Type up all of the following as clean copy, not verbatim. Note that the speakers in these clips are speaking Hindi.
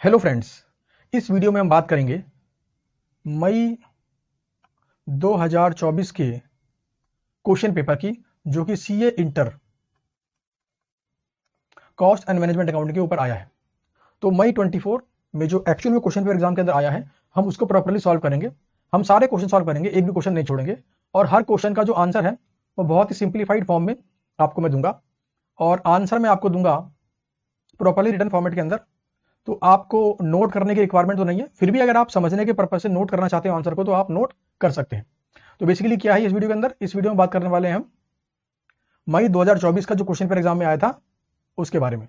हेलो फ्रेंड्स, इस वीडियो में हम बात करेंगे मई 2024 के क्वेश्चन पेपर की, जो कि CA inter cost and management accounting के ऊपर आया है। तो मई 24 में जो एक्चुअल में क्वेश्चन पेपर एग्जाम के अंदर आया है, हम उसको प्रॉपर्ली सॉल्व करेंगे। हम सारे क्वेश्चन सॉल्व करेंगे, एक भी क्वेश्चन नहीं छोड़ेंगे, और हर क्वेश्चन का जो आंसर है वो बहुत ही सिंप्लीफाइड फॉर्म में आपको मैं दूंगा, और आंसर मैं आपको दूंगा प्रॉपर्ली रिटन फॉर्मेट के अंदर। तो आपको नोट करने की रिक्वायरमेंट तो नहीं है, फिर भी अगर आप समझने के पर्पज से नोट करना चाहते हो आंसर को, तो आप नोट कर सकते हैं। तो बेसिकली क्या है इस वीडियो के अंदर, इस वीडियो में बात करने वाले हैं हम मई 2024 का जो क्वेश्चन पेपर एग्जाम में आया था उसके बारे में।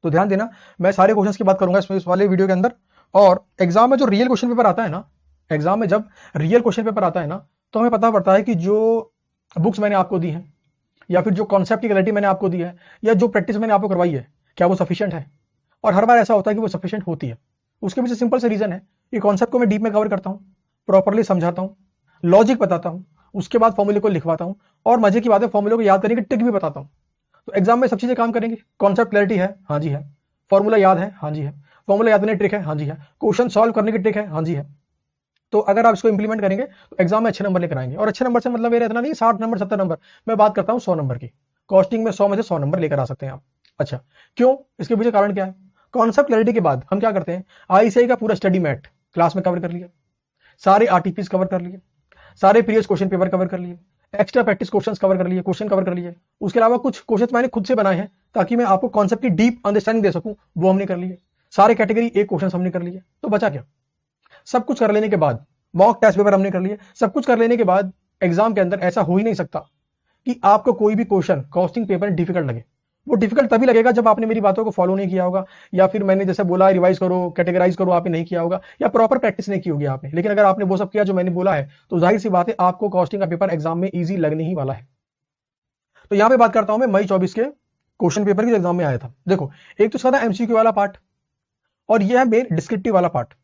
तो ध्यान देना, मैं सारे क्वेश्चंस की बात करूंगा इस वाले वीडियो के अंदर। और एग्जाम में जो रियल क्वेश्चन पेपर आता है ना, एग्जाम में जब रियल क्वेश्चन पेपर आता है ना, तो हमें पता पड़ता है कि जो बुक्स मैंने आपको दी है, या फिर जो कॉन्सेप्ट की क्लैरिटी मैंने आपको दी है, या जो प्रैक्टिस मैंने आपको करवाई है, क्या वो सफिशिएंट है। और हर बार ऐसा होता है कि वो सफिशिएंट होती है। उसके पीछे सिंपल से रीजन है कि कॉन्सेप्ट को मैं डीप में कवर करता हूं, प्रॉपर्ली समझाता हूं, लॉजिक बताता हूं, उसके बाद फॉर्मूले को लिखवाता हूं, और मजे की बात है फॉर्मूले को याद करने की ट्रिक भी बताता हूं। तो एग्जाम में सब चीजें काम करेंगे। कॉन्सेप्ट क्लैरिटी है, हाँ जी है। फॉर्मूला याद है, हाँ जी है। फॉर्मूला याद करने की ट्रिक है, हाँ जी है। क्वेश्चन सॉल्व करने की ट्रिक है, हाँ जी है। तो अगर आप इसको इंप्लीमेंट करेंगे तो एग्जाम में अच्छे नंबर लेकर आएंगे। और अच्छे नंबर से मतलब मेरा इतना नहीं 60 नंबर 70 नंबर, मैं बात करता हूं 100 नंबर की। कॉस्टिंग में 100 में से 100 नंबर लेकर आ सकते हैं आप। अच्छा, क्यों? इसके पीछे कारण क्या है? कॉन्सेप्ट क्लैरिटी के बाद हम क्या करते हैं, आईसीआई का पूरा स्टडी मैट क्लास में कवर कर लिया, सारे आरटीपीस कवर कर लिए, सारे प्रीवियस क्वेश्चन पेपर कवर कर लिए, एक्स्ट्रा प्रैक्टिस क्वेश्चंस कवर कर लिए, क्वेश्चन कवर कर लिए। उसके अलावा कुछ क्वेश्चन मैंने खुद से बनाए हैं ताकि मैं आपको कॉन्सेप्ट की डीप अंडरस्टैंडिंग दे सकूं, वो हमने कर लिए। सारे कैटेगरी एक क्वेश्चन हमने कर लिए। तो बचा क्या? सब कुछ कर लेने के बाद मॉक टेस्ट पेपर हमने कर लिए। सब कुछ कर लेने के बाद एग्जाम के अंदर ऐसा हो ही नहीं सकता कि आपको कोई भी क्वेश्चन कॉस्टिंग पेपर डिफिकल्ट लगे। वो डिफिकल्ट तभी लगेगा जब आपने मेरी बातों को फॉलो नहीं किया होगा, या फिर मैंने जैसे बोला रिवाइज करो, कैटेगराइज करो, आपने नहीं किया होगा, या प्रॉपर प्रैक्टिस नहीं की होगी आपने। लेकिन अगर आपने वो सब किया जो मैंने बोला है, तो जाहिर सी बात है आपको कॉस्टिंग का पेपर एग्जाम में ईजी लगने ही वाला है। तो यहां पे बात करता हूं मैं मई 24 के क्वेश्चन पेपर की एग्जाम में आया था। देखो, एक तो इसका था एमसीक्यू वाला पार्ट, और यह है मेन डिस्क्रिप्टिव वाला पार्ट।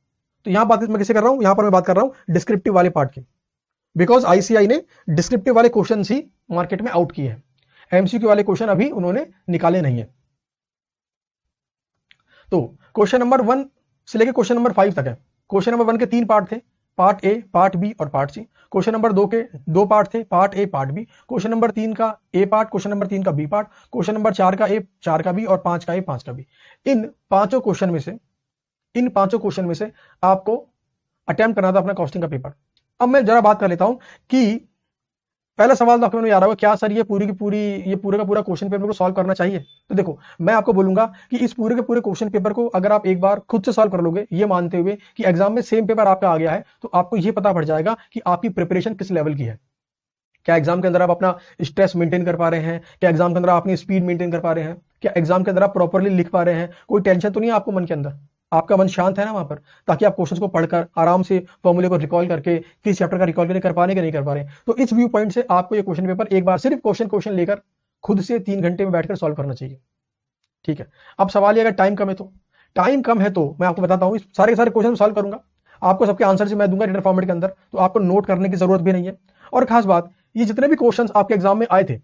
तो यहां बात मैं किसे कर रहा हूं, यहां पर मैं बात कर रहा हूं डिस्क्रिप्टिव वाले पार्ट की, बिकॉज आईसीआई ने डिस्क्रिप्टिव वाले क्वेश्चन ही मार्केट में आउट किए हैं। एमसीक्यू वाले क्वेश्चन अभी उन्होंने निकाले नहीं है। तो क्वेश्चन नंबर 1 से लेकर क्वेश्चन नंबर 5 तक है। क्वेश्चन नंबर 1 के 3 पार्ट थे, पार्ट ए, पार्ट बी और पार्ट सी। क्वेश्चन नंबर 2 के 2 पार्ट थे, part A, part B. Question number 3 का ए पार्ट, क्वेश्चन नंबर 3 का बी पार्ट, क्वेश्चन नंबर 4 का ए, 4 का बी, और 5 का ए, 5 का बी। इन पांचों क्वेश्चन में से आपको अटेम्प्ट करना था अपना कॉस्टिंग का पेपर। अब मैं जरा बात कर लेता हूं कि पहला सवाल तो आपको याद होगा, क्या सर ये पूरे का पूरा क्वेश्चन पेपर को सॉल्व करना चाहिए? तो देखो, मैं आपको बोलूंगा कि इस पूरे के पूरे क्वेश्चन पेपर को अगर आप एक बार खुद से सॉल्व कर लोगे, ये मानते हुए कि एग्जाम में सेम पेपर आपका आ गया है, तो आपको ये पता पड़ जाएगा कि आपकी प्रिपरेशन किस लेवल की है। क्या एग्जाम के अंदर आप अपना स्ट्रेस मेंटेन कर पा रहे हैं? क्या एग्जाम के अंदर आप अपनी स्पीड मेंटेन कर पा रहे हैं? क्या एग्जाम के अंदर आप प्रॉपर्ली लिख पा रहे हैं? कोई टेंशन तो नहीं है आपको मन के अंदर? आपका मन शांत है ना वहां पर, ताकि आप क्वेश्चंस को पढ़कर आराम से फॉर्मूले को रिकॉल करके किस चैप्टर का रिकॉल करके कर पा रहे कि नहीं कर पा रहे। तो इस व्यू पॉइंट से आपको ये क्वेश्चन पेपर एक बार सिर्फ क्वेश्चन लेकर खुद से 3 घंटे में बैठकर सॉल्व करना चाहिए। ठीक है, अब सवाल ये, अगर टाइम कम है तो मैं आपको बताता हूं, सारे क्वेश्चन सॉल्व करूंगा, आपको सबके आंसर से मैं दूंगा रिटन फॉर्मेट के अंदर, तो आपको नोट करने की जरूरत भी नहीं है। और खास बात, ये जितने भी क्वेश्चन आपके एग्जाम में आए थे,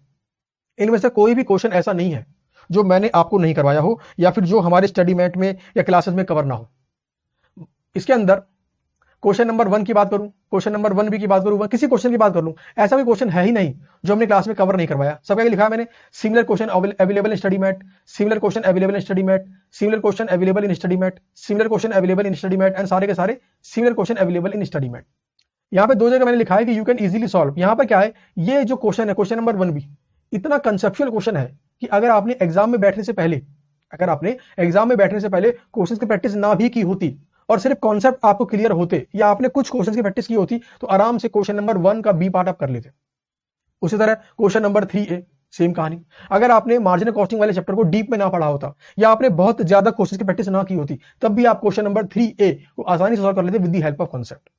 इनमें से कोई भी क्वेश्चन ऐसा नहीं है जो मैंने आपको नहीं करवाया हो, या फिर जो हमारे स्टडी मैट में या क्लासेस में कवर ना हो। इसके अंदर क्वेश्चन नंबर 1 की बात करूं, क्वेश्चन नंबर 1 की बात करूं, किसी क्वेश्चन की बात कर लूं, ऐसा कोई क्वेश्चन है ही नहीं जो हमने क्लास में कवर नहीं करवाया। सबका लिखा है मैंने, similar question available in study mat, similar question available in study mat, similar question available in study mat, similar question available in study mat, and सारे के सारे similar question available in study mat. यहां पे 2 जगह मैंने लिखा है कि यू कैन इजीली सॉल्व। यहां पर क्या है, ये जो क्वेश्चन है क्वेश्चन नंबर 1 भी इतना कंसेप्चुअल क्वेश्चन है कि अगर आपने एग्जाम में बैठने से पहले क्वेश्चन की प्रैक्टिस ना भी की होती, और सिर्फ कॉन्सेप्ट आपको क्लियर होते, या आपने कुछ क्वेश्चन की प्रैक्टिस की होती, तो आराम से क्वेश्चन नंबर 1 का बी पार्ट आप कर लेते। उसी तरह क्वेश्चन नंबर 3A, सेम कहानी। अगर आपने मार्जिनल कॉस्टिंग वाले चैप्टर को डीप में ना पढ़ा होता, या आपने बहुत ज्यादा क्वेश्चन की प्रैक्टिस ना की होती, तब भी आप क्वेश्चन नंबर 3A को आसानी से सॉल्व कर लेते with the help of concept.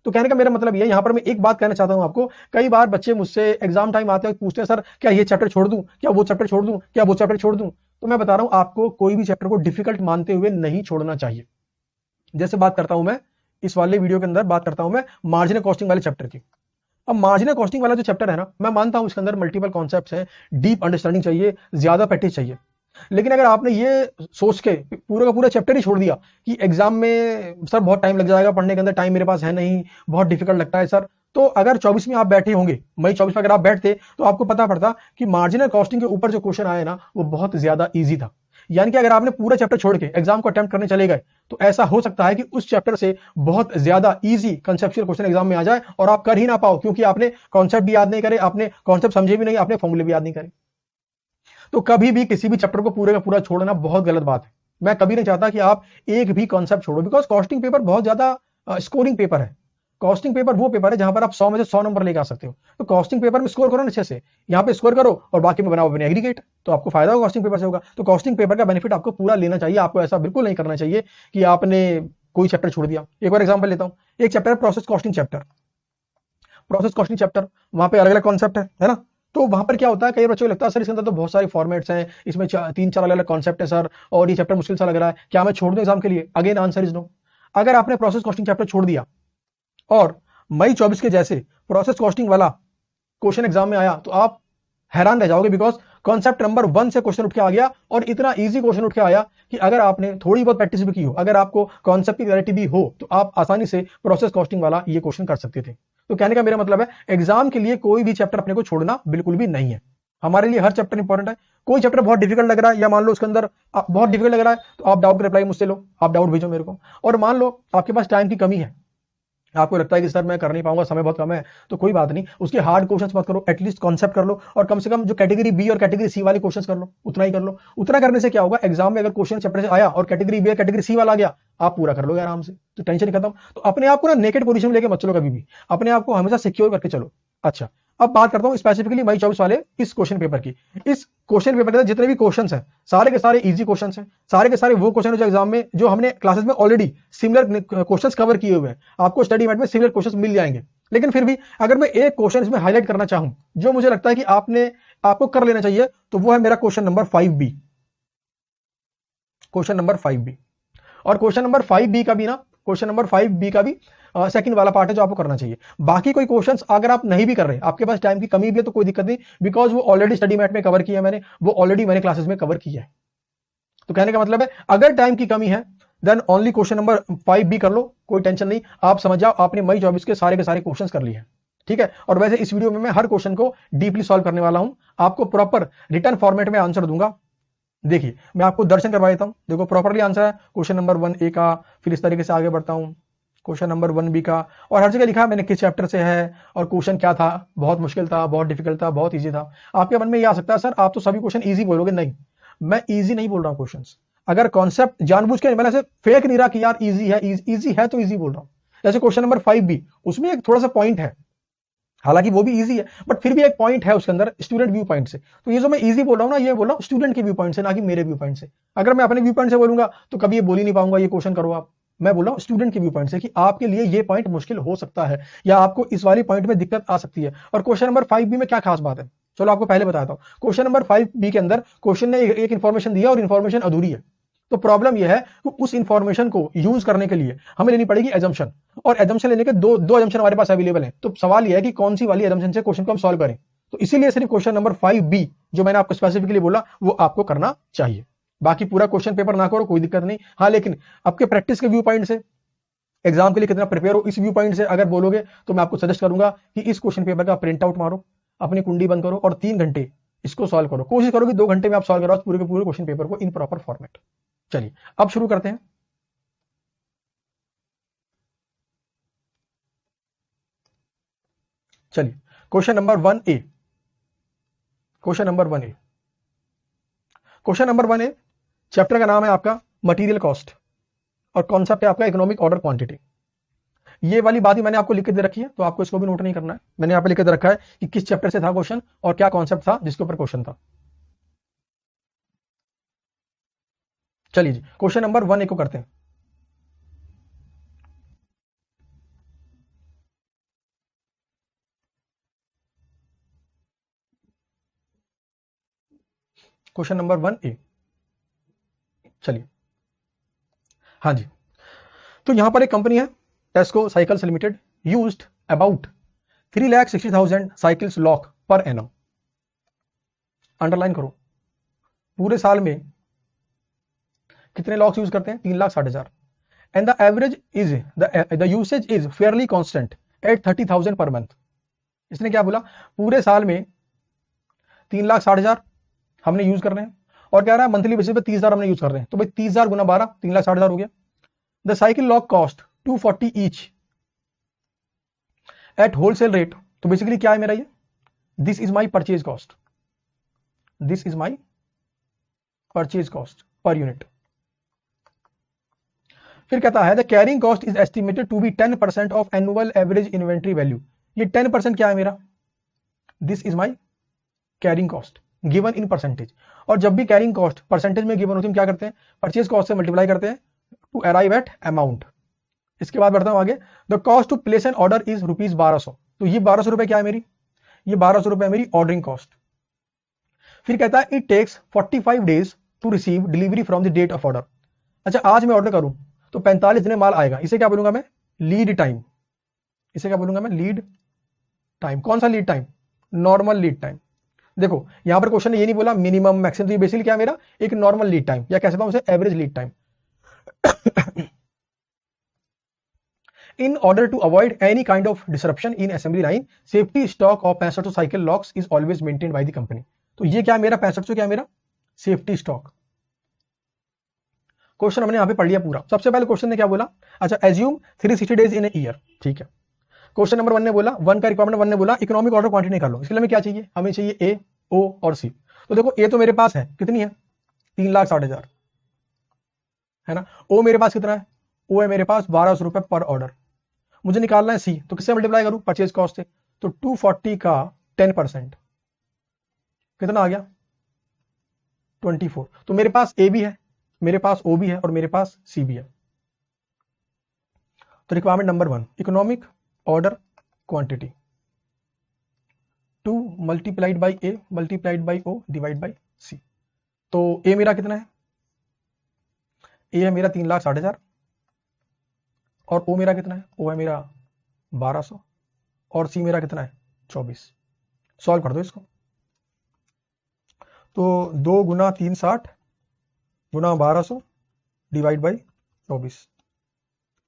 तो कहने का मेरा मतलब यह, यहां पर मैं एक बात कहना चाहता हूं आपको, कई बार बच्चे मुझसे एग्जाम टाइम आते हैं, पूछते हैं सर क्या ये चैप्टर छोड़ दूं, क्या वो चैप्टर छोड़ दूं, क्या वो चैप्टर छोड़ दूं। तो मैं बता रहा हूं, आपको कोई भी चैप्टर को डिफिकल्ट मानते हुए नहीं छोड़ना चाहिए। जैसे बात करता हूं मैं इस वाले वीडियो के अंदर, बात करता हूं मैं मार्जिनल कॉस्टिंग वाले चैप्टर की। अब मार्जिनल कॉस्टिंग वाला जो चैप्टर है ना, मैं मानता हूं इसके अंदर मल्टीपल कॉन्सेप्ट्स हैं, डीप अंडरस्टैंडिंग चाहिए, ज्यादा प्रैक्टिस चाहिए। लेकिन अगर आपने ये सोच के पूरा का पूरा चैप्टर ही छोड़ दिया कि एग्जाम में सर बहुत टाइम लग जाएगा, पढ़ने के अंदर टाइम मेरे पास है नहीं, बहुत डिफिकल्ट लगता है सर, तो अगर 24 में आप बैठे होंगे, मई 24 में अगर आप बैठते तो आपको पता पड़ता कि मार्जिनल कॉस्टिंग के ऊपर जो क्वेश्चन आए ना वो बहुत ज्यादा ईजी था। यानी कि अगर आपने पूरा चैप्टर छोड़ के एग्जाम को अटेम्प्ट करने चले गए तो ऐसा हो सकता है कि उस चैप्टर से बहुत ज्यादा इजी कंसेप्चुअल क्वेश्चन एग्जाम में आ जाए और आप कर ही ना पाओ, क्योंकि आपने कॉन्सेप्ट भी याद नहीं करे, आपने कॉन्सेप्ट समझे भी नहीं, आपने फॉर्मूले भी याद नहीं करे। तो कभी भी किसी भी चैप्टर को पूरे का पूरा छोड़ना बहुत गलत बात है। मैं कभी नहीं चाहता कि आप एक भी कॉन्सेप्ट छोड़ो, बिकॉज कॉस्टिंग पेपर बहुत ज्यादा स्कोरिंग पेपर है। कॉस्टिंग पेपर वो पेपर है जहां पर आप 100 में से 100 नंबर लेके आ सकते हो। तो कॉस्टिंग पेपर में स्कोर करो ना अच्छे से, यहाँ पे स्कोर करो और बाकी में बनाओ अपने एग्रीगेट, तो आपको फायदा होगा, कॉस्टिंग पेपर से होगा। तो कॉस्टिंग पेपर का बेनिफिट आपको पूरा लेना चाहिए, आपको ऐसा बिल्कुल नहीं करना चाहिए कि आपने कोई चैप्टर छोड़ दिया। एक और एग्जाम्पल लेता हूँ, एक चैप्टर है process costing chapter. Process costing chapter, वहां पे अलग अलग कॉन्सेप्ट है ना। तो वहां पर क्या होता है, कई बच्चों को लगता है सर इसके अंदर तो बहुत सारे फॉर्मेट्स हैं, इसमें 3-4 अलग अलग कॉन्सेप्ट है सर, और ये चैप्टर मुश्किल सा लग रहा है, क्या मैं छोड़ दूं एग्जाम के लिए? Again answer is no. अगर आपने प्रोसेस कॉस्टिंग चैप्टर छोड़ दिया और मई 24 के जैसे प्रोसेस कॉस्टिंग वाला क्वेश्चन एग्जाम में आया तो आप हैरान रह जाओगे, बिकॉज कॉन्सेप्ट नंबर 1 से क्वेश्चन उठ के आ गया और इतना इजी क्वेश्चन उठ के आया कि अगर आपने थोड़ी बहुत प्रैक्टिस भी की हो, अगर आपको कॉन्सेप्ट की क्लैरिटी भी हो, तो आप आसानी से प्रोसेस कॉस्टिंग वाला ये क्वेश्चन कर सकते थे। तो कहने का मेरा मतलब है, एग्जाम के लिए कोई भी चैप्टर अपने को छोड़ना बिल्कुल भी नहीं है। हमारे लिए हर चैप्टर इंपॉर्टेंट है। कोई चैप्टर बहुत डिफिकल्ट लग रहा है, या मान लो उसके अंदर बहुत डिफिकल्ट लग रहा है, तो आप डाउट का रिप्लाई मुझसे लो, आप डाउट भेजो मेरे को। और मान लो आपके पास टाइम की कमी है, आपको लगता है कि सर मैं कर नहीं पाऊंगा, समय बहुत कम है, तो कोई बात नहीं, उसके हार्ड क्वेश्चंस मत करो, एटलीस्ट कॉन्सेप्ट कर लो, और कम से कम जो कैटेगरी बी और कैटेगरी सी वाले क्वेश्चंस कर लो, उतना ही कर लो। उतना करने से क्या होगा, एग्जाम में अगर क्वेश्चन चैप्टर से आया और कैटेगरी बी या कैटेगरी सी वाला आ गया, आप पूरा कर लोगे आराम से, तो टेंशन ही खत्म। तो अपने आप को ना नेकेड पोजीशन में लेके मत चलो कभी भी, अपने आप को हमेशा सिक्योर करके चलो। अच्छा, अब बात करता हूं स्पेसिफिकली मई 24 वाले इस क्वेश्चन पेपर की। इस क्वेश्चन पेपर के अंदर जितने भी क्वेश्चंस हैं, सारे के सारे इजी क्वेश्चंस हैं, सारे के सारे वो क्वेश्चन जो एग्जाम में, जो हमने क्लासेस में ऑलरेडी सिमिलर क्वेश्चंस कवर किए हुए हैं, आपको स्टडी मैट में सिमिलर क्वेश्चंस मिल जाएंगे। लेकिन फिर भी अगर मैं एक क्वेश्चन इसमें हाईलाइट करना चाहूं जो मुझे लगता है कि आपको कर लेना चाहिए, तो वो है मेरा question number 5B। Question number 5B, और क्वेश्चन नंबर 5B का भी ना, क्वेश्चन नंबर 5B का भी सेकंड वाला पार्ट है जो आपको करना चाहिए। बाकी कोई क्वेश्चंस अगर आप नहीं भी कर रहे, आपके पास टाइम की कमी भी है, तो कोई दिक्कत नहीं, बिकॉज वो ऑलरेडी स्टडी मैट में कवर किया है मैंने, वो ऑलरेडी मैंने क्लासेस में कवर किया है। तो कहने का मतलब है, अगर टाइम की कमी है then only question number 5B कर लो, कोई टेंशन नहीं। आप समझ जाओ आपने मई 24 के सारे क्वेश्चंस कर लिए हैं, ठीक है। और वैसे इस वीडियो में मैं हर क्वेश्चन को डीपली सॉल्व करने वाला हूं, आपको प्रॉपर रिटर्न फॉर्मेट में आंसर दूंगा। देखिए मैं आपको दर्शन करवा देता हूं, देखो प्रॉपरली आंसर है क्वेश्चन नंबर 1A का, फिर इस तरीके से आगे बढ़ता हूं क्वेश्चन नंबर 1B का, और हर जगह लिखा है मैंने किस चैप्टर से है और क्वेश्चन क्या था, बहुत मुश्किल था, बहुत डिफिकल्ट था, बहुत इजी था। आपके मन में ये आ सकता है सर आप तो सभी क्वेश्चन इजी बोलोगे, नहीं, मैं इजी नहीं बोल रहा हूं क्वेश्चंस। अगर कॉन्सेप्ट जानबूझ के मैंने ऐसे फेक नहीं रहा कि यार इजी है, इजी है तो इजी बोल रहा हूं। जैसे क्वेश्चन नंबर 5B, उसमें एक थोड़ा सा पॉइंट है, हालांकि वो भी इजी है, बट फिर भी एक पॉइंट है उसके अंदर स्टूडेंट व्यू पॉइंट से। तो ये जो मैं इजी बोल रहा हूं ना, ये बोल रहा हूं स्टूडेंट के व्यू पॉइंट से, ना कि मेरे व्यू पॉइंट से। अगर मैं अपने व्यू पॉइंट से बोलूंगा तो कभी ये बोल ही नहीं पाऊंगा ये क्वेश्चन करो आप। मैं बोल रहा हूं स्टूडेंट के व्यू पॉइंट से कि आपके लिए ये पॉइंट मुश्किल हो सकता है, या आपको इस वाली पॉइंट में दिक्कत आ सकती है। और क्वेश्चन नंबर 5B में क्या खास बात है, चलो आपको पहले बताता हूं। क्वेश्चन नंबर 5B के अंदर क्वेश्चन ने एक इंफॉर्मेशन दिया और इंफॉर्मेशन अधूरी है। तो प्रॉब्लम यह है कि उस इंफॉर्मेशन को यूज करने के लिए हमें लेनी पड़ेगी एजम्पशन, और एजम्पशन लेने के दो एजम्पशन हमारे पास अवेलेबल है। तो सवाल यह है कि कौन सी वाली एजम्पशन से क्वेश्चन को हम सॉल्व करें। तो इसीलिए सिर्फ क्वेश्चन नंबर 5B जो मैंने आपको स्पेसिफिकली बोला वो आपको करना चाहिए। बाकी पूरा क्वेश्चन पेपर ना करो कोई दिक्कत नहीं, हाँ लेकिन आपके प्रैक्टिस के व्यू पॉइंट से, एग्जाम के लिए कितना प्रिपेयर हो इस व्यू पॉइंट से अगर बोलोगे, तो मैं आपको सजेस्ट करूंगा कि इस क्वेश्चन पेपर का प्रिंट आउट मारो, अपनी कुंडी बंद करो और 3 घंटे इसको सॉल्व करो। कोशिश करो कि 2 घंटे में आप सॉल्व करो पूरे के पूरे क्वेश्चन पेपर को इन प्रॉपर फॉर्मेट। चलिए अब शुरू करते हैं। चलिए question number 1A, question number 1A, question number 1A, chapter का नाम है आपका मटेरियल कॉस्ट और कॉन्सेप्ट है आपका इकोनॉमिक ऑर्डर क्वांटिटी। ये वाली बात ही मैंने आपको लिख के दे रखी है, तो आपको इसको भी नोट नहीं करना है। मैंने यहाँ पे लिख के दे रखा है कि किस चैप्टर से था क्वेश्चन और क्या कॉन्सेप्ट था जिसके ऊपर क्वेश्चन था। चलिए जी क्वेश्चन नंबर 1A को करते हैं। क्वेश्चन नंबर 1A, चलिए हाँ जी। तो यहां पर एक कंपनी है टेस्को cycles limited, used about 3,60,000 cycles lock per annum. Underline करो, पूरे साल में कितने लॉक्स यूज करते हैं? 3,60,000। And the average is the usage is fairly constant eight 30,000 per month. इसने क्या बोला? पूरे साल में 3,60,000 हमने यूज कर रहे हैं और कह रहा है मंथली बेसिस पे 30,000 हमने यूज कर रहे हैं। तो भाई 30,000 गुना 12, 3,60,000 हो गया। The cycle lock cost 240 each at wholesale rate. तो बेसिकली क्या है मेरा ये? This is my purchase cost, this is my purchase cost per unit. फिर कहता है the carrying cost is estimated to be 10% of annual average inventory value. ये 10% क्या है मेरा? This is my carrying cost given in percentage. और जब भी कैरिंग कॉस्ट परसेंटेज में गिवन होती है, क्या करते हैं? परचेज कॉस्ट से मल्टीप्लाई करते हैं टू अराइव एट अमाउंट। इसके बाद बढ़ता हूं आगे। The cost to place an order is rupees 1200। तो ये 1200 रुपए क्या है मेरी? ये 1200 रुपए मेरी ऑर्डरिंग कॉस्ट। फिर कहता है it takes 45 days to receive delivery from the date of order. अच्छा, आज मैं ऑर्डर करूं तो 45 दिन में माल आएगा। इसे क्या बोलूंगा मैं? Lead time. इसे क्या बोलूंगा मैं? Lead time. कौन सा lead time? Normal lead time. देखो यहां पर क्वेश्चन ने ये नहीं बोला मिनिमम मैक्सिमम, तो ये बेसिकली क्या मेरा? एक नॉर्मल लीड टाइम, या कह सकता हूं उसे average lead time. In order to avoid any kind of disruption in assembly line, safety stock of 6500 cycle locks is always maintained by the company। तो ये क्या मेरा 6500 क्या मेरा? Safety stock. क्वेश्चन हमने यहां पे पढ़ लिया पूरा। सबसे पहले क्वेश्चन ने क्या बोला? अच्छा, assume 360 days in a year. ठीक है। क्वेश्चन नंबर 1 ने बोला, 1 का रिक्वायरमेंट 1 ने बोला इकोनॉमिक ऑर्डर क्वांटिटी निकाल लो। इसके लिए हमें क्या चाहिए? हमें चाहिए ए, ओ और सी। तो देखो ए तो मेरे पास है, कितनी है? 3,60,000 है ना। ओ मेरे पास कितना है? ओ है मेरे पास 1,200 रुपए पर ऑर्डर। मुझे निकालना है सी, तो किससे मल्टीप्लाई करूं? परचेज कॉस्ट से। तो 240 का 10% कितना आ गया? 24। तो मेरे पास ए भी है, मेरे पास ओ भी है और मेरे पास सी भी है। तो requirement number 1 economic order quantity 2 multiplied by A multiplied by O divide by C. तो ए मेरा कितना है? ए है मेरा 3,60,000 और ओ मेरा कितना है? ओ है मेरा 1,200 और सी मेरा कितना है? 24। सॉल्व कर दो इसको। तो 2 गुना 360 गुना 1,200 डिवाइड बाई 24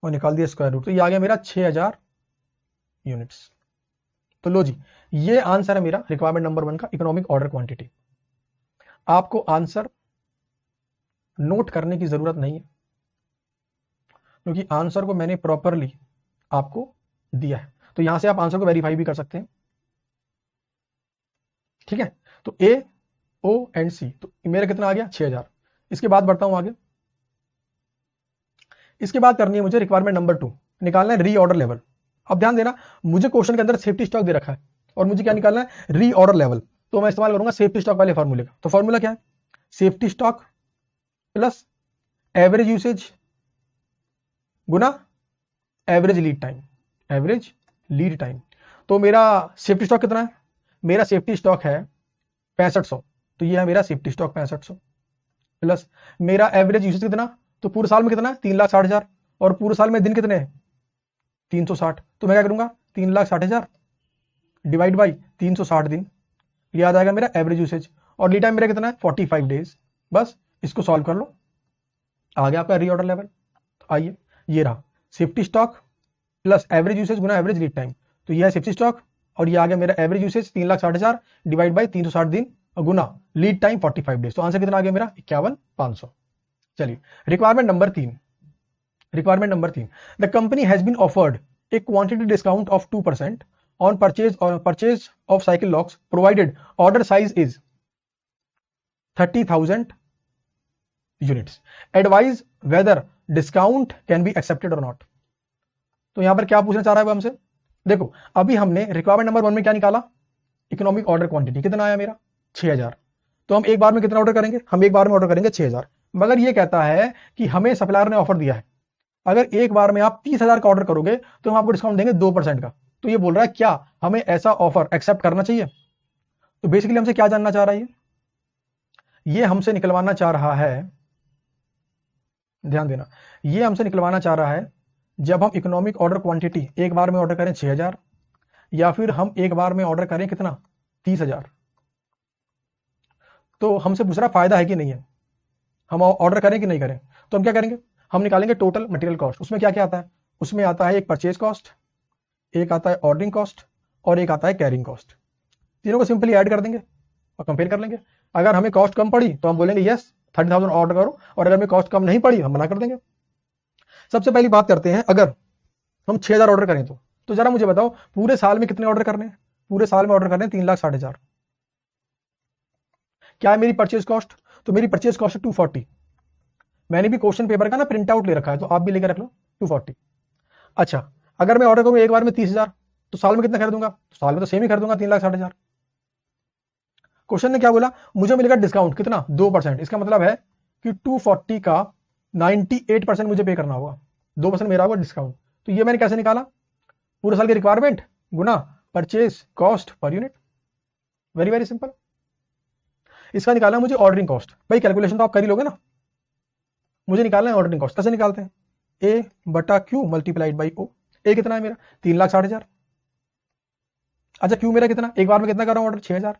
और निकाल दिया स्क्वायर रूट। तो ये आ गया मेरा 6,000 यूनिट्स। तो लो जी, ये आंसर है मेरा रिक्वायरमेंट नंबर 1 का इकोनॉमिक ऑर्डर क्वांटिटी। आपको आंसर नोट करने की जरूरत नहीं है, क्योंकि आंसर को मैंने प्रॉपरली आपको दिया है। तो यहां से आप आंसर को वेरीफाई भी कर सकते हैं। ठीक है। तो ए, ओ एंड सी, तो मेरा कितना आ गया? 6,000। इसके बाद बढ़ता हूं आगे। इसके बाद करनी है मुझे रिक्वायरमेंट नंबर 2, निकालना है री ऑर्डर लेवल। अब ध्यान देना, मुझे क्वेश्चन के अंदर सेफ्टी स्टॉक दे रखा है और मुझे क्या निकालना है? री ऑर्डर लेवल। तो मैं इस्तेमाल करूंगा सेफ्टी स्टॉक वाले फॉर्मूले का। तो फॉर्मूला क्या है? Safety stock plus average usage गुना average lead time, average lead time. तो मेरा सेफ्टी स्टॉक कितना है? मेरा सेफ्टी स्टॉक है 6500। तो ये है मेरा सेफ्टी स्टॉक 6500 प्लस मेरा एवरेज यूसेज कितना? तो पूरे साल में कितना है? 3,60,000 और पूरे साल में दिन कितने हैं? 360। तो मैं क्या करूंगा? 3,60,000 डिवाइड बाई 360 दिन, ये आ जाएगा मेरा एवरेज यूसेज। और लीड टाइम मेरा कितना है? 45 डेज। बस इसको सॉल्व कर लो, आ गया आपका रीऑर्डर लेवल। तो आइए, ये रहा safety stock plus average usage गुना एवरेज लीड टाइम। तो ये है सेफ्टी स्टॉक और ये आ गया मेरा एवरेज यूसेज 3,60,000 डिवाइड बाई 360 दिन गुना लीड टाइम 45 डेज। तो आंसर कितना आ गया मेरा? 51,500। चलिए requirement number 3। Requirement number 3, the company has been offered a quantity discount of 2% on purchase of cycle locks provided order size is 30,000 units. Advise whether discount can be accepted और नॉट। तो यहां पर क्या पूछना चाह रहा है वो हमसे? देखो अभी हमने रिक्वायरमेंट नंबर 1 में क्या निकाला? इकोनॉमिक ऑर्डर क्वांटिटी कितना आया मेरा? 6,000। तो हम एक बार में कितना ऑर्डर करेंगे? हम एक बार में ऑर्डर करेंगे 6,000। मगर ये कहता है कि हमें सप्लायर ने ऑफर दिया है अगर एक बार में आप 30,000 का ऑर्डर करोगे तो हम आपको डिस्काउंट देंगे 2% का। तो ये बोल रहा है क्या हमें ऐसा ऑफर एक्सेप्ट करना चाहिए? तो बेसिकली हमसे क्या जानना चाह रहा है? ये हमसे निकलवाना चाह रहा है, ध्यान देना, ये हमसे निकलवाना चाह रहा है जब हम इकोनॉमिक ऑर्डर क्वांटिटी एक बार में ऑर्डर करें 6,000 या फिर हम एक बार में ऑर्डर करें कितना? 30,000। तो हमसे पूछ रहा फायदा है कि नहीं है, हम ऑर्डर करें कि नहीं करें। तो हम क्या करेंगे, हम निकालेंगे टोटल मटेरियल कॉस्ट। उसमें क्या क्या आता है, उसमें आता है एक परचेज कॉस्ट, एक आता है ऑर्डरिंग कॉस्ट और एक आता है कैरिंग कॉस्ट। तीनों को सिंपली ऐड कर देंगे और कंपेयर कर लेंगे। अगर हमें कॉस्ट कम पड़ी तो हम बोलेंगे यस 30,000 ऑर्डर करो, और अगर हमें कॉस्ट कम नहीं पड़ी हम मना कर देंगे। सबसे पहली बात करते हैं, अगर हम 6,000 ऑर्डर करें तो जरा मुझे बताओ पूरे साल में कितने ऑर्डर करने हैं। पूरे साल में ऑर्डर करने हैं 3,60,000। क्या है मेरी परचेज कॉस्ट, तो मेरी परचेज कॉस्ट है 240। मैंने भी क्वेश्चन पेपर का ना प्रिंट आउट ले रखा है, तो आप भी लेकर रख लो 240। अच्छा, अगर मैं ऑर्डर करूँ एक बार में 30,000 तो साल में कितना खरीदूंगा, तो साल में तो सेम ही खरीदूंगा 3,60,000। क्वेश्चन ने क्या बोला, मुझे मिलेगा डिस्काउंट कितना 2%। इसका मतलब है कि 240 का 98% मुझे पे करना होगा, 2% मेरा होगा डिस्काउंट। तो ये मैंने कैसे निकाला, पूरे साल की रिक्वायरमेंट गुना purchase cost per unit, very very simple. इसका निकालना है मुझे ऑर्डरिंग कॉस्ट। भाई कैलकुलेशन तो आप कर ही लोगे ना, मुझे निकालना है ऑर्डरिंग कॉस्ट। कैसे निकालते हैं, ए बटा क्यू मल्टीप्लाइड बाई ओ। ए कितना है मेरा 3,60,000। अच्छा क्यू मेरा कितना, एक बार में कितना कर रहा हूं ऑर्डर 6,000।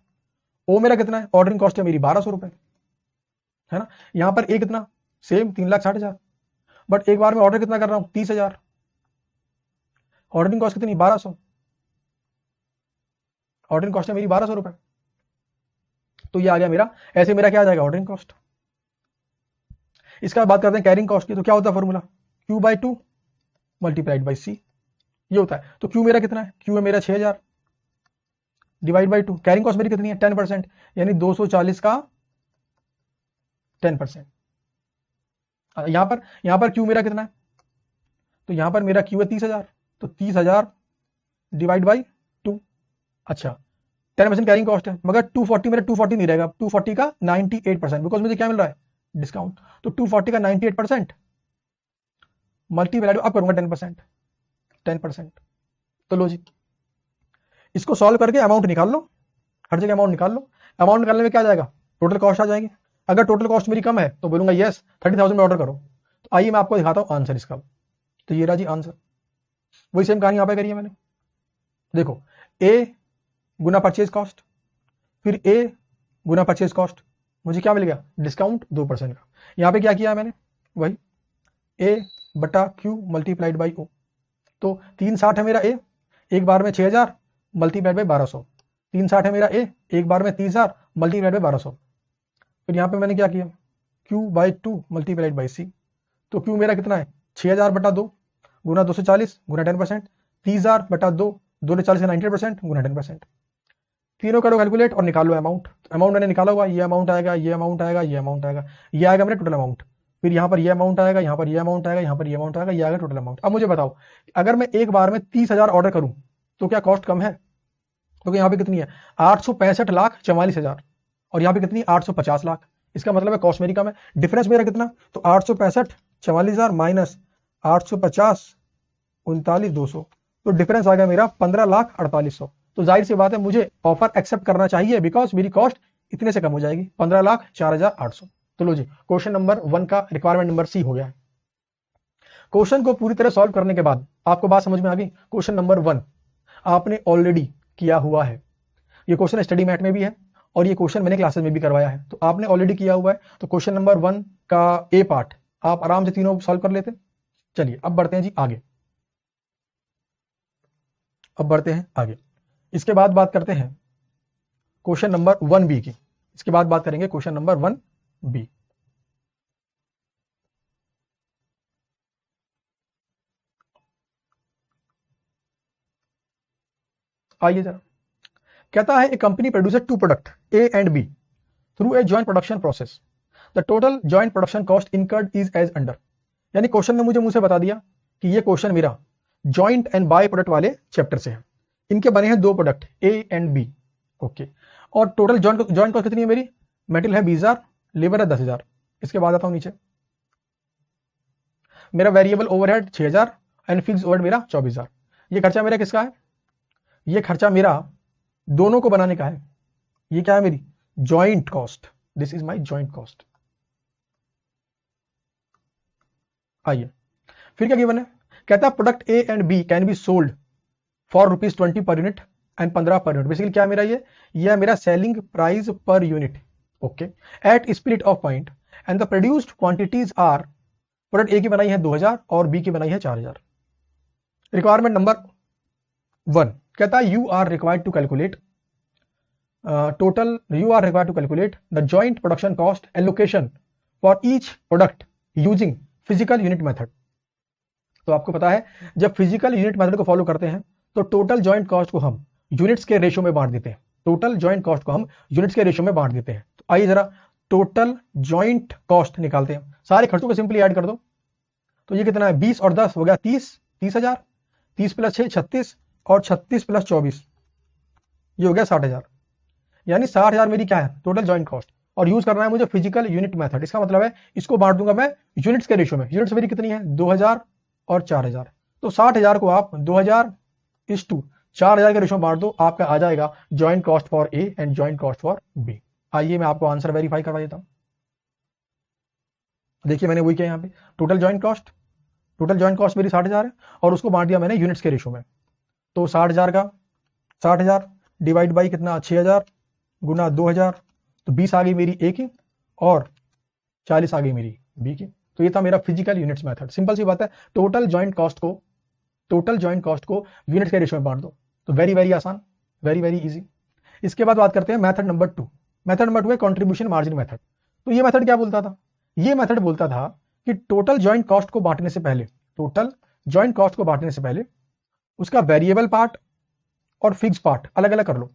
ओ मेरा कितना है, ऑर्डरिंग कॉस्ट है मेरी 1,200 रुपए, है ना। यहां पर ए कितना सेम 3,60,000, बट एक बार में ऑर्डर कितना कर रहा हूं 30,000, ऑर्डरिंग कॉस्ट कितनी 1,200, ऑर्डरिंग कॉस्ट है मेरी 1,200 रुपए। तो ये आ गया मेरा, ऐसे मेरा क्या आ जाएगा ऑर्डरिंग कॉस्ट। इसका बात करते हैं कैरिंग कॉस्ट की, तो क्या होता है formula, Q by 2 multiplied by C, ये होता है। तो क्यू मेरा कितना है, क्यू है मेरा 6,000 डिवाइड बाई 2, कैरिंग कॉस्ट मेरी कितनी है 10%, यानी 240 का 10%। यहां पर क्यू मेरा कितना है, तो यहां पर मेरा क्यू है 30,000, तो 30,000 डिवाइड बाई 2। अच्छा 10% कैरिंग कॉस्ट है, मगर 240 मेरा 240 नहीं रहेगा, 240 का 98%, बिकॉज मुझे क्या मिल रहा है डिस्काउंट। तो 240 का 98% मल्टीप्लाइड, अब करूंगा 10%। तो लो जी, इसको सॉल्व करके अमाउंट निकाल लो, हर जगह अमाउंट निकाल लो। अमाउंट निकालने में क्या आ जाएगा, टोटल कॉस्ट आ जाएगी। अगर टोटल कॉस्ट मेरी कम है तो बोलूंगा यस 30,000 में ऑर्डर करो। तो आइए मैं आपको दिखाता हूं आंसर इसका। तो ये रहा जी आंसर, वही सेम कहानी यहां पे करी है मैंने। देखो ए गुना परचेज कॉस्ट, फिर ए गुना परचेज कॉस्ट, मुझे क्या मिल गया डिस्काउंट 2% का। यहां पे क्या किया मैंने, वही ए बटा क्यू मल्टीप्लाइड बाई ओ। तो 360 है मेरा ए, एक बार में 6,000 मल्टीप्लाइड बाई 1,200। 360 है मेरा ए, एक बार में 30,000 मल्टीप्लाइड बाई 1,200। फिर यहां पे मैंने क्या किया, Q by 2 multiplied by C. तो क्यू मेरा कितना है 6,000 बटा 2 गुना 240 गुना 10%, 30,000 बटा 2 240 का 90% गुना 10%। तीनों करो कैलकुलेट और निकालो अमाउंट। अमाउंट मैंने निकाला हुआ, ये अमाउंट आएगा, ये अमाउंट आएगा, ये अमाउंट आएगा, ये आएगा मेरा टोटल अमाउंट। फिर यहाँ पर ये अमाउंट आएगा, यहाँ पर ये अमाउंट आएगा, यहाँ पर ये अमाउंट आएगा, ये आएगा टोटल अमाउंट। अब मुझे बताओ अगर मैं एक बार में 30,000 ऑर्डर करूं तो क्या कॉस्ट कम है, क्योंकि यहाँ पे कितनी है 865,44,000 और यहाँ पे कितनी 850 लाख। इसका मतलब है कॉस्ट मेरी कम है। डिफरेंस मेरा कितना, तो 865,44,000 माइनस 850 39,200, तो डिफरेंस आ गया मेरा 15,48,000। तो जाहिर सी बात है मुझे ऑफर एक्सेप्ट करना चाहिए, बिकॉज मेरी कॉस्ट इतने से कम हो जाएगी 15,04,800। तो लो जी क्वेश्चन नंबर 1 का रिक्वायरमेंट नंबर सी हो गया है। क्वेश्चन को पूरी तरह सॉल्व करने के बाद आपको बात समझ में आ गई। क्वेश्चन नंबर 1 आपने ऑलरेडी किया हुआ है, ये क्वेश्चन स्टडी मैट में भी है और ये क्वेश्चन मैंने क्लासेस में भी करवाया है, तो आपने ऑलरेडी किया हुआ है। तो क्वेश्चन नंबर 1 का ए पार्ट आप आराम से तीनों सॉल्व कर लेते। चलिए अब बढ़ते हैं जी आगे, अब बढ़ते हैं आगे। इसके बाद बात करते हैं क्वेश्चन नंबर 1 बी की। इसके बाद बात करेंगे क्वेश्चन नंबर 1 बी। आइए जरा, कहता है a company producer 2 product A and B through a joint production process, the total joint production cost incurred is as under. यानी क्वेश्चन ने मुझे मुंह से बता दिया कि ये क्वेश्चन मेरा जॉइंट एंड बाय प्रोडक्ट वाले चैप्टर से है। इनके बने हैं 2 product A and B, okay. और टोटल जॉइंट कॉस्ट कितनी है मेरी, मेटेरियल है 20,000, लेबर है 10,000। इसके बाद आता हूं नीचे, मेरा variable overhead 6,000 and fix overhead मेरा 24,000। ये खर्चा मेरा किसका है, ये खर्चा मेरा दोनों को बनाने का है। ये क्या है मेरी joint cost, this is my joint cost. आइए फिर क्या गिवन है, कहता है product A and B can be sold for ₹20 per unit and 15 per unit. Basically क्या मेरा ये है मेरा selling price per unit, okay, at split off point and the produced quantities are, product A की बनाई है 2000 और बी की बनाई है 4000। रिक्वायरमेंट नंबर 1 कहता है you are required to calculate the joint production cost allocation for each product using physical unit method. तो आपको पता है जब फिजिकल यूनिट मेथड को फॉलो करते हैं तो टोटल जॉइंट कॉस्ट को हम यूनिट्स के रेशियो में बांट देते हैं। टोटल जॉइंट कॉस्ट को हम यूनिट्स के रेशियो में बांट देते हैं। तो आइए जरा टोटल जॉइंट कॉस्ट निकालते हैं। सारे खर्चों को सिंपली ऐड कर दो। तो ये कितना है, 20 और 10 हो गया 30, 30,000, 30 प्लस 6 36 और 36 प्लस 24 ये हो गया 60,000। यानी 60,000 मेरी क्या है टोटल जॉइंट कॉस्ट, और यूज करना है मुझे फिजिकल यूनिट मेथड। इसका मतलब है इसको बांट दूंगा मैं यूनिट्स के रेशियो में। यूनिट्स मेरी कितनी है 2000 और 4000। तो 60,000 को आप 2000:4000 के रेशियो में बांट दो, आपका आ जाएगा joint cost for A and joint cost for B. आइए मैं आपको आंसर वेरीफाई करवा देता हूं। देखिए मैंने वही किया यहाँ पे, टोटल जॉइंट कॉस्ट मेरी 60,000 है और उसको बांट दिया मैंने यूनिट्स के रेशियो में। तो 60,000 डिवाइड बाई कितना 6000 गुना 2000, तो 20 आ गई मेरी ए की और 40 आ गई मेरी बी की। तो ये था मेरा फिजिकल यूनिट्स मेथड। सिंपल सी बात है, टोटल जॉइंट कॉस्ट को यूनिट्स के रेशियो में बांट दो। तो वेरी वेरी आसान, वेरी वेरी इजी। इसके बाद बात करते हैं मेथड नंबर 2। मेथड नंबर 2 है कंट्रीब्यूशन मार्जिन मेथड। तो ये मेथड क्या बोलता था, ये मेथड बोलता था कि टोटल जॉइंट कॉस्ट को बांटने से पहले उसका वेरिएबल पार्ट और फिक्स पार्ट अलग अलग कर लो।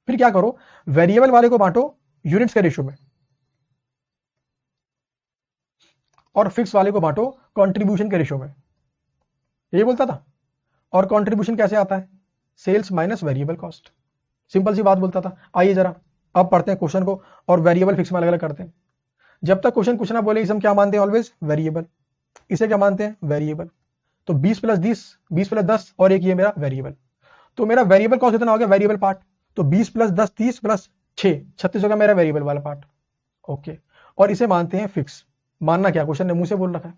फिर क्या करो, वेरिएबल वाले को बांटो यूनिट्स के रेशियो में और फिक्स वाले को बांटो कंट्रीब्यूशन के रेशियो में, ये बोलता था। और कंट्रीब्यूशन कैसे आता है, sales minus variable cost. Simple सी बात बोलता था। आइए जरा अब पढ़ते हैं क्वेश्चन को और वेरिएबल फिक्स में अलग अलग करते हैं। जब तक क्वेश्चन कुछ ना बोले इसे हम क्या मानते हैं, ऑलवेज वेरिएबल। इसे क्या मानते हैं, वेरिएबल। तो 20 प्लस 10 और एक ये मेरा वेरिएबल। तो मेरा वेरिएबल कॉस्ट कितना हो गया, वेरिएबल पार्ट। तो 20 प्लस 10 30 प्लस 6 36 हो गया मेरा वेरिएबल वाला पार्ट। ओके, और इसे मानते हैं फिक्स। मानना क्या, क्वेश्चन ने मुंह से बोल रखा है।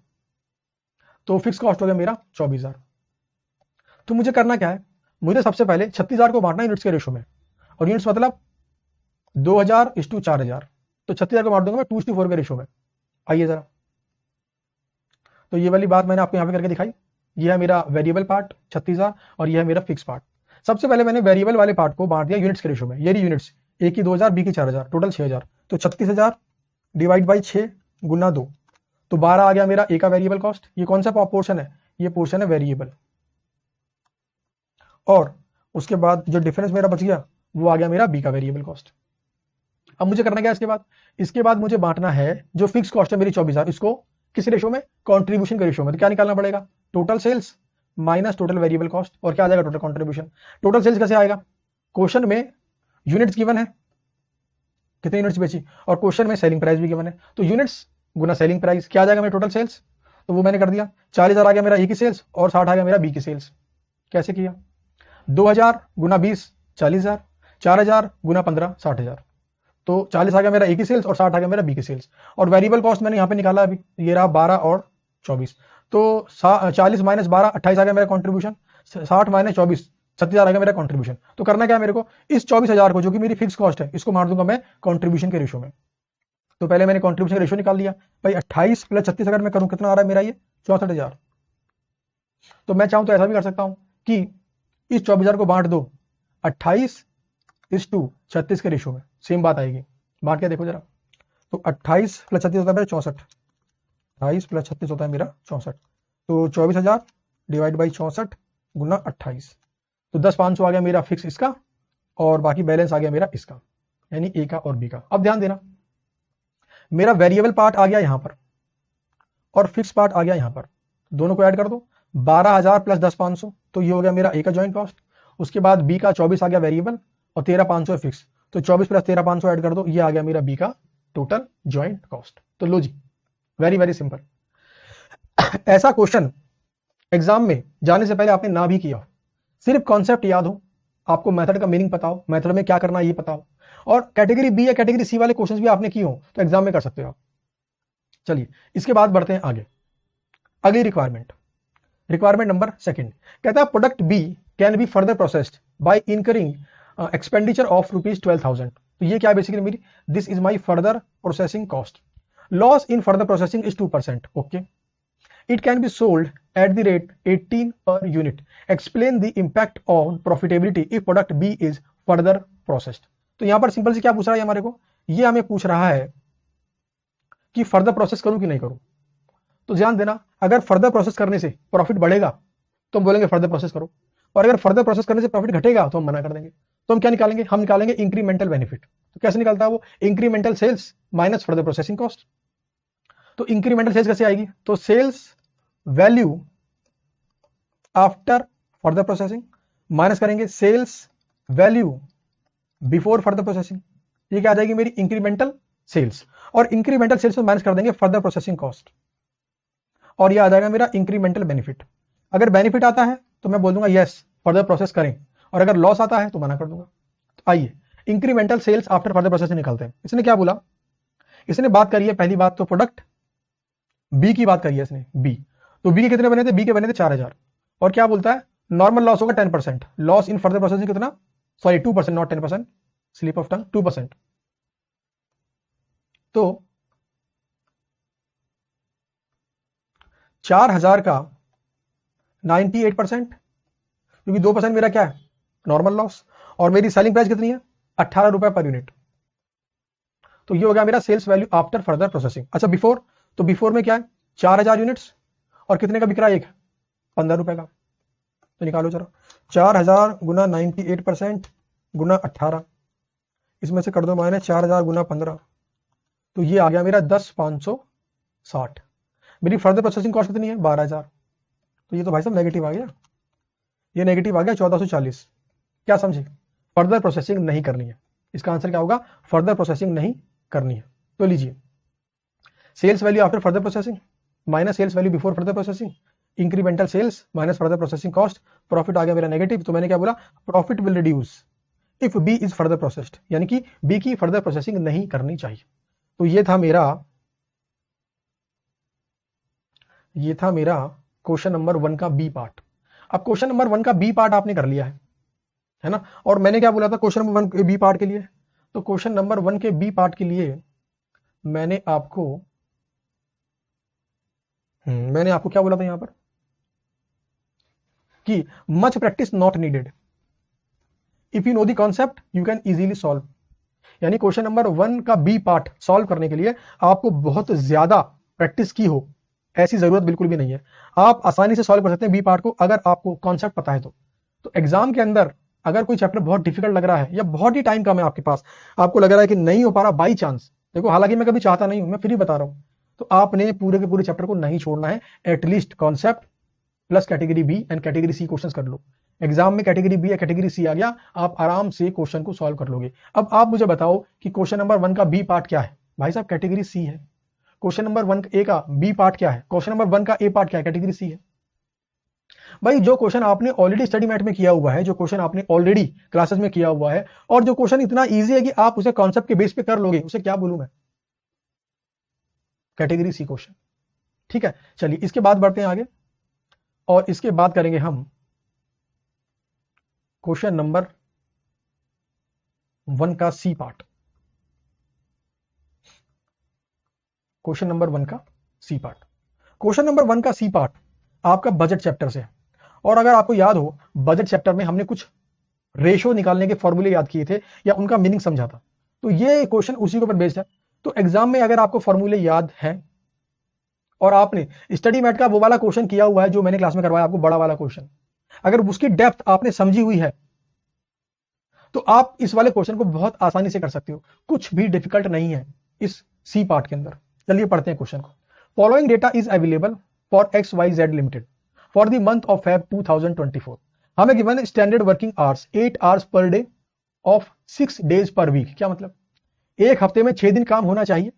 तो फिक्स कॉस्ट हो गया मेरा 24,000। तो मुझे करना क्या है, मुझे सबसे पहले 36,000 को बांटना यूनिट्स के रेशियो में, और यूनिट्स मतलब 2000:4000। तो 36,000 को बांट दूंगा मैं 2:4 के रेशियो में। आइए जरा, तो ये वाली बात मैंने आपको यहां पे करके दिखाई। ये है मेरा वेरिएबल पार्ट 36,000 और ये है मेरा फिक्स पार्ट। सबसे पहले मैंने वेरिएबल वाले पार्ट को बांट दिया यूनिट्स के रेशियो में। ये यूनिट्स, ए की 2000, बी की 4000, टोटल 6000। तो 36,000 डिवाइड बाई 6 गुना 2, तो 12 आ गया मेरा ए का वेरिएबल कॉस्ट। ये कौन सा पोर्शन है, ये पोर्शन है वेरिएबल। और उसके बाद जो डिफरेंस मेरा बच गया वो आ गया मेरा बी का वेरिएबल कॉस्ट। अब मुझे करना क्या इसके बाद मुझे बांटना है जो फिक्स कॉस्ट है मेरी 24,000, इसको किस रेशियो में, कंट्रीब्यूशन के रेशियो में। तो क्या निकालना पड़ेगा, total sales minus total variable cost, और क्या आ जाएगा टोटल कंट्रीब्यूशन। टोटल सेल्स कैसे आएगा, क्वेश्चन में यूनिट्स गिवन है, कितनी यूनिट्स बेची, और क्वेश्चन में सेलिंग प्राइस भी गिवन है। तो यूनिट्स गुना सेलिंग प्राइस, क्या आ जाएगा मेरा टोटल सेल्स। तो वो मैंने कर दिया। 40,000 आ गया मेरा ए की सेल्स और 60 आ गया मेरा बी की सेल्स। कैसे किया, 2000 गुना 20 40,000, 4000 गुना 15 60,000। तो 40 आ गया मेरा ए की सेल्स और 60 आ गया मेरा बी की सेल्स। और वेरिएबल कॉस्ट मैंने यहाँ पे निकाला अभी, ये रहा 12 और 24। तो 40 माइनस 12 28 आ गया मेरा कॉन्ट्रीब्यूशन, 60 माइनस 24 36,000 आ गया मेरा कॉन्ट्रीब्यूशन। तो करना क्या है मेरे को, इस 24,000 को जो कि मेरी फिक्स कॉस्ट है इसको मार दूंगा मैं कॉन्ट्रीब्यूशन के रेशियो में। तो पहले मैंने कॉन्ट्रीब्यूशन रेशियो निकाल लिया भाई। 28 प्लस 36 अगर मैं करूं कितना आ रहा है मेरा, ये 64,000। तो मैं चाहूं तो ऐसा भी कर सकता हूं कि इस 24,000 को बांट दो 28:36 के रेशियो में, सेम बात आएगी। बांट के देखो जरा, तो 28 प्लस 36 होता है मेरा 64, 28 प्लस 36 होता है मेरा 64। तो 24,000 डिवाइड बाई 64 गुना 28, तो 10,500 आ गया मेरा फिक्स इसका, और बाकी बैलेंस आ गया मेरा इसका, यानी ए का और बी का। अब ध्यान देना, मेरा वेरिएबल पार्ट आ गया यहां पर और फिक्स पार्ट आ गया यहां पर, दोनों को ऐड कर दो। 12,000 प्लस 10,500, तो ये हो गया मेरा ए का जॉइंट कॉस्ट। उसके बाद बी का 24 आ गया वेरिएबल और 13,500 फिक्स, तो 24 प्लस 13,500 ऐड कर दो, ये आ गया मेरा बी का टोटल जॉइंट कॉस्ट। तो लो जी, वेरी वेरी सिंपल। ऐसा क्वेश्चन एग्जाम में जाने से पहले आपने ना भी किया हो, सिर्फ कॉन्सेप्ट याद हो, आपको मेथड का मीनिंग पता हो, मेथड में क्या करना है ये पता हो, और कैटेगरी बी या कैटेगरी सी वाले क्वेश्चंस भी आपने किए हो तो एग्जाम में कर सकते हो आप। चलिए इसके बाद बढ़ते हैं आगे। अगली रिक्वायरमेंट नंबर 2 कहता है product B can be further processed by incurring expenditure of ₹12,000। तो ये क्या है बेसिकली मेरी, this is my further processing cost. Loss in further processing is 2%. Okay, it can be sold at the rate 18 per unit. Explain the impact on profitability if product B is further processed. तो यहां पर सिंपल से क्या पूछ रहा है हमारे को, ये हमें पूछ रहा है कि फर्दर प्रोसेस करूं कि नहीं करूं. तो ध्यान देना, अगर फर्दर प्रोसेस करने से प्रॉफिट बढ़ेगा तो हम बोलेंगे फर्दर प्रोसेस करो, और अगर फर्दर प्रोसेस करने से प्रॉफिट घटेगा तो हम मना कर देंगे. तो हम क्या निकालेंगे, हम निकालेंगे इंक्रीमेंटल बेनिफिट. तो कैसे निकलता है वो, incremental sales minus further processing cost. तो इंक्रीमेंटल सेल्स कैसे आएगी, तो sales value after further processing minus करेंगे sales value before further processing. ये क्या आ जाएगी मेरी, इंक्रीमेंटल सेल्स. और इंक्रीमेंटल सेल्स में माइनस कर देंगे फर्दर प्रोसेसिंग कॉस्ट, और ये आ जाएगा मेरा इंक्रीमेंटल बेनिफिट. अगर बेनिफिट आता है तो मैं बोल दूंगा यस फर्दर प्रोसेस करें, और अगर लॉस आता है तो मना कर दूंगा. तो आइए incremental sales after further processing निकालते हैं. इसने क्या बोला, इसने बात करी है पहली बात तो प्रोडक्ट बी की बात करी है इसने, बी. तो बी के कितने बने थे, बी के बने थे 4000. और क्या बोलता है, नॉर्मल लॉस होगा 10%. लॉस इन फर्दर प्रोसेसिंग कितना, sorry 2%, not 10%, slip of tongue, 2%. तो 4000 का 98%, क्योंकि 2% मेरा क्या है, नॉर्मल लॉस, और मेरी सेलिंग प्राइस कितनी है, 18 रुपए पर यूनिट. तो ये हो गया मेरा sales value after further processing. अच्छा बिफोर, तो बिफोर में क्या है, 4000 यूनिट्स, और कितने का बिक रहा है एक, 15 रुपए का. तो निकालो जरा, 4000 गुना 98% गुना 18, इसमें से कर दो माइनस 4000 गुना 15, तो ये आ गया मेरा 10,560. मेरी फर्दर प्रोसेसिंग कॉस्ट कितनी है, 12,000. तो ये तो भाई साहब नेगेटिव आ गया, ये नेगेटिव आ गया 1440. क्या समझे, फर्दर प्रोसेसिंग नहीं करनी है. इसका आंसर क्या होगा, फर्दर प्रोसेसिंग नहीं करनी है. तो लीजिए, sales value after further processing minus sales value before further processing, incremental sales minus further processing cost, profit आ गया मेरा नेगेटिव. तो मैंने क्या बोला, profit will reduce if B is further processed, यानी कि बी की फर्दर प्रोसेसिंग नहीं करनी चाहिए. तो ये था मेरा क्वेश्चन नंबर 1 का बी पार्ट. अब क्वेश्चन नंबर 1 का बी पार्ट आपने कर लिया है ना. और मैंने क्या बोला था क्वेश्चन नंबर 1 के बी पार्ट के लिए, तो क्वेश्चन नंबर 1 के बी पार्ट के लिए मैंने आपको क्या बोला था यहां पर, कि much practice not needed, if you know the concept you can easily solve. यानी क्वेश्चन नंबर 1 का बी पार्ट सॉल्व करने के लिए आपको बहुत ज्यादा प्रैक्टिस की हो ऐसी जरूरत बिल्कुल भी नहीं है. आप आसानी से सॉल्व कर सकते हैं बी पार्ट को अगर आपको कॉन्सेप्ट पता है तो. तो एग्जाम के अंदर अगर कोई चैप्टर बहुत डिफिकल्ट लग रहा है या बहुत ही टाइम कम है आपके पास, आपको लग रहा है कि नहीं हो पा रहा बाई चांस, देखो हालांकि मैं कभी चाहता नहीं हूं, मैं फिर ही बता रहा हूं, तो आपने पूरे के पूरे चैप्टर को नहीं छोड़ना है. At least concept plus category B and category C questions कर लो. एग्जाम में कैटेगरी बी या कैटेगरी सी आ गया, आप आराम से क्वेश्चन को सॉल्व कर लोगे. अब आप मुझे बताओ कि क्वेश्चन नंबर 1 का बी पार्ट क्या है, भाई साहब कैटेगरी सी है. क्वेश्चन नंबर 1 ए का बी पार्ट क्या है, क्वेश्चन नंबर 1 का ए पार्ट क्या है, कैटेगरी सी है. भाई जो क्वेश्चन आपने ऑलरेडी स्टडी मैट में किया हुआ है, जो क्वेश्चन आपने ऑलरेडी क्लासेस में किया हुआ है, और जो क्वेश्चन इतना इजी है कि आप उसे कॉन्सेप्ट के बेस पे कर लोगे, उसे क्या बोलूं मैं, कैटेगरी सी क्वेश्चन. ठीक है, चलिए इसके बाद बढ़ते हैं आगे, और इसके बाद करेंगे हम क्वेश्चन नंबर 1 का सी पार्ट. क्वेश्चन नंबर 1 का सी पार्ट. क्वेश्चन नंबर 1 का सी पार्ट आपका बजट चैप्टर से है. और अगर आपको याद हो, बजट चैप्टर में हमने कुछ रेशो निकालने के फॉर्मूले याद किए थे या उनका मीनिंग समझा था. तो ये क्वेश्चन उसी के ऊपर बेस्ड है. तो एग्जाम में अगर आपको फॉर्मूले याद है और आपने स्टडी मैट का वो वाला क्वेश्चन किया हुआ है जो मैंने क्लास में करवाया आपको, बड़ा वाला क्वेश्चन, अगर उसकी डेप्थ आपने समझी हुई है तो आप इस वाले क्वेश्चन को बहुत आसानी से कर सकते हो. कुछ भी डिफिकल्ट नहीं है इस सी पार्ट के अंदर. चलिए पढ़ते हैं क्वेश्चन को. Following data is available for XYZ limited for the month of Feb 2024. हमें given standard working hours 8 hours per day of 6 days per week. क्या मतलब, एक हफ्ते में 6 दिन काम होना चाहिए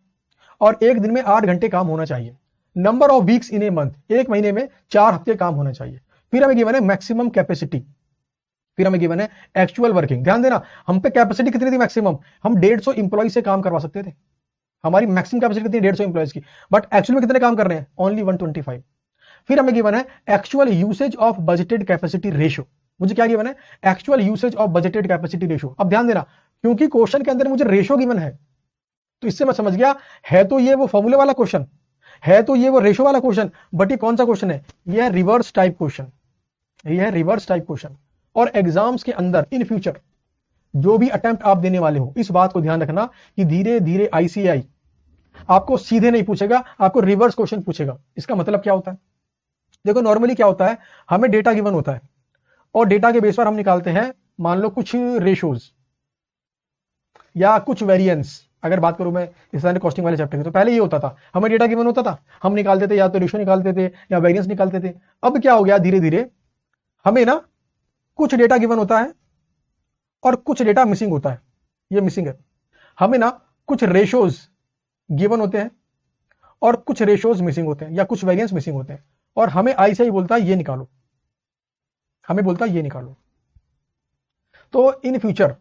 और एक दिन में 8 घंटे काम होना चाहिए. Number of weeks in a month, एक महीने में 4 हफ्ते काम होना चाहिए. फिर हमें गिवन है मैक्सिमम कैपेसिटी, फिर हमें गिवन है एक्चुअल वर्किंग. ध्यान देना, हम पे कैपेसिटी कितनी थी मैक्सिमम, हम 150 इंप्लॉय से काम करवा सकते थे. हमारी मैक्सिमम कैपेसिटी कितनी, 150 इंप्लॉयज की, बट एक्चुअल में कितने काम कर रहे हैं, ओनली 125. फिर हमें गिवन है actual usage of budgeted capacity ratio. मुझे क्या गिवन है, actual usage of budgeted capacity ratio. अब ध्यान देना, क्योंकि क्वेश्चन के अंदर मुझे रेशो गिवन है, तो इससे मैं समझ गया है तो ये वो फॉर्मूले वाला क्वेश्चन है, तो ये वो रेशो वाला क्वेश्चन, बट ये कौन सा क्वेश्चन है, ये है रिवर्स टाइप क्वेश्चन, ये है रिवर्स टाइप क्वेश्चन। और एग्जाम्स के अंदर इन फ्यूचर जो भी अटेम्प्ट आप देने वाले हो, इस बात को ध्यान रखना कि धीरे धीरे आईसीएआई आपको सीधे नहीं पूछेगा, आपको रिवर्स क्वेश्चन पूछेगा। इसका मतलब क्या होता है, देखो नॉर्मली क्या होता है, हमें डेटा गिवन होता है और डेटा के बेस पर हम निकालते हैं मान लो कुछ रेशोज या कुछ वेरिएंस। अगर बात करूं मैं स्टैंडर्ड कॉस्टिंग वाले चैप्टर की, तो पहले ये होता था, हमें डेटा गिवन होता था, हम निकालते थे, या तो रेशो निकालते थे या वेरिएंस निकालते थे। अब क्या हो गया, धीरे धीरे हमें ना कुछ डेटा गिवन होता है और कुछ डेटा मिसिंग होता है, ये मिसिंग है। हमें ना कुछ रेशोज गिवन होते हैं और कुछ रेशोज मिसिंग होते हैं या कुछ वेरिएंस मिसिंग होते हैं, और हमें आईसीएआई बोलता है ये निकालो, हमें बोलता है ये निकालो। तो इन फ्यूचर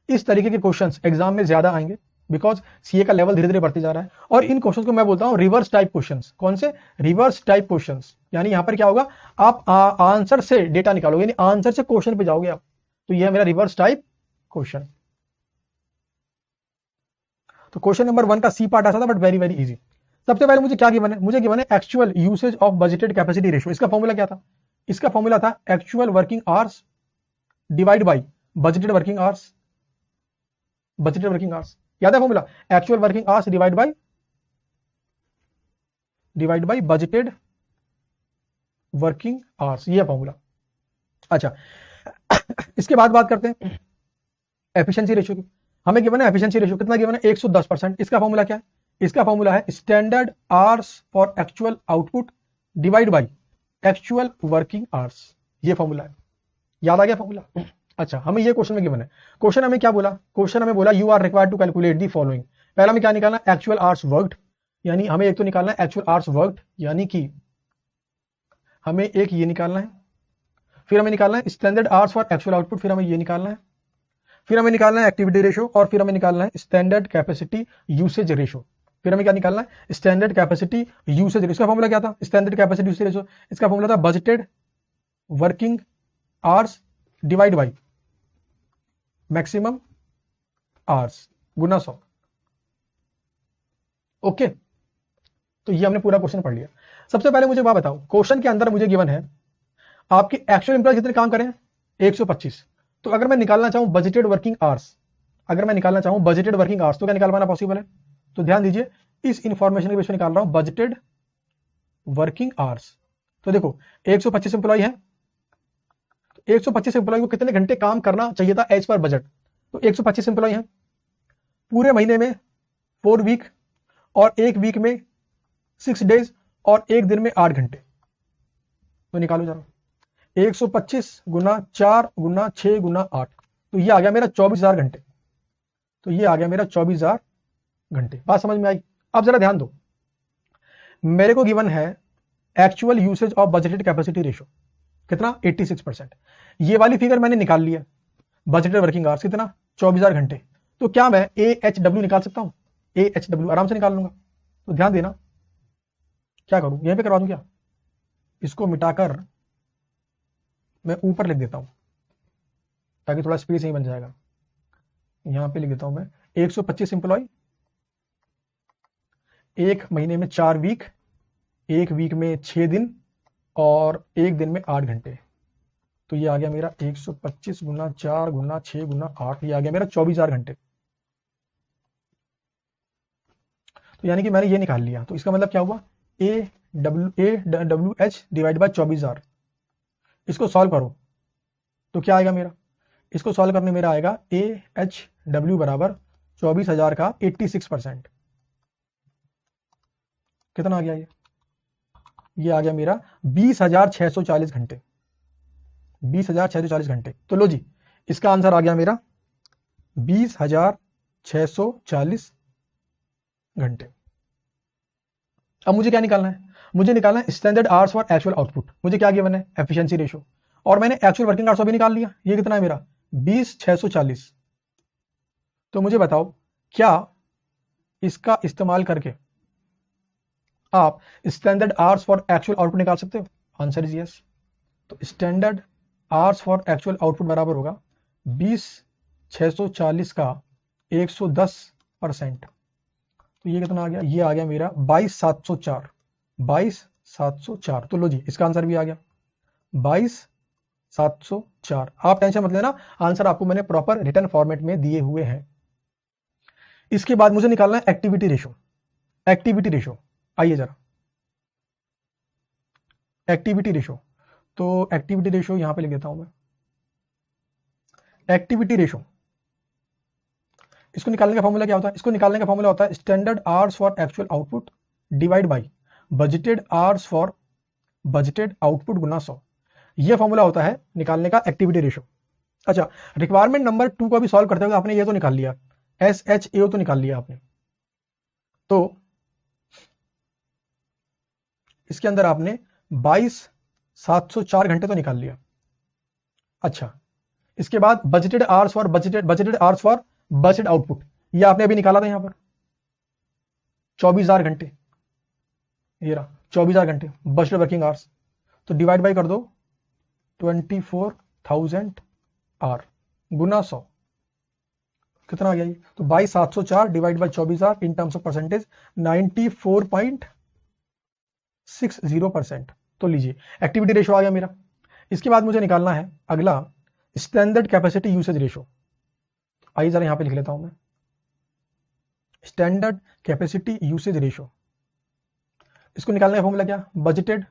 इस तरीके के क्वेश्चंस एग्जाम में ज्यादा आएंगे, बिकॉज सीए का लेवल धीरे धीरे बढ़ते जा रहा है। और इन क्वेश्चंस को मैं बोलता हूं रिवर्स टाइप क्वेश्चंस। कौन से, रिवर्स टाइप क्वेश्चंस। यानी यहां पर क्या होगा, आप आंसर से डेटा निकालोगे, यानी आंसर से क्वेश्चन पे जाओगे आप। तो यह है मेरा रिवर्स टाइप क्वेश्चन। तो क्वेश्चन नंबर 1 का सी पार्ट ऐसा था, बट वेरी वेरी इजी। सबसे पहले मुझे क्या गिवन है, मुझे गिवन है actual usage of budgeted capacity ratio. इसका फॉर्मूला क्या था, इसका फॉर्मूला था actual working hours divide by budgeted working hours. Budgeted working hours याद है formula, actual working hours divide by budgeted working hours, ये फॉर्मूला। अच्छा, इसके बाद बात करते हैं एफिशिएंसी रेशियो की। हमें गिवन है एफिशिएंसी रेशियो, कितना गिवन है, 110%। इसका फॉर्मूला क्या है, इसका फॉर्मूला है standard hours for actual output divide by actual working hours, ये फॉर्मूला है। याद आ गया फॉर्मूला। अच्छा, हमें ये क्वेश्चन में गिवन है, क्वेश्चन हमें क्या बोला, क्वेश्चन हमें बोला you are required to calculate the following. पहला हमें क्या निकालना, एक्चुअल आवर्स वर्कड, यानी हमें एक तो निकालना है एक्चुअल आवर्स वर्कड, यानी कि हमें एक ये निकालना है, फिर हमें निकालना है standard hours for actual output, फिर हमें ये निकालना है, फिर हमें निकालना है एक्टिविटी रेशो, और फिर हमें निकालना है स्टैंडर्ड कैपेसिटी यूसेज रेशो। फिर हमें क्या निकालना है, स्टैंडर्ड कैपेसिटी यूसेज रेशो। इसका फॉर्मूला क्या था, स्टैंडर्ड कैपेसिटी यूसेज रेशो, इसका फॉर्मूला था budgeted working hours divide by maximum hours गुना 100। ओके, तो ये हमने पूरा क्वेश्चन पढ़ लिया। सबसे पहले मुझे बात बताओ, क्वेश्चन के अंदर मुझे गिवन है आपके एक्चुअल एम्प्लॉय कितने काम करें, 125। तो अगर मैं निकालना चाहूं बजटेड वर्किंग आवर्स, अगर मैं निकालना चाहूं बजटेड वर्किंग आवर्स, तो क्या निकाल पाना पॉसिबल है। तो ध्यान दीजिए, इस इंफॉर्मेशन के बेस पर निकाल रहा हूं बजटेड वर्किंग आवर्स। तो देखो 125 एम्प्लॉय है, 125 एम्प्लॉय को कितने घंटे काम करना चाहिए था एज पर बजट। तो 125 एम्प्लॉय हैं, पूरे महीने में 4 वीक, और एक वीक में 6 डेज, और एक दिन में 8 घंटे। तो निकालो जरा, 125 गुना 4 गुना 6 गुना 8, तो ये आ गया मेरा 24,000 घंटे। तो ये आ गया मेरा 24,000 घंटे। बात समझ में आई। अब जरा ध्यान दो, मेरे को गिवन है actual usage of budgeted capacity ratio कितना, 86%। ये वाली फिगर मैंने निकाल लिया, बजटेड वर्किंग आवर्स कितना, 24,000 घंटे। तो क्या मैं AHW निकाल सकता हूं, AHW आराम से निकाल लूंगा। तो ध्यान देना, क्या करूं, यहीं पे करवा दूं क्या, इसको मिटाकर मैं ऊपर लिख देता हूं ताकि थोड़ा स्पेस यहीं बन जाएगा। यहां पे लिख देता हूं मैं 125 एम्प्लॉय, एक महीने में 4 वीक, एक वीक में 6 दिन, और एक दिन में 8 घंटे। तो ये आ गया मेरा 125 गुना 4 गुना 6 गुना 8, ये आ गया मेरा 24,000 घंटे। तो यानी कि मैंने ये निकाल लिया। तो इसका मतलब क्या हुआ, AWH डिवाइड बाय 24,000। इसको सॉल्व करो तो क्या आएगा मेरा, इसको सॉल्व करने मेरा आएगा AHW बराबर 24,000 का 86%। कितना आ गया ये आ गया मेरा 20,640 घंटे, 20,640 घंटे। तो लो जी, इसका आंसर आ गया मेरा 20,640 घंटे। अब मुझे क्या निकालना है, मुझे निकालना है standard hours for actual output. मुझे क्या गिवन है, एफिशिएंसी रेशो, और मैंने एक्चुअल वर्किंग आवर्स भी निकाल लिया। ये कितना है मेरा 20,640। तो मुझे बताओ, क्या इसका इस्तेमाल करके आप standard hours for actual output निकाल सकते हो। Answer is yes. तो standard hours for actual output बराबर होगा 640 का 110%, तो ये कितना आ गया, ये आ गया मेरा 22,704, 22,704। तो लो जी, इसका आंसर भी आ गया 22,704। आप टेंशन मत लेना, आंसर आपको मैंने प्रॉपर रिटर्न फॉर्मेट में दिए हुए हैं। इसके बाद मुझे निकालना है एक्टिविटी रेशो। एक्टिविटी रेशो, आइए जरा एक्टिविटी रेशो। तो एक्टिविटी रेशो यहां पे लिख देता हूं मैं। एक्टिविटी रेशो, इसको निकालने का फॉर्मूला क्या होता है? इसको निकालने का फॉर्मूला होता है standard hours for actual output divide by budgeted hours for budgeted output गुना 100। यह फॉर्मूला होता है निकालने का एक्टिविटी रेशो। अच्छा, रिक्वायरमेंट नंबर 2 को भी सॉल्व करते हुए आपने ये तो निकाल लिया, SHAO तो निकाल लिया आपने, तो इसके अंदर आपने 22,704 घंटे तो निकाल लिया। अच्छा, इसके बाद budgeted hours for budgeted hours for budgeted output, ये आपने अभी निकाला था यहां पर 24,000 घंटे, ये रहा 24,000 घंटे बजटेड वर्किंग आवर्स। तो डिवाइड बाय कर दो 24,000 आवर गुना 100, कितना आ गया ये? तो 22,704 divide by 24,000 in terms of percentage 94.60%। तो लीजिए एक्टिविटी रेशो आ गया मेरा। इसके बाद मुझे निकालना है अगला स्टैंडर्ड कैपेसिटी यूसेज रेशो। आइए जरा यहां पे लिख लेता हूं मैं, स्टैंडर्ड कैपेसिटी यूसेज रेशो। इसको निकालने का फॉर्मूला क्या? Budgeted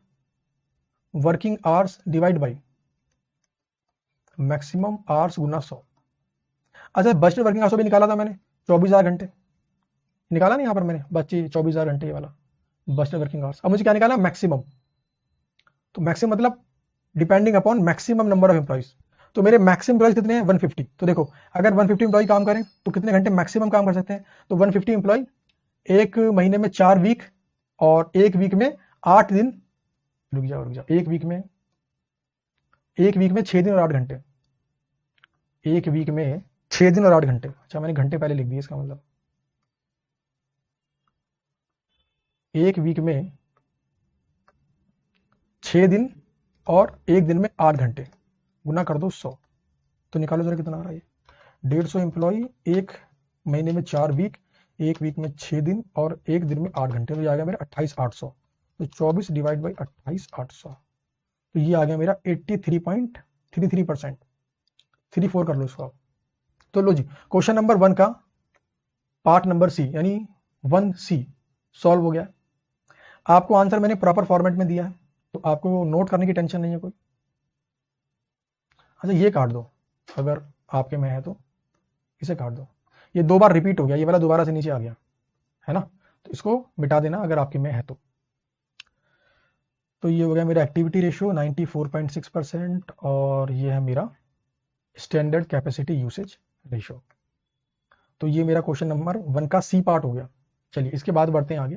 working hours divide by maximum hours गुना 100। अच्छा, बजटेड वर्किंग आवर्स भी निकाला था मैंने 24,000 घंटे, निकाला नहीं यहां पर मैंने, बच्चे 24,000 घंटे ये वाला बजटेड वर्किंग आवर्स। अब मुझे क्या निकाला? मैक्सिमम। तो मैक्सिमम मतलब depending upon maximum number of employees. तो मेरे मैक्सिमम एम्प्लॉइज कितने हैं? 150। तो देखो, अगर 150 एम्प्लॉय काम करें तो कितने घंटे मैक्सिमम काम कर सकते हैं? तो 150 एम्प्लॉय एक महीने में 4 वीक और एक वीक में 8 दिन, रुक जाओ, एक वीक में 6 दिन और 8 घंटे, एक वीक में 6 दिन और 8 घंटे। अच्छा, मैंने घंटे पहले लिख दिए, इसका मतलब एक वीक में 6 दिन और एक दिन में 8 घंटे, गुना कर दो 100, तो निकालो जरा कितना आ रहा है। 150 एम्प्लॉय, एक महीने में 4 वीक, एक वीक में 6 दिन और एक दिन में 8 घंटे, तो ये आ गया मेरा 28,800। तो 24 डिवाइड बाई 28,800, तो ये आ गया मेरा 83.33%, 34 कर लो इसको आप। तो लो जी, क्वेश्चन नंबर 1 का पार्ट नंबर सी यानी 1C सॉल्व हो गया। आपको आंसर मैंने प्रॉपर फॉर्मेट में दिया है, तो आपको नोट करने की टेंशन नहीं है कोई। अच्छा, ये काट दो, अगर आपके में है तो इसे काट दो, ये 2 बार रिपीट हो गया, ये वाला दोबारा से नीचे आ गया है ना, तो इसको मिटा देना अगर आपके में है तो ये हो गया मेरा एक्टिविटी रेशियो 94.6% और ये है मेरा स्टैंडर्ड कैपेसिटी यूसेज रेशियो। तो ये मेरा क्वेश्चन नंबर 1 का सी पार्ट हो गया। चलिए इसके बाद बढ़ते हैं आगे,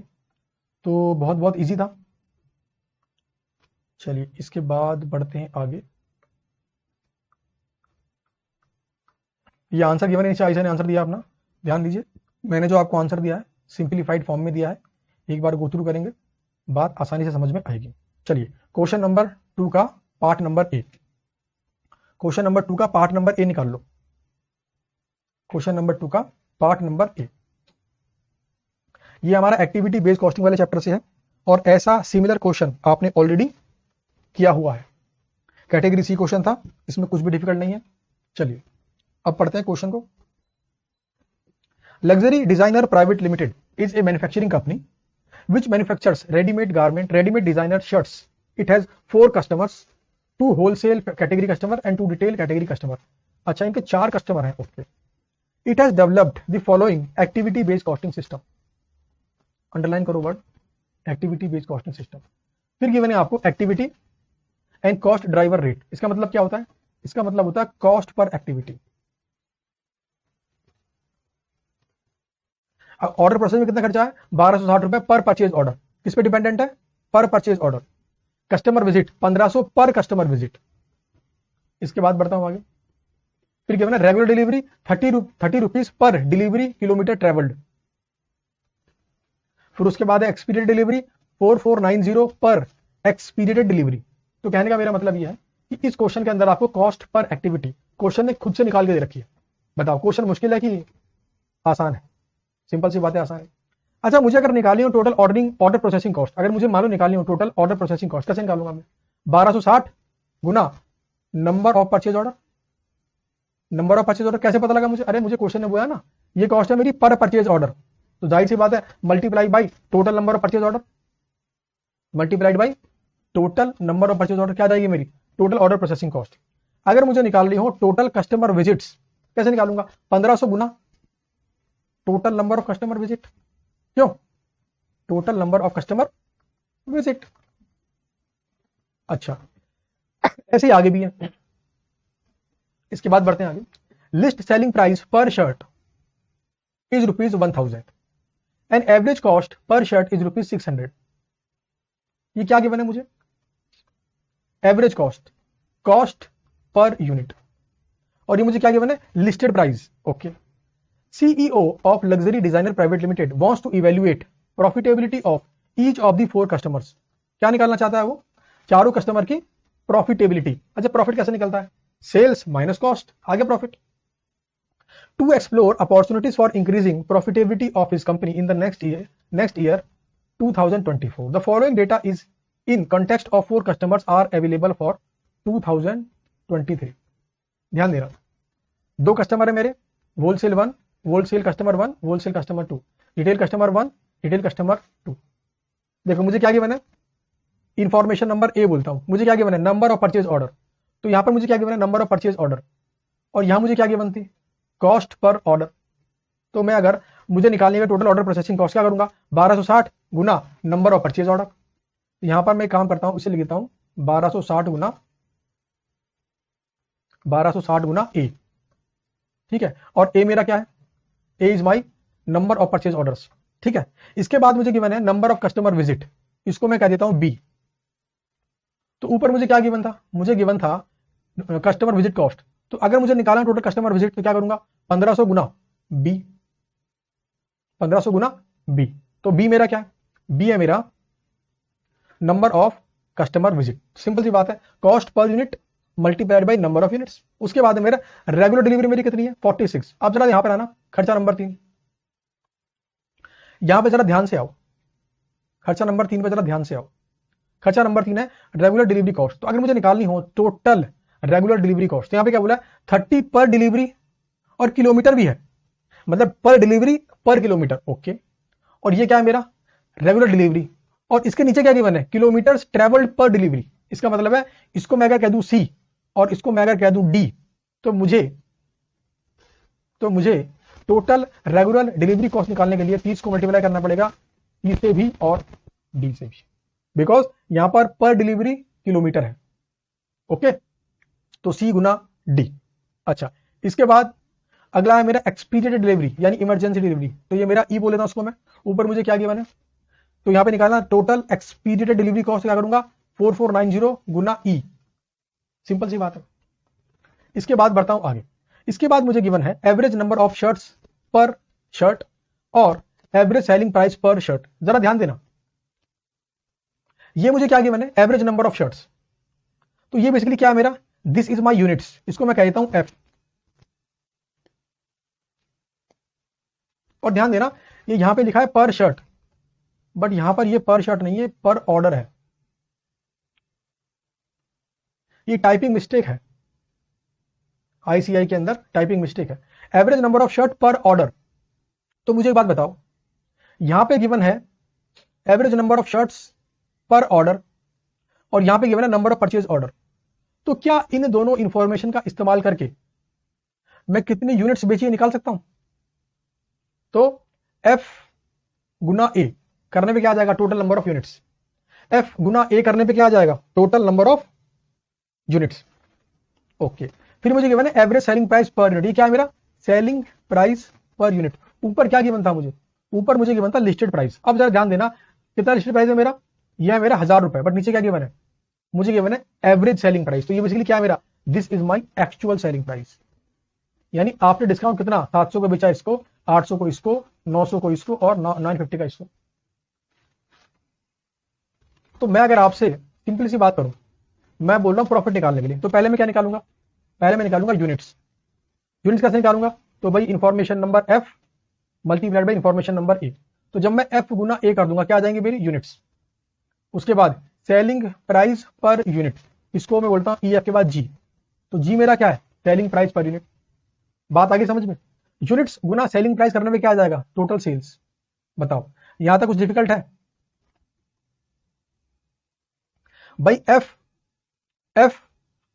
तो बहुत बहुत इजी था। चलिए इसके बाद बढ़ते हैं आगे। ये आंसर गिवन है नीचे, आयशा ने आंसर दिया अपना, ध्यान दीजिए, मैंने जो आपको आंसर दिया है सिंप्लीफाइड फॉर्म में दिया है, एक बार गो थ्रू करेंगे, बात आसानी से समझ में आएगी। चलिए क्वेश्चन नंबर 2 का part number A, question number 2 का पार्ट नंबर ए निकाल लो। क्वेश्चन नंबर 2 का पार्ट नंबर ए, ये हमारा एक्टिविटी बेस्ड कॉस्टिंग वाले चैप्टर से है और ऐसा सिमिलर क्वेश्चन आपने ऑलरेडी किया हुआ है। कैटेगरी सी क्वेश्चन था, इसमें कुछ भी डिफिकल्ट नहीं है। चलिए अब पढ़ते हैं क्वेश्चन को। Luxury designer private limited is a manufacturing company which manufactures ready-made garment, ready-made designer shirts. It has 4 customers, 2 wholesale category customer and 2 retail category customer. अच्छा, इनके 4 कस्टमर हैं। Okay, it has developed the following activity based costing system. Underline करो word activity based costing system. फिर गिवन है आपको activity and cost driver rate. इसका मतलब क्या होता है? इसका मतलब होता है कॉस्ट पर एक्टिविटी। ऑर्डर प्रोसेस में कितना खर्चा है? 1260 रुपए पर परचेज ऑर्डर। किस पे डिपेंडेंट है? पर परचेज ऑर्डर। कस्टमर विजिट 1500 पर कस्टमर विजिट। इसके बाद बढ़ता हूं आगे। फिर क्या regular delivery 30 rupees per delivery kilometre travelled. फिर उसके बाद है एक्सपीडिएटेड डिलीवरी 4490 पर एक्सपीडिएटेड डिलीवरी। तो कहने का मेरा मतलब यह है कि इस क्वेश्चन के अंदर आपको कॉस्ट पर एक्टिविटी क्वेश्चन ने खुद से निकाल के दे रखी है। बताओ क्वेश्चन मुश्किल है कि आसान है? सिंपल सी बात है, आसान है। अच्छा, मुझे अगर निकालनी हो टोटल ऑर्डर प्रोसेसिंग कॉस्ट, अगर मुझे मालूम निकालनी हो टोटल ऑर्डर प्रोसेसिंग कॉस्ट, कैसे निकालूंगा मैं? 1260 गुना number of purchase order. Number of purchase order कैसे पता लगा मुझे? अरे मुझे क्वेश्चन ने बोला ना ये कॉस्ट है मेरी पर परचेज ऑर्डर, तो जाहिर सी बात है multiply by total number of purchase order, multiplied by total number of purchase order, क्या जाएगी मेरी? Total order processing cost. अगर मुझे निकालनी हो टोटल कस्टमर विजिट्स, कैसे निकालूंगा? 1500 गुना total number of customer visit. क्यों? Total number of customer visit. अच्छा, ऐसे ही आगे भी है। इसके बाद बढ़ते हैं आगे। लिस्ट सेलिंग प्राइस पर shirt is ₹1000 and average cost per shirt is ₹600। ये क्या गिवन है मुझे? Average cost, cost per unit. और ये मुझे क्या गिवन है? Listed price. Okay. CEO of Luxury Designer Private Limited wants to evaluate profitability of each of the 4 customers। क्या निकालना चाहता है वो? चारों कस्टमर की प्रॉफिटेबिलिटी। अच्छा, प्रॉफिट कैसे निकलता है? सेल्स माइनस कॉस्ट, आगे profit. To explore opportunities for increasing profitability of his company in the next year 2024 the following data is in context of 4 customers are available for 2023। ध्यान देना, 2 कस्टमर है मेरे, wholesale 1, wholesale customer 1, wholesale customer 2, retail customer 1, retail customer 2। देखो मुझे क्या गिवन है? इंफॉर्मेशन नंबर ए बोलता हूं, मुझे क्या गिवन है? Number of purchase order. तो यहां पर मुझे क्या गिवन है? Number of purchase order. और यहां मुझे क्या गिवन थी? Cost per order. तो मैं अगर मुझे निकालने का टोटल ऑर्डर प्रोसेसिंग कॉस्ट क्या करूंगा? 1260 गुना नंबर ऑफ परचेज ऑर्डर। यहां पर मैं काम करता हूं, इसे लिखता हूं 1260 गुना ए। ठीक है, और ए मेरा क्या है? A is my number of purchase orders. ठीक है, इसके बाद मुझे गिवन है नंबर ऑफ कस्टमर विजिट, इसको मैं कह देता हूं बी। तो ऊपर मुझे क्या गिवन था? मुझे गिवन था कस्टमर विजिट कॉस्ट। तो अगर मुझे निकालना टोटल कस्टमर विजिट तो क्या करूंगा? 1500 गुना बी, 1500 गुना बी। तो बी मेरा क्या है? बी है मेरा number of customer visit. Simple सी बात है, cost per unit multiplied by number of units. उसके बाद मेरा रेगुलर डिलीवरी मेरी कितनी है? 46। अब जरा यहां पर आना, खर्चा नंबर 3। यहां पे जरा ध्यान से आओ, खर्चा नंबर 3 पे जरा ध्यान से आओ। खर्चा नंबर 3 है रेगुलर डिलीवरी कॉस्ट। तो अगर मुझे निकालनी हो टोटल रेगुलर डिलीवरी कॉस्ट, तो यहां पे क्या बोला है? 30 पर डिलीवरी, और किलोमीटर भी है, मतलब पर डिलीवरी पर किलोमीटर। ओके, और ये क्या है मेरा? Regular delivery. और इसके नीचे क्या गिवन है? किलोमीटर ट्रेवल्ड पर डिलीवरी। इसका मतलब है इसको मैं अगर कह दूं सी और इसको मैं अगर कह दूं डी, तो मुझे टोटल रेगुलर डिलीवरी कॉस्ट निकालने के लिए 30 को मल्टीप्लाई करना पड़ेगा ई से भी और डी से भी, बिकॉज यहां पर डिलीवरी किलोमीटर है। ओके, तो सी गुना डी। अच्छा, इसके बाद अगला है मेरा एक्सपीडिएटेड डिलीवरी यानी इमरजेंसी डिलीवरी। तो ये मेरा ई बोले था उसको मैं। ऊपर मुझे क्या गिवन है? तो यहां पे निकालना टोटल एक्सपीडिएटेड डिलीवरी कॉस्ट क्या करूंगा? 4490 गुना ई। सिंपल सी बात है। इसके बाद बढ़ता हूं आगे। इसके बाद मुझे गिवन है एवरेज नंबर ऑफ शर्ट्स पर शर्ट और एवरेज सेलिंग प्राइस पर शर्ट। जरा ध्यान देना, ये मुझे क्या गिवन है? Average number of shirts. तो ये बेसिकली क्या है मेरा? दिस इज माई यूनिट्स, इसको मैं कहता हूं एफ। और ध्यान देना, ये यहां पे लिखा है पर शर्ट, बट यहां पर ये पर शर्ट नहीं है, पर ऑर्डर है। ये टाइपिंग मिस्टेक है, आईसीआई के अंदर टाइपिंग मिस्टेक है। एवरेज नंबर ऑफ शर्ट पर ऑर्डर। तो मुझे एक बात बताओ, यहां पे गिवन है एवरेज नंबर ऑफ शर्ट्स पर ऑर्डर और यहां पे गिवन है नंबर ऑफ परचेज ऑर्डर। तो क्या इन दोनों इंफॉर्मेशन का इस्तेमाल करके मैं कितनी यूनिट्स बेची निकाल सकता हूं? तो एफ गुना ए करने पे क्या आ जाएगा? Total number of units. F गुना ए करने पे क्या आ जाएगा? Total number of units. Okay, फिर मुझे गिवन है average selling price per unit. ये क्या है मेरा? Selling price per unit. ऊपर क्या गिवन था मुझे? ऊपर मुझे गिवन था लिस्टेड प्राइस। अब जरा ध्यान देना, कितना लिस्टेड प्राइस है मेरा? यह है मेरा 1000 रुपए, बट नीचे क्या गिवन है? मुझे गिवन है एवरेज सेलिंग प्राइस। तो ये बेसिकली क्या है मेरा? This is my actual selling price, यानी आपने डिस्काउंट कितना? 700 को बेचा इसको, 800 को इसको, 900 को इसको और 950 का इसको। तो मैं अगर आपसे सिंपल सी बात करूं, मैं बोल रहा हूं प्रॉफिट निकालने के लिए, तो पहले मैं क्या निकालूंगा? पहले मैं निकालूंगा यूनिट्स। यूनिट्स कैसे निकालूंगा? तो भाई information number F multiplied by information number A. तो जब मैं एफ गुना ए कर दूंगा क्या आ जाएंगे मेरी यूनिट्स। उसके बाद सेलिंग प्राइस पर यूनिट, इसको मैं बोलता हूं ई एफ के बाद जी। तो जी मेरा क्या है सेलिंग प्राइस पर यूनिट। बात आगे समझ में, यूनिट्स गुना सेलिंग प्राइस करने में क्या आ जाएगा टोटल सेल्स। बताओ यहां तक कुछ डिफिकल्ट है भाई। एफ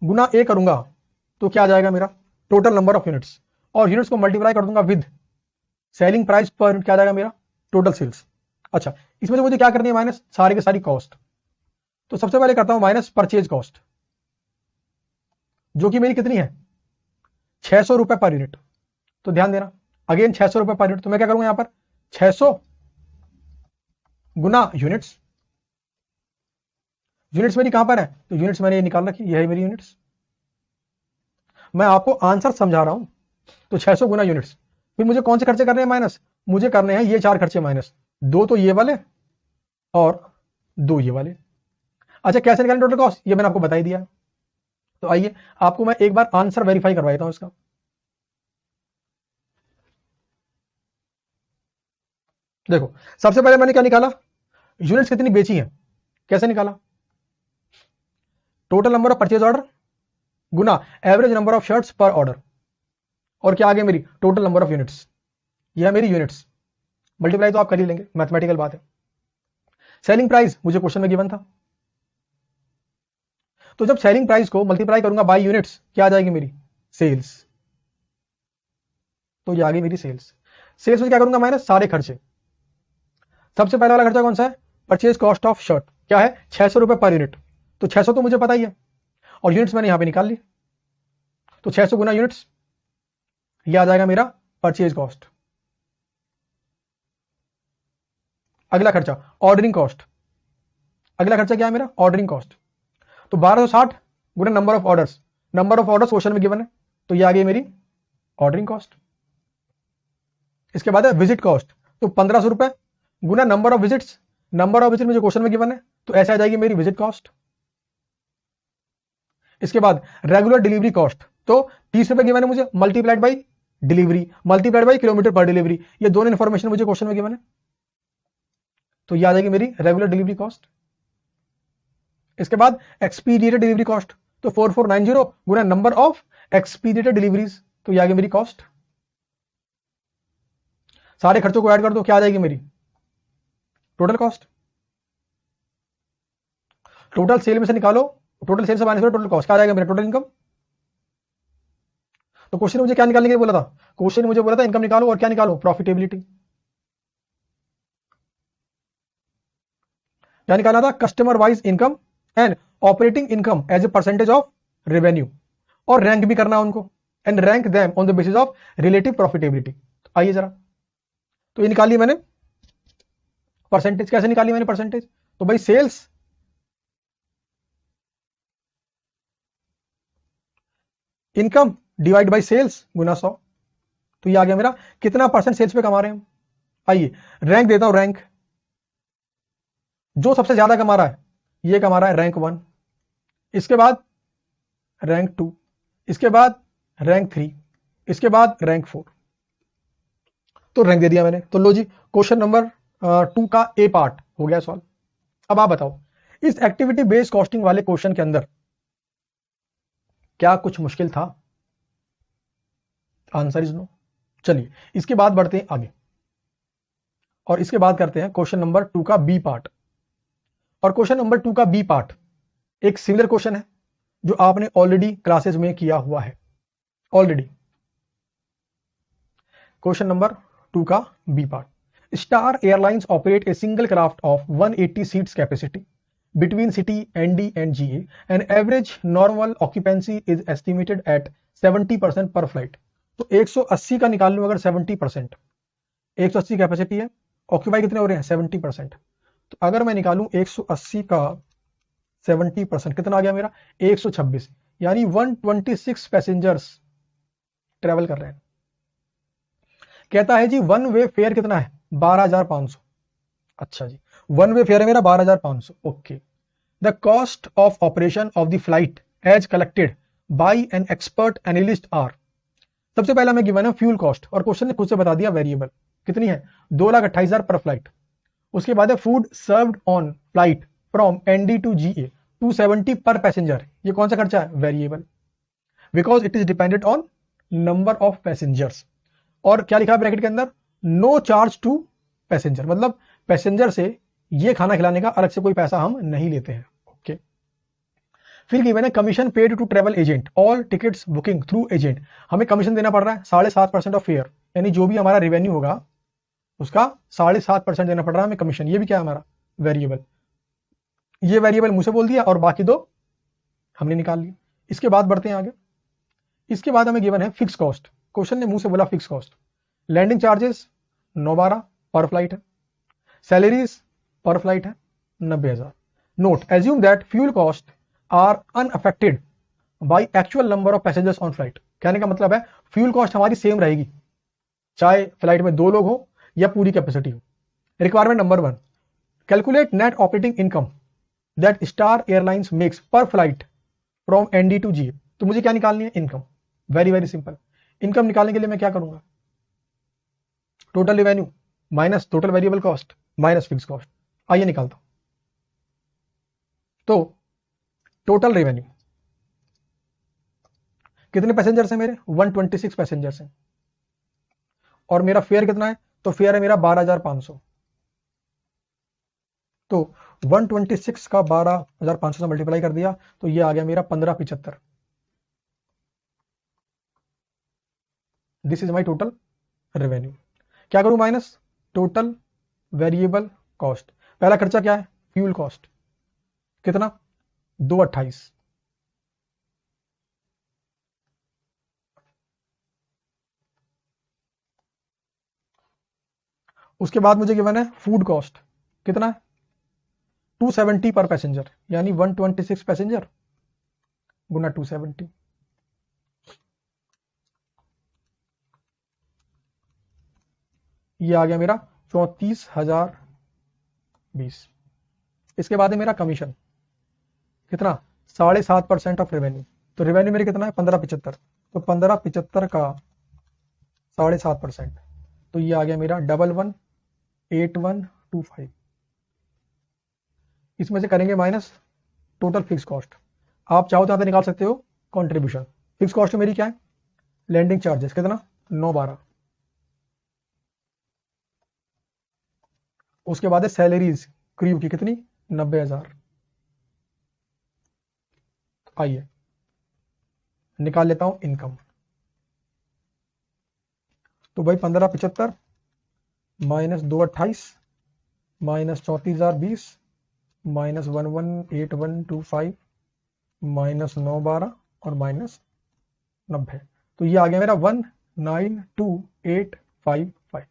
गुना ए करूंगा तो क्या आ जाएगा मेरा टोटल नंबर ऑफ यूनिट्स, और यूनिट्स को मल्टीप्लाई कर दूंगा विद सेलिंग प्राइस पर क्या आ जाएगा मेरा टोटल सेल्स। अच्छा इसमें से मुझे क्या करनी है माइनस सारी की सारी कॉस्ट। तो सबसे पहले करता हूं माइनस परचेज कॉस्ट, जो कि मेरी कितनी है 600 रुपए पर यूनिट। तो ध्यान देना अगेन 600 रुपए पर यूनिट। तो मैं क्या करूंगा यहां पर 600 गुना यूनिट्स। यूनिट्स मेरी कहां पर है तो यूनिट्स मैंने ये निकाल रखी, ये है मेरी यूनिट्स। मैं आपको आंसर समझा रहा हूं। तो 600 गुना यूनिट्स, फिर मुझे कौन से खर्चे करने हैं माइनस, मुझे करने हैं ये 4 खर्चे माइनस, 2 तो ये वाले और 2 ये वाले। अच्छा कैसे निकालें टोटल कॉस्ट, ये मैंने आपको बता ही दिया। तो आइए आपको मैं एक बार आंसर वेरीफाई करवा देता हूं इसका। देखो सबसे पहले मैंने क्या निकाला यूनिट्स कितनी बेची है, कैसे निकाला total number of purchase order Guna average number of shirts पर ऑर्डर, और क्या आ गया मेरी टोटल नंबर ऑफ यूनिट्स। यह है मेरी यूनिट्स, मल्टीप्लाई तो आप कर ही लेंगे मैथमेटिकल बात है। सेलिंग प्राइस मुझे क्वेश्चन में गिवन था, तो जब सेलिंग प्राइस को मल्टीप्लाई करूंगा बाय यूनिट्स क्या आ जाएगी मेरी सेल्स। तो ये आ गई मेरी सेल्स। सेल्स में क्या करूंगा माइनस सारे खर्चे। सबसे पहला वाला खर्चा कौन सा है परचेज कॉस्ट ऑफ शर्ट, क्या है 600 रुपए पर यूनिट। तो 600 तो मुझे पता ही है और यूनिट्स मैंने यहां पे निकाल ली। तो 600 गुना यूनिट्स ये आ जाएगा मेरा परचेज कॉस्ट। अगला खर्चा ऑर्डरिंग कॉस्ट, अगला खर्चा क्या है मेरा ऑर्डरिंग कॉस्ट। तो 1260 गुना number of orders, number of orders question में गिवन है तो ये आ गई मेरी ऑर्डरिंग कॉस्ट। इसके बाद है विजिट कॉस्ट, तो 1500 रुपए गुना number of visits, number of visit मुझे क्वेश्चन में गिवन है तो ऐसे आ जाएगी मेरी विजिट कॉस्ट। इसके बाद रेगुलर डिलीवरी कॉस्ट, तो 30 रुपए गिवन है मुझे multiplied by delivery multiplied by kilometre पर डिलीवरी, ये दोनों इंफॉर्मेशन मुझे क्वेश्चन में गिवन है तो ये आ जाएगी मेरी रेगुलर डिलीवरी कॉस्ट। इसके बाद एक्सपीडिएटेड डिलीवरी कॉस्ट, तो 4490 गुना नंबर ऑफ एक्सपीडिएटेड डिलीवरीज, तो ये आ गई मेरी कॉस्ट। सारे खर्चों को ऐड कर दो क्या आ जाएगी मेरी टोटल कॉस्ट। टोटल सेल में से निकालो, टोटल सेल से माइनस करो टोटल कॉस्ट, क्या आ जाएगा मेरा टोटल इनकम। तो क्वेश्चन मुझे क्या निकालने के लिए बोला था, क्वेश्चन मुझे बोला था इनकम निकालो और क्या निकालो प्रॉफिटेबिलिटी। क्या निकालना था customer wise income and operating income as a percentage of revenue, और रैंक भी करना उनको and rank them on the basis of relative profitability. आइए जरा, तो ये निकाली मैंने परसेंटेज। कैसे निकाली मैंने परसेंटेज, तो भाई sales income divide by sales गुना 100, तो ये आ गया मेरा कितना परसेंट सेल्स पे कमा रहे हैं हम। आइए रैंक देता हूं, रैंक जो सबसे ज्यादा कमा रहा है ये कमा रहा है रैंक 1, इसके बाद रैंक 2, इसके बाद रैंक 3, इसके बाद रैंक 4। तो रैंक दे दिया मैंने। तो लो जी क्वेश्चन नंबर 2 का ए पार्ट हो गया सॉल्व। अब आप बताओ इस एक्टिविटी बेस्ड कॉस्टिंग वाले क्वेश्चन के अंदर क्या कुछ मुश्किल था, आंसर इज नो। चलिए इसके बाद बढ़ते हैं आगे और इसके बाद करते हैं क्वेश्चन नंबर 2 का बी पार्ट। और क्वेश्चन नंबर 2 का बी पार्ट एक सिमिलर क्वेश्चन है जो आपने ऑलरेडी क्लासेस में किया हुआ है ऑलरेडी। क्वेश्चन नंबर 2 का B part, Star Airlines operate a single craft of 180 seats capacity between city ND and GA and average normal occupancy is estimated at 70% per flight। तो 180 का निकाल लूं अगर 70%, 180 कैपेसिटी है, ऑक्यूपाई कितने हो रहे हैं 70%। तो अगर मैं निकालूं 180 का 70% कितना आ गया मेरा 126, यानी 126 पैसेंजर्स ट्रेवल कर रहे हैं। कहता है जी वन वे फेयर कितना है 12,500। अच्छा जी वन वे फेयर है मेरा 12,500। Okay, the cost of operation of the flight as collected by an expert analyst are. सबसे पहला हमें गिवन है फ्यूल कॉस्ट, और क्वेश्चन ने खुद से बता दिया वेरिएबल कितनी है, 2,28,000 पर फ्लाइट। उसके बाद है food served on flight from ND to GA 270 पर पैसेंजर। ये कौन सा खर्चा है, variable, because it is dependent on number of passengers. और क्या लिखा है ब्रैकेट के अंदर, नो चार्ज टू पैसेंजर, मतलब पैसेंजर से ये खाना खिलाने का अलग से कोई पैसा हम नहीं लेते हैं। ओके, फिर गिवन है commission paid to travel agent all tickets booking through agent. हमें कमीशन देना पड़ रहा है 7.5% ऑफ फेयर, यानी जो भी हमारा रेवेन्यू होगा उसका 7.5% देना पड़ रहा है हमें कमीशन। ये भी क्या है हमारा वेरिएबल। ये वेरिएबल मुझे बोल दिया और बाकी दो हमने निकाल लिया। इसके बाद बढ़ते हैं आगे। इसके बाद हमें गिवन है फिक्स कॉस्ट। क्वेश्चन ने मुंह से बोला फिक्स कॉस्ट, लैंडिंग चार्जेस 912 पर फ्लाइट है, सैलरीज पर फ्लाइट है 90,000। Note, assume that fuel cost are unaffected by actual number of passengers on flight. कहने का मतलब है फ्यूल कॉस्ट हमारी सेम रहेगी चाहे फ्लाइट में 2 लोग हो या पूरी कैपेसिटी हो। Requirement number 1, calculate net operating income that star airlines makes पर फ्लाइट फ्रॉम एनडी टू जी। तो मुझे क्या निकालनी है, income. Very very simple. Income निकालने के लिए मैं क्या करूंगा, total revenue minus total variable cost minus fix cost. आइए निकालता हूं। तो टोटल रेवेन्यू कितने पैसेंजर्स हैं मेरे, 126 पैसेंजर्स हैं, और मेरा फेयर कितना है, तो फेयर है मेरा 12,500। तो 126 का 12,500 से मल्टीप्लाई कर दिया तो ये आ गया मेरा 1575। This is my total revenue. क्या करूं, माइनस टोटल वेरिएबल कॉस्ट। पहला खर्चा क्या है, फ्यूल कॉस्ट, कितना 228। उसके बाद मुझे गिवन है फूड कॉस्ट, कितना है 270 पर पैसेंजर, यानी 126 पैसेंजर गुना 270। ये आ गया मेरा 34,020। इसके बाद है मेरा कमीशन, कितना 7.5% ऑफ रेवेन्यू। तो रेवेन्यू मेरे कितना है 1575, तो 1575 का 7.5%, तो ये आ गया मेरा 118125। इसमें से करेंगे माइनस टोटल फिक्स कॉस्ट। आप चाहो तो यहाँ पे निकाल सकते हो कंट्रीब्यूशन। फिक्स कॉस्ट मेरी क्या है, लैंडिंग चार्जेस कितना 912। उसके बाद है सैलरीज क्रू की कितनी 90,000। आइए निकाल लेता हूं इनकम। तो भाई 1575 माइनस 228 माइनस 34,020 माइनस 118125 माइनस 912 और माइनस 90। तो ये आ गया मेरा 192855।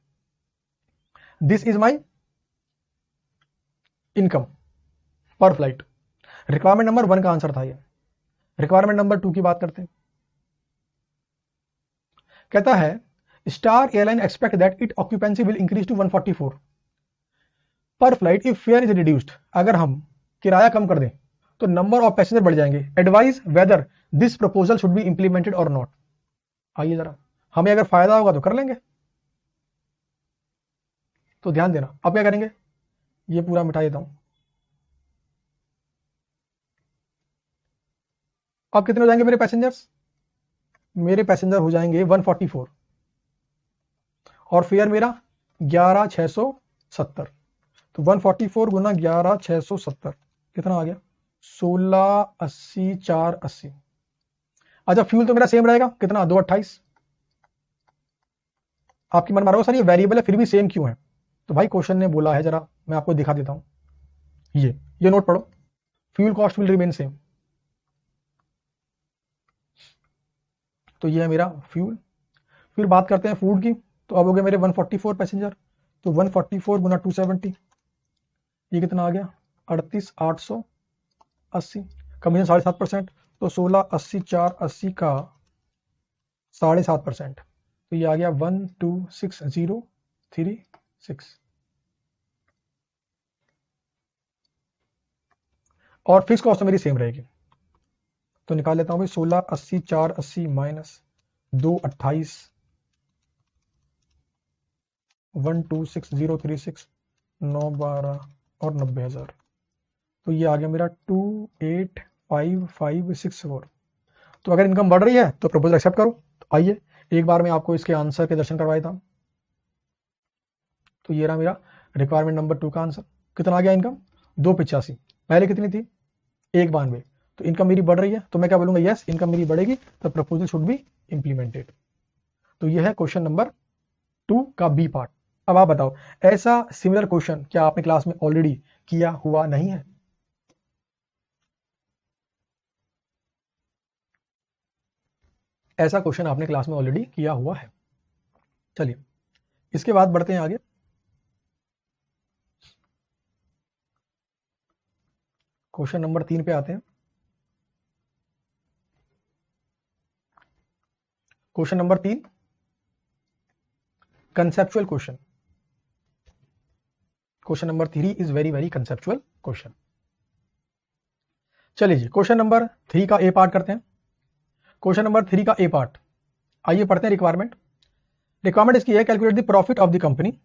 दिस इज माई इनकम पर फ्लाइट। रिक्वायरमेंट नंबर 1 का आंसर था ये। रिक्वायरमेंट नंबर 2 की बात करते हैं। कहता है Star Airline expect that it occupancy will increase to 144 per flight if fare is reduced. अगर हम किराया कम कर दें तो नंबर ऑफ पैसेंजर बढ़ जाएंगे। Advise whether this proposal should be implemented और नॉट। आइए जरा, हमें अगर फायदा होगा तो कर लेंगे। तो ध्यान देना, अब क्या करेंगे, ये पूरा मिटा देता हूं। अब कितने हो जाएंगे मेरे पैसेंजर्स, मेरे पैसेंजर हो जाएंगे 144 और फेयर मेरा 11,670। तो 144 गुना 11,670 कितना आ गया 16,80,480। अच्छा फ्यूल तो मेरा सेम रहेगा, कितना 228। आपकी मन मारो सर ये वेरिएबल है फिर भी सेम क्यों है, तो भाई क्वेश्चन ने बोला है, जरा मैं आपको दिखा देता हूं। ये नोट पढ़ो, fuel cost will remain same. तो ये है मेरा फ्यूल। फिर बात करते हैं फूड की। तो अब हो गए मेरे 144 पैसेंजर, तो 144 गुना 270 ये कितना आ गया 38,880। कमीशन 7.5%, तो 16,80,480 का 7.5%, तो ये आ गया 126036। और फिक्स कॉस्ट तो मेरी सेम रहेगी। तो निकाल लेता हूं भाई 16,80,480 माइनस 228 126,036 912 और 90,000। तो ये आ गया मेरा 285564। तो अगर इनकम बढ़ रही है तो प्रपोजल एक्सेप्ट करो। तो आइए एक बार मैं आपको इसके आंसर के दर्शन करवाया था। तो ये रहा मेरा रिक्वायरमेंट नंबर 2 का आंसर। कितना आ गया इनकम? 285। पहले कितनी थी? 192। तो इनकम मेरी बढ़ रही है, तो मैं क्या बोलूंगा? यस, इनकम मेरी बढ़ेगी, तो प्रपोजल शुड बी इंप्लीमेंटेड। तो यह है क्वेश्चन नंबर 2 का बी पार्ट। अब आप बताओ, ऐसा सिमिलर क्वेश्चन क्या आपने क्लास में ऑलरेडी किया हुआ नहीं है? ऐसा क्वेश्चन आपने क्लास में ऑलरेडी किया हुआ है। चलिए इसके बाद बढ़ते हैं आगे। क्वेश्चन नंबर 3 पे आते हैं। Question number 3 conceptual question. Question number 3 is very conceptual question. चलिए जी, क्वेश्चन नंबर 3 का ए पार्ट करते हैं। क्वेश्चन नंबर 3 का ए पार्ट, आइए पढ़ते हैं। रिक्वायरमेंट इसकी है, calculate the profit of the company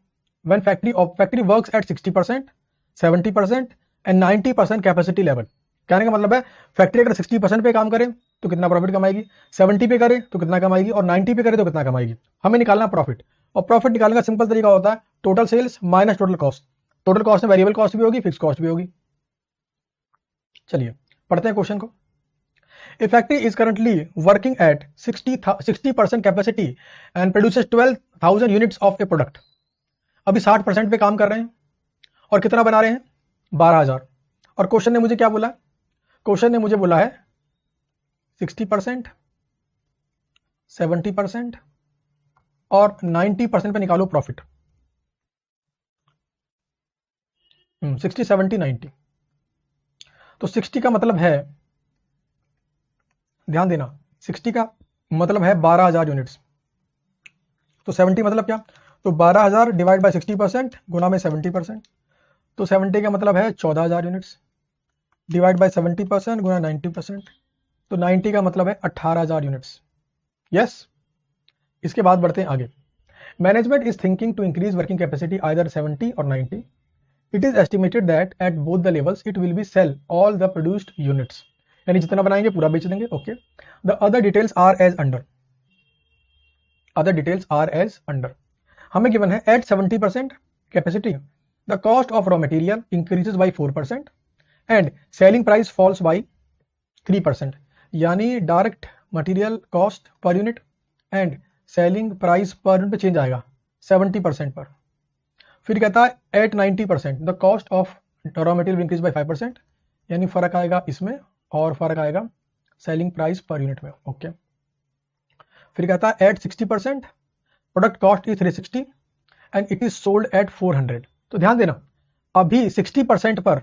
when factory works at 60%, 70% and 90% capacity level. कहने का मतलब है फैक्ट्री अगर 60% पे काम करे तो कितना प्रॉफिट कमाएगी, 70 पे करे तो कितना कमाएगी, और 90 पे करे तो कितना कमाएगी। हमें निकालना प्रॉफिट, और प्रॉफिट निकालने का सिंपल तरीका होता है total sales minus total cost. Total cost में वेरिएबल कॉस्ट भी होगी, फिक्स कॉस्ट भी होगी। चलिए पढ़ते हैं क्वेश्चन को। A factory is currently working at 60% capacity and produces 12,000 units of a product. अभी 60% पे काम कर रहे हैं और कितना बना रहे हैं? 12,000। और क्वेश्चन ने मुझे क्या बोला? क्वेश्चन ने मुझे बोला है 60%, 70% और 90% पे निकालो प्रॉफिट। 60, 70, 90। तो 60 का मतलब है, ध्यान देना, 60 का मतलब है 12,000 यूनिट्स। तो 70 मतलब क्या? तो 12,000 डिवाइड बाय 60% गुना में 70%। तो 70 का मतलब है 14,000 यूनिट्स डिवाइड बाय 70% गुना 90%। तो 90 का मतलब है 18,000 यूनिट्स। यस। इसके बाद बढ़ते हैं आगे। Management is thinking to increase working capacity either 70 और 90। It is estimated that at both the levels it will be sale all the produced units. यानी जितना बनाएंगे पूरा बेच देंगे। Okay, the other details are as under. Other details are as under. हमें गिवन है at 70% capacity the cost of raw material increases by 4% and selling price falls by 3%। यानी direct material cost per unit and selling price per unit पे चेंज आएगा 70% पर। फिर कहता है at 90% the cost of raw material increase by 5%, यानी फर्क आएगा इसमें और फर्क आएगा सेलिंग प्राइस पर यूनिट में। ओके। फिर कहता है at 60% product cost is 360 and it is sold at 400। तो ध्यान देना, अभी 60% पर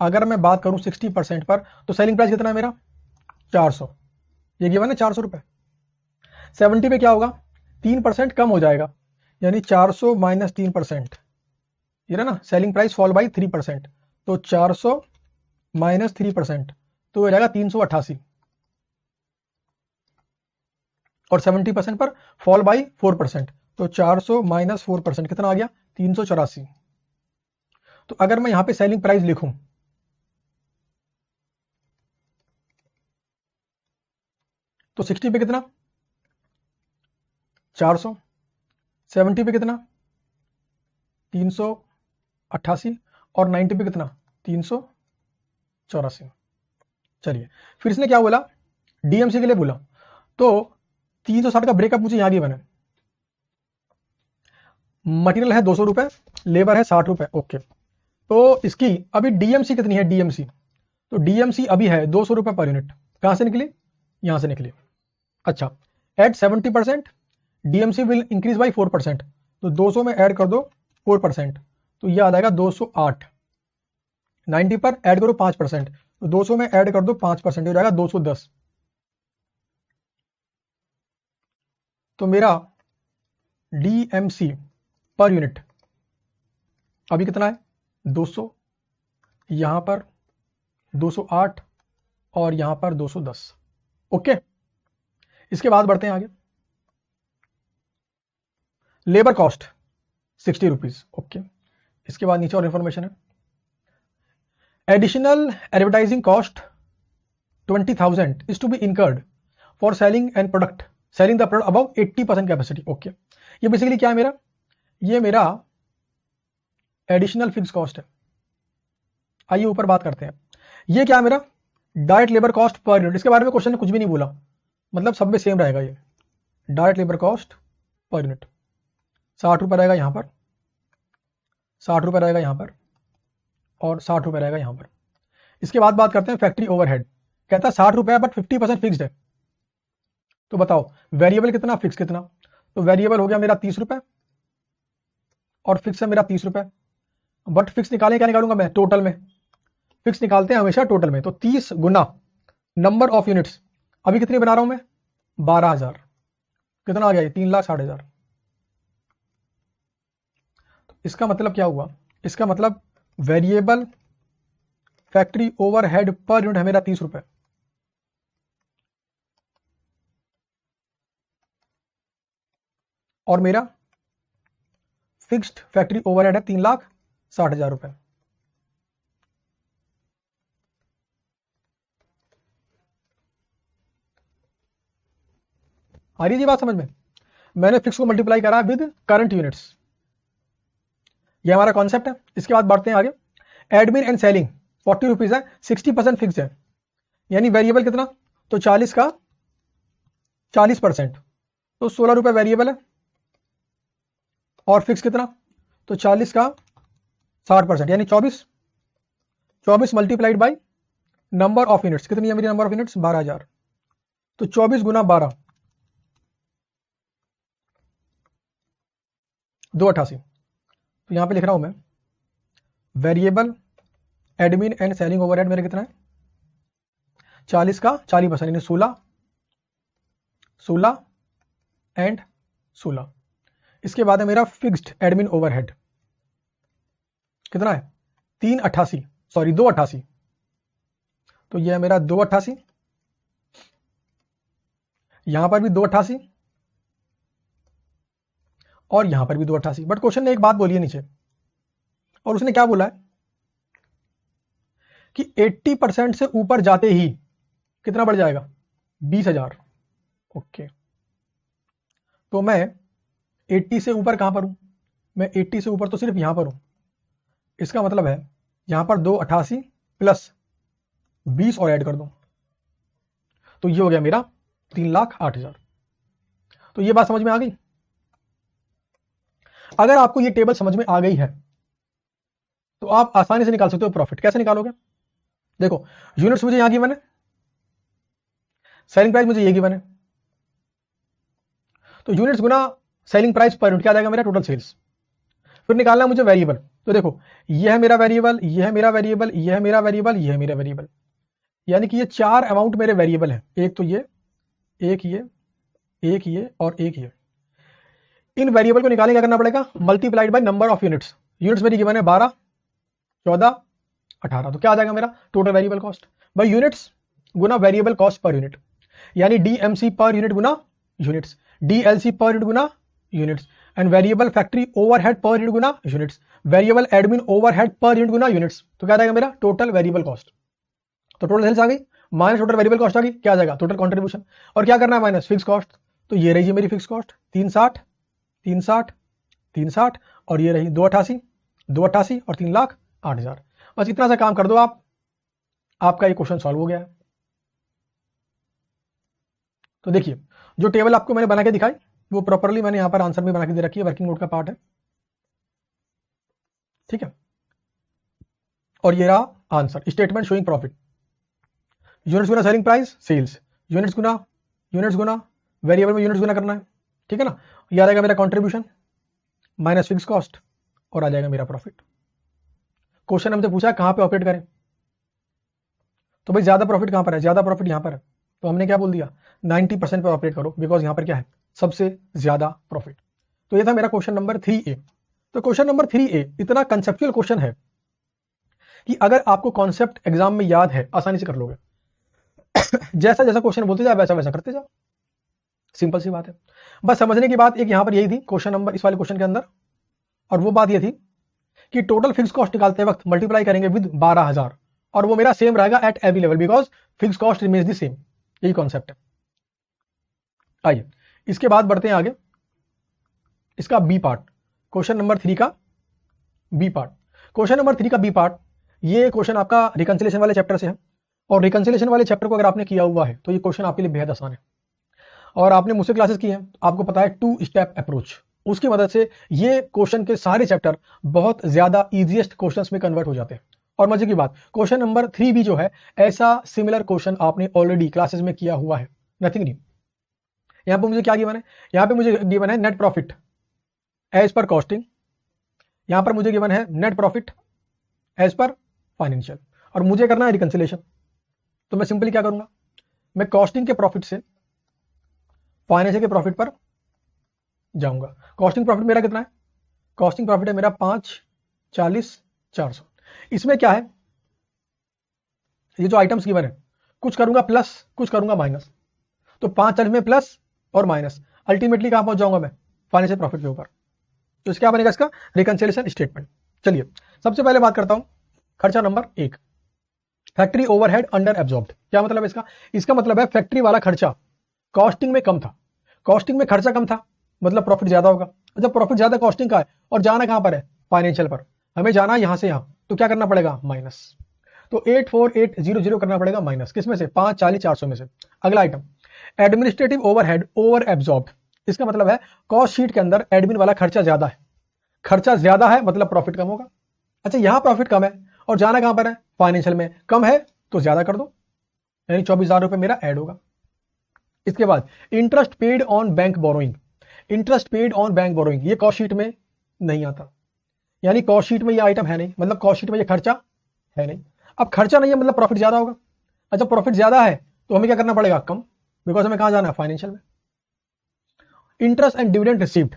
अगर मैं बात करूं 60% पर, तो सेलिंग प्राइस कितना है मेरा? 400। ये गिवन है 400 रुपए। 70 पे क्या होगा? 3% कम हो जाएगा, यानी 400 माइनस 3%, ये ना सेलिंग प्राइस फॉल बाई 3%। तो 400 माइनस 3%, तो हो जाएगा 388। और 70% पर फॉल बाई 4%, तो 400 माइनस 4% कितना आ गया? 384। तो अगर मैं यहां पे सेलिंग प्राइस लिखूं तो 60 पे कितना? 400। 70 पे कितना? 388। और 90 पे कितना? 384। चलिए फिर इसने क्या बोला? डीएमसी के लिए बोला। तो 360 का ब्रेकअप मुझे यहां भी बने। मटेरियल है 200 रुपए, लेबर है 60 रुपए। ओके, तो इसकी अभी डीएमसी कितनी है? डीएमसी, तो डीएमसी अभी है 200 रुपए पर यूनिट। कहां से निकली? यहां से निकली। अच्छा, at 70% DMC will increase by 4%। तो 200 में ऐड कर दो 4%, तो यह आ जाएगा 208। 90 पर ऐड करो 5%, तो 200 में ऐड कर दो 5%, हो जाएगा 210। तो मेरा डीएमसी पर यूनिट अभी कितना है? 200, यहां पर 208 और यहां पर 210। ओके, इसके बाद बढ़ते हैं आगे। Labour cost 60 rupees, okay. इसके बाद नीचे और इंफॉर्मेशन है। Additional advertising cost 20,000 is to be incurred for selling the product above 80% capacity, okay. ये बेसिकली क्या है मेरा, ये मेरा एडिशनल फिक्स कॉस्ट है। आइए ऊपर बात करते हैं। ये क्या है मेरा, direct labour cost per unit. इसके बारे में क्वेश्चन ने कुछ भी नहीं बोला, मतलब सब में सेम रहेगा। ये direct labour cost per unit 60 रुपये रहेगा यहाँ पर, 60 रुपये रहेगा यहाँ पर, और 60 रुपये रहेगा यहाँ पर। इसके बाद बात करते हैं फैक्ट्री ओवरहेड। कहता है 60 रुपये बट 50% फिक्स्ड है। तो बताओ वेरिएबल कितना, फिक्स कितना। तो वेरिएबल हो गया मेरा 30 रुपये और फिक्स है मेरा 30 रुपये। बट फिक्स निकालें, क्या निकालूंगा मैं, टोटल में। फिक्स निकालते हैं हमेशा टोटल में। तो 30 गुना नंबर ऑफ यूनिट्स, अभी कितनी बना रहा हूं मैं, 12,000। कितना आ गया ये, 3,60,000। इसका मतलब क्या हुआ, इसका मतलब variable factory overhead per unit है मेरा 30 रुपये, और मेरा फिक्स्ड फैक्ट्री ओवरहेड है 3,60,000 रुपये। आ रही है बात समझ में। मैंने फिक्स को मल्टीप्लाई करा विद करंट यूनिट्स, ये हमारा कॉन्सेप्ट है। इसके बाद बढ़ते हैं आगे। एडमिन एंड सेलिंग 40 रुपीज है, 60% फिक्स है, यानी वेरिएबल कितना, तो 40 का 40%, तो 16 रुपये वेरिएबल है, और फिक्स कितना, तो 40 का 60%, यानी 24 multiplied by number of units. कितनी है मेरी नंबर ऑफ यूनिट्स, 12,000। तो 24 गुना 12, 288। तो यहां पे लिख रहा हूं मैं variable admin and selling overhead मेरा कितना है, 40 का 40%, यानी 16 एंड 16। इसके बाद है मेरा फिक्स्ड एडमिन ओवरहेड, कितना है, 288। तो यह है मेरा 288, यहां पर भी 288, और यहां पर भी 288। बट क्वेश्चन ने एक बात बोली है नीचे, और उसने क्या बोला है कि 80% से ऊपर जाते ही कितना बढ़ जाएगा, 20,000, ओके। तो मैं 80 से ऊपर कहां पर हूं, मैं 80 से ऊपर तो सिर्फ यहां पर हूं। इसका मतलब है यहां पर 288 प्लस 20 और ऐड कर दो, तो ये हो गया मेरा 3,08,000। तो ये बात समझ में आ गई। अगर आपको ये टेबल समझ में आ गई है तो आप आसानी से निकाल सकते हो प्रॉफिट। कैसे निकालोगे, देखो यूनिट्स मुझे यहां गिवन है, सेलिंग प्राइस मुझे ये गिवन है, तो यूनिट्स गुना सेलिंग प्राइस पर यूनिट क्या आ जाएगा मेरा, टोटल सेल्स। फिर निकालना मुझे वेरिएबल, तो देखो यह है मेरा वेरिएबल, यह है मेरा वेरिएबल, यह है मेरा वेरिएबल, यह है मेरा वेरिएबल, यानी कि ये 4 अमाउंट मेरे वेरिएबल है। एक तो ये, एक ये, एक ये, और एक ये। इन वेरिएबल को निकालने क्या करना पड़ेगा, multiplied by number of units. Units मेरी गिवन है 12, 14, 18, तो क्या आ जाएगा मेरा total variable cost by units गुना वेरिएबल कॉस्ट पर यूनिट, यानी डीएमसी पर यूनिट गुना यूनिट्स, डीएलसी पर यूनिट गुना units, and variable factory overhead per unit गुना units, variable admin overhead per unit गुना यूनिट्स। तो क्या आ जाएगा मेरा टोटल वेरिएबल कॉस्ट। तो टोटल सेल्स आ गई माइनस टोटल वेरिएबल कॉस्ट आ गई, क्या आ जाएगा टोटल कंट्रीब्यूशन। और क्या करना है, माइनस फिक्स कॉस्ट। तो ये रही मेरी फिक्स कॉस्ट 360, 360, 360, और ये रही 288, 288 और 3,08,000। बस इतना सा काम कर दो आप, आपका ये क्वेश्चन सॉल्व हो गया है। तो देखिए जो टेबल आपको मैंने बना के दिखाई वो प्रॉपरली मैंने यहां पर आंसर में बना के दे रखी है, वर्किंग नोट का पार्ट है, ठीक है। और ये रहा answer, statement showing profit, units गुना सेलिंग प्राइस सेल्स, यूनिट्स गुना वेरिएबल में यूनिट्स गुना करना है, ठीक है ना। ये आ जाएगा मेरा कंट्रीब्यूशन माइनस फिक्स कॉस्ट, और आ जाएगा मेरा प्रॉफिट। क्वेश्चन हमसे पूछा कहां पे ऑपरेट करें, तो भाई ज्यादा प्रॉफिट कहां पर है, ज्यादा प्रॉफिट यहां पर है, तो हमने क्या बोल दिया 90% पे ऑपरेट करो, बिकॉज यहां पर क्या है सबसे ज्यादा प्रॉफिट। तो ये था मेरा क्वेश्चन नंबर 3A। तो क्वेश्चन नंबर 3A इतना कंसेप्चुअल क्वेश्चन है कि अगर आपको कॉन्सेप्ट एग्जाम में याद है आसानी से कर लोगे। जैसा जैसा क्वेश्चन बोलते जाओ वैसा वैसा करते जाओ, सिंपल सी बात है। बस समझने की बात एक यहां पर यही थी क्वेश्चन नंबर, इस वाले क्वेश्चन के अंदर, और वो बात ये थी कि टोटल फिक्स कॉस्ट निकालते वक्त मल्टीप्लाई करेंगे विद 12,000 और वो मेरा सेम रहेगा at every level because fix cost remains the same. यही कॉन्सेप्ट है। आइए इसके बाद बढ़ते हैं आगे, इसका बी पार्ट, क्वेश्चन नंबर 3 का बी पार्ट। क्वेश्चन नंबर 3 का बी पार्ट, ये क्वेश्चन आपका रिकंसिलेशन वाले चैप्टर से है, और रिकंसिलेशन वाले चैप्टर को अगर आपने किया हुआ है तो ये क्वेश्चन आपके लिए बेहद आसान है, और आपने मुझसे क्लासेस की हैं, आपको पता है 2 स्टेप अप्रोच, उसकी मदद से ये क्वेश्चन के सारे चैप्टर बहुत ज्यादा इजीएस्ट क्वेश्चंस में कन्वर्ट हो जाते हैं। और मजे की बात, क्वेश्चन नंबर 3 भी जो है ऐसा सिमिलर क्वेश्चन आपने ऑलरेडी क्लासेस में किया हुआ है, नथिंग न्यू। यहां पर मुझे क्या गिवन है, यहां पे मुझे गिवन है net profit as per costing, यहां पर मुझे गिवन है net profit as per financial, और मुझे करना है रिकंसिलेशन। तो मैं सिंपली क्या करूंगा, मैं कॉस्टिंग के प्रॉफिट से फाइनेंशियल के प्रॉफिट पर जाऊंगा। कॉस्टिंग प्रॉफिट मेरा कितना है, कॉस्टिंग प्रॉफिट है मेरा 5, 40, 400। इसमें क्या है, ये जो आइटम्स गिवन है कुछ करूंगा प्लस कुछ करूंगा माइनस, तो 5, 40 में प्लस और माइनस, अल्टीमेटली कहां पहुंच जाऊंगा मैं, फाइनेंशियल प्रॉफिट के ऊपर। तो इसका बनेगा इसका रिकंसिलेशन स्टेटमेंट। चलिए सबसे पहले बात करता हूं खर्चा number 1, factory overhead under absorbed. क्या मतलब है इसका, इसका मतलब है फैक्ट्री वाला खर्चा कॉस्टिंग में कम था, कॉस्टिंग में खर्चा कम था मतलब प्रॉफिट ज्यादा होगा। जब प्रॉफिट ज्यादा कॉस्टिंग का है और जाना कहां पर है, फाइनेंशियल पर, हमें जाना यहां से यहां, तो क्या करना पड़ेगा, माइनस। तो 84800 करना पड़ेगा माइनस, किसमें से, 5, 40, 400 में से। अगला item administrative overhead over absorbed, इसका मतलब है कॉस्ट शीट के अंदर एडमिन वाला खर्चा ज्यादा है, खर्चा ज्यादा है मतलब प्रॉफिट कम होगा। अच्छा यहां प्रॉफिट कम है और जाना कहां पर है, फाइनेंशियल में, कम है तो ज्यादा कर दो, यानी 24,000 रुपए मेरा ऐड होगा। इसके बाद interest paid on bank borrowing, interest paid on bank borrowing ये कॉस्ट शीट में नहीं आता, यानी कॉस्ट शीट में ये आइटम है नहीं, मतलब कॉस्ट शीट में ये खर्चा है नहीं। अब खर्चा नहीं है मतलब प्रॉफिट ज्यादा होगा। अच्छा प्रॉफिट ज्यादा है तो हमें क्या करना पड़ेगा, कम, बिकॉज हमें कहां जाना है, फाइनेंशियल में। Interest and dividend received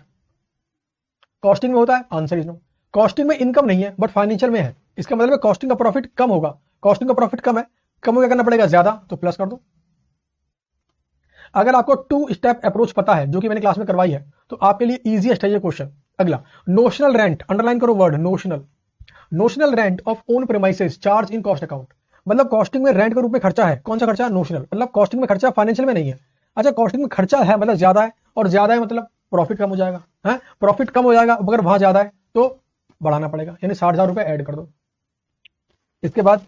costing में होता है, आंसर इज नो। कॉस्टिंग में इनकम नहीं है बट फाइनेंशियल में है, इसका मतलब है कॉस्टिंग का प्रॉफिट कम होगा, कॉस्टिंग का प्रॉफिट कम है, कम हो क्या करना पड़ेगा, ज्यादा, तो प्लस कर दो। अगर आपको 2 स्टेप अप्रोच पता है जो कि मैंने क्लास में करवाई है तो आपके लिए इजीएस्ट है ये क्वेश्चन। अगला नोशनल रेंट, अंडरलाइन करो word notional, notional rent of own premises charge in cost account, मतलब कॉस्टिंग में रेंट के रूप में खर्चा है, कौन सा खर्चा, नोशनल, मतलब कॉस्टिंग में खर्चा फाइनेंशियल में नहीं है। अच्छा कॉस्टिंग में खर्चा है मतलब ज्यादा है, और ज्यादा है मतलब प्रॉफिट कम हो जाएगा, है प्रॉफिट कम हो जाएगा, अगर वहां ज्यादा है तो बढ़ाना पड़ेगा, यानी 60,000 रुपए ऐड कर दो। इसके बाद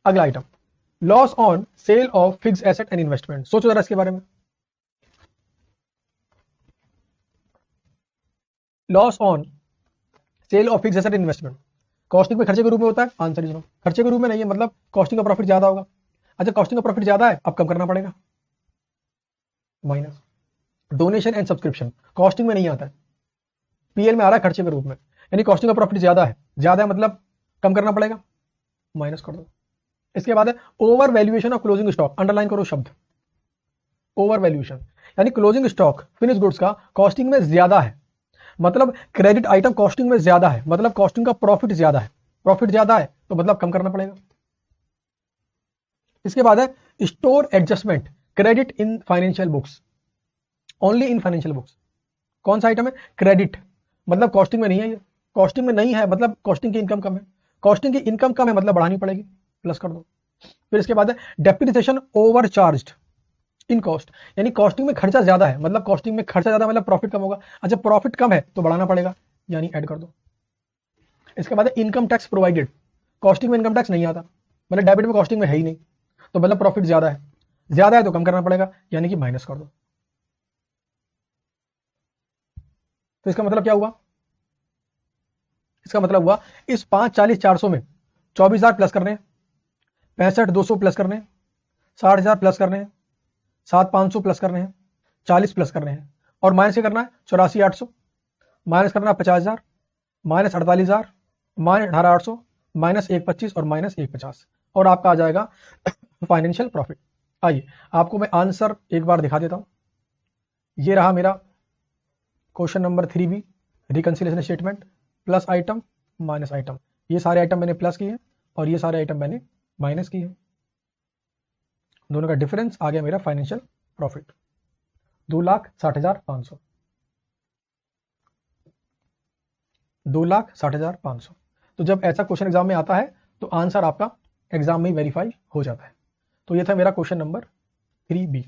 अगला item loss on sale of fix asset and investment, सोचो जरा इसके बारे में। Loss on sale of fix asset investment costing में खर्चे के रूप में होता है, आंसर इज नो। खर्चे के रूप में नहीं है मतलब कॉस्टिंग का प्रॉफिट ज्यादा होगा। अच्छा कॉस्टिंग का प्रॉफिट ज्यादा है, अब कम करना पड़ेगा, minus. Donation and subscription costing में नहीं आता है, पीएल में आ रहा है खर्चे के रूप में, यानी कॉस्टिंग का प्रॉफिट ज्यादा है, ज्यादा है मतलब कम करना पड़ेगा, माइनस कर दो। इसके बाद है over valuation of closing stock, underline करो शब्द ओवर वैल्यूएशन, यानी क्लोजिंग स्टॉक फिनिश गुड्स का कॉस्टिंग में ज्यादा है, मतलब क्रेडिट आइटम कॉस्टिंग में ज्यादा है, मतलब कॉस्टिंग का प्रॉफिट ज्यादा है, प्रॉफिट ज्यादा है तो मतलब कम करना पड़ेगा। इसके बाद है store adjustment credit in financial books, only in financial books, कौन सा आइटम है, क्रेडिट, मतलब कॉस्टिंग में नहीं है, ये कॉस्टिंग में नहीं है मतलब कॉस्टिंग की इनकम कम है, कॉस्टिंग की इनकम कम है मतलब बढ़ानी पड़ेगी, प्लस कर दो। फिर इसके बाद है depreciation over charged in cost, यानी कॉस्टिंग में खर्चा ज्यादा है मतलब कॉस्टिंग में खर्चा ज्यादा मतलब प्रॉफिट कम होगा। अच्छा प्रॉफिट कम है तो बढ़ाना पड़ेगा, यानी ऐड कर दो। इसके बाद इनकम टैक्स प्रोवाइडेड, कॉस्टिंग में इनकम टैक्स नहीं आता, मतलब डेबिट में कॉस्टिंग में है ही नहीं, तो मतलब प्रॉफिट ज्यादा है, ज्यादा है तो कम करना पड़ेगा, यानी कि माइनस कर दो। तो इसका मतलब क्या हुआ, इसका मतलब हुआ इस 5, 40, 400 में 24,000 प्लस करने हैं, 65,200 प्लस करने हैं, 60,000 प्लस करने हैं, 7,500 प्लस करने हैं, 40 प्लस करने हैं, और माइनस क्या करना है, 84,800 माइनस करना है, 50,000 माइनस 48,000 माइनस 18,800 माइनस 125 और माइनस 150, और आपका आ जाएगा फाइनेंशियल प्रॉफिट। आइए आपको मैं आंसर एक बार दिखा देता हूं, ये रहा मेरा question number 3B reconciliation statement, plus item minus item, ये सारे आइटम मैंने प्लस किए और ये सारे आइटम मैंने माइनस किए, दोनों का डिफरेंस आ गया मेरा फाइनेंशियल प्रॉफिट, 2,60,500, 2,60,500। तो जब ऐसा क्वेश्चन एग्जाम में आता है तो आंसर आपका एग्जाम में वेरीफाई हो जाता है। तो ये था मेरा question number 3B,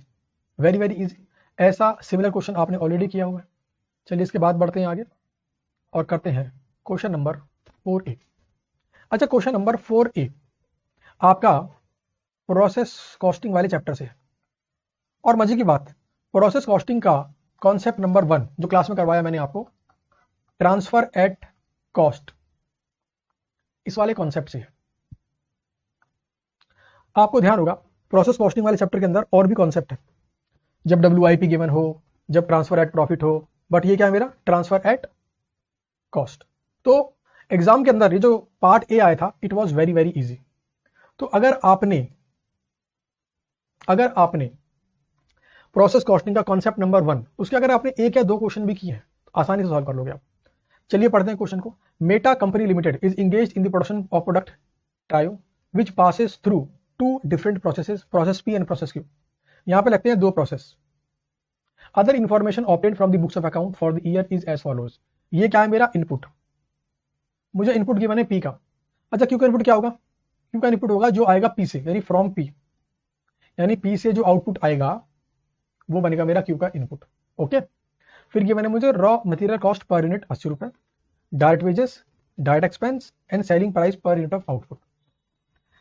very very easy. ऐसा सिमिलर क्वेश्चन आपने ऑलरेडी किया हुआ है। चलिए इसके बाद बढ़ते हैं आगे और करते हैं क्वेश्चन नंबर 4A। अच्छा, क्वेश्चन नंबर 4A आपका प्रोसेस कॉस्टिंग वाले चैप्टर से है। और मजे की बात, प्रोसेस कॉस्टिंग का कॉन्सेप्ट नंबर 1 जो क्लास में करवाया मैंने आपको, ट्रांसफर एट कॉस्ट, इस वाले कॉन्सेप्ट से है। आपको ध्यान होगा प्रोसेस कॉस्टिंग वाले चैप्टर के अंदर और भी कॉन्सेप्ट है, जब WIP गिवन हो, जब ट्रांसफर एट प्रॉफिट हो, बट ये क्या है मेरा ट्रांसफर एट कॉस्ट। तो एग्जाम के अंदर ये जो पार्ट ए आया था it was very very easy. तो अगर आपने प्रोसेस कॉस्टिंग का कॉन्सेप्ट नंबर 1 उसके अगर आपने एक या दो क्वेश्चन भी किए हैं तो आसानी से सॉल्व कर लोगे आप। चलिए पढ़ते हैं क्वेश्चन को। Meta company limited is engaged in the production of product trio which passes through 2 different processes, process P and process Q. यहां पे लगते हैं 2 process. Other information obtained from the books of account for the year is as follows. ये क्या है मेरा इनपुट, मुझे इनपुट गिवन है पी का। अच्छा, क्यू का इनपुट क्या होगा? क्यू का इनपुट होगा जो आएगा पी से, यानी फ्रॉम पी, यानी पी से जो आउटपुट आएगा वो बनेगा मेरा क्यू का इनपुट। ओके, फिर गिवन है मुझे raw material cost per unit 80 रुपए, direct wages, direct expense and selling price per unit of output.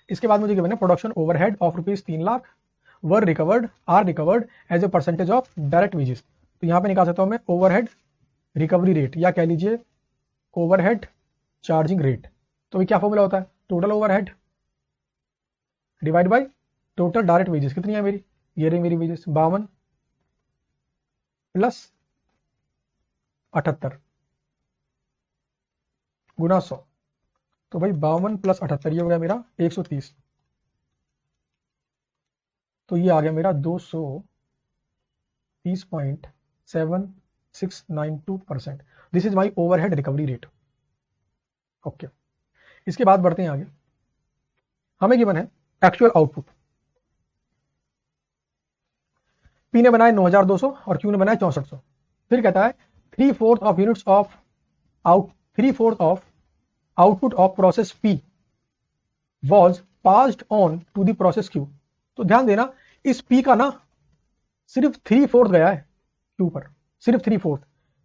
इसके बाद मुझे गिवन है production overhead of ₹3 lakh are recovered as a percentage of direct wages. तो यहां पे निकाल सकता हूं मैं ओवरहेड रिकवरी रेट, या कह लीजिए ओवरहेड चार्जिंग रेट। तो ये क्या फॉर्मूला होता है? Total overhead divide by total direct wages. कितनी है मेरी? ये रही मेरी वेजेस 52 प्लस 78 गुना 100। तो भाई 52 प्लस 78 ये हो गया मेरा 130। तो ये आ गया मेरा 230.7692%। This is my overhead recovery rate. Okay, इसके बाद बढ़ते हैं आगे। हमें गिवन है एक्चुअल आउटपुट। पी ने बनाया 9200 और क्यू ने बनाया 6400। फिर कहता है 3/4 of units of output of process P was passed on to the process Q. तो ध्यान देना इस पी का ना सिर्फ 3/4 गया है क्यू पर, सिर्फ 3/4,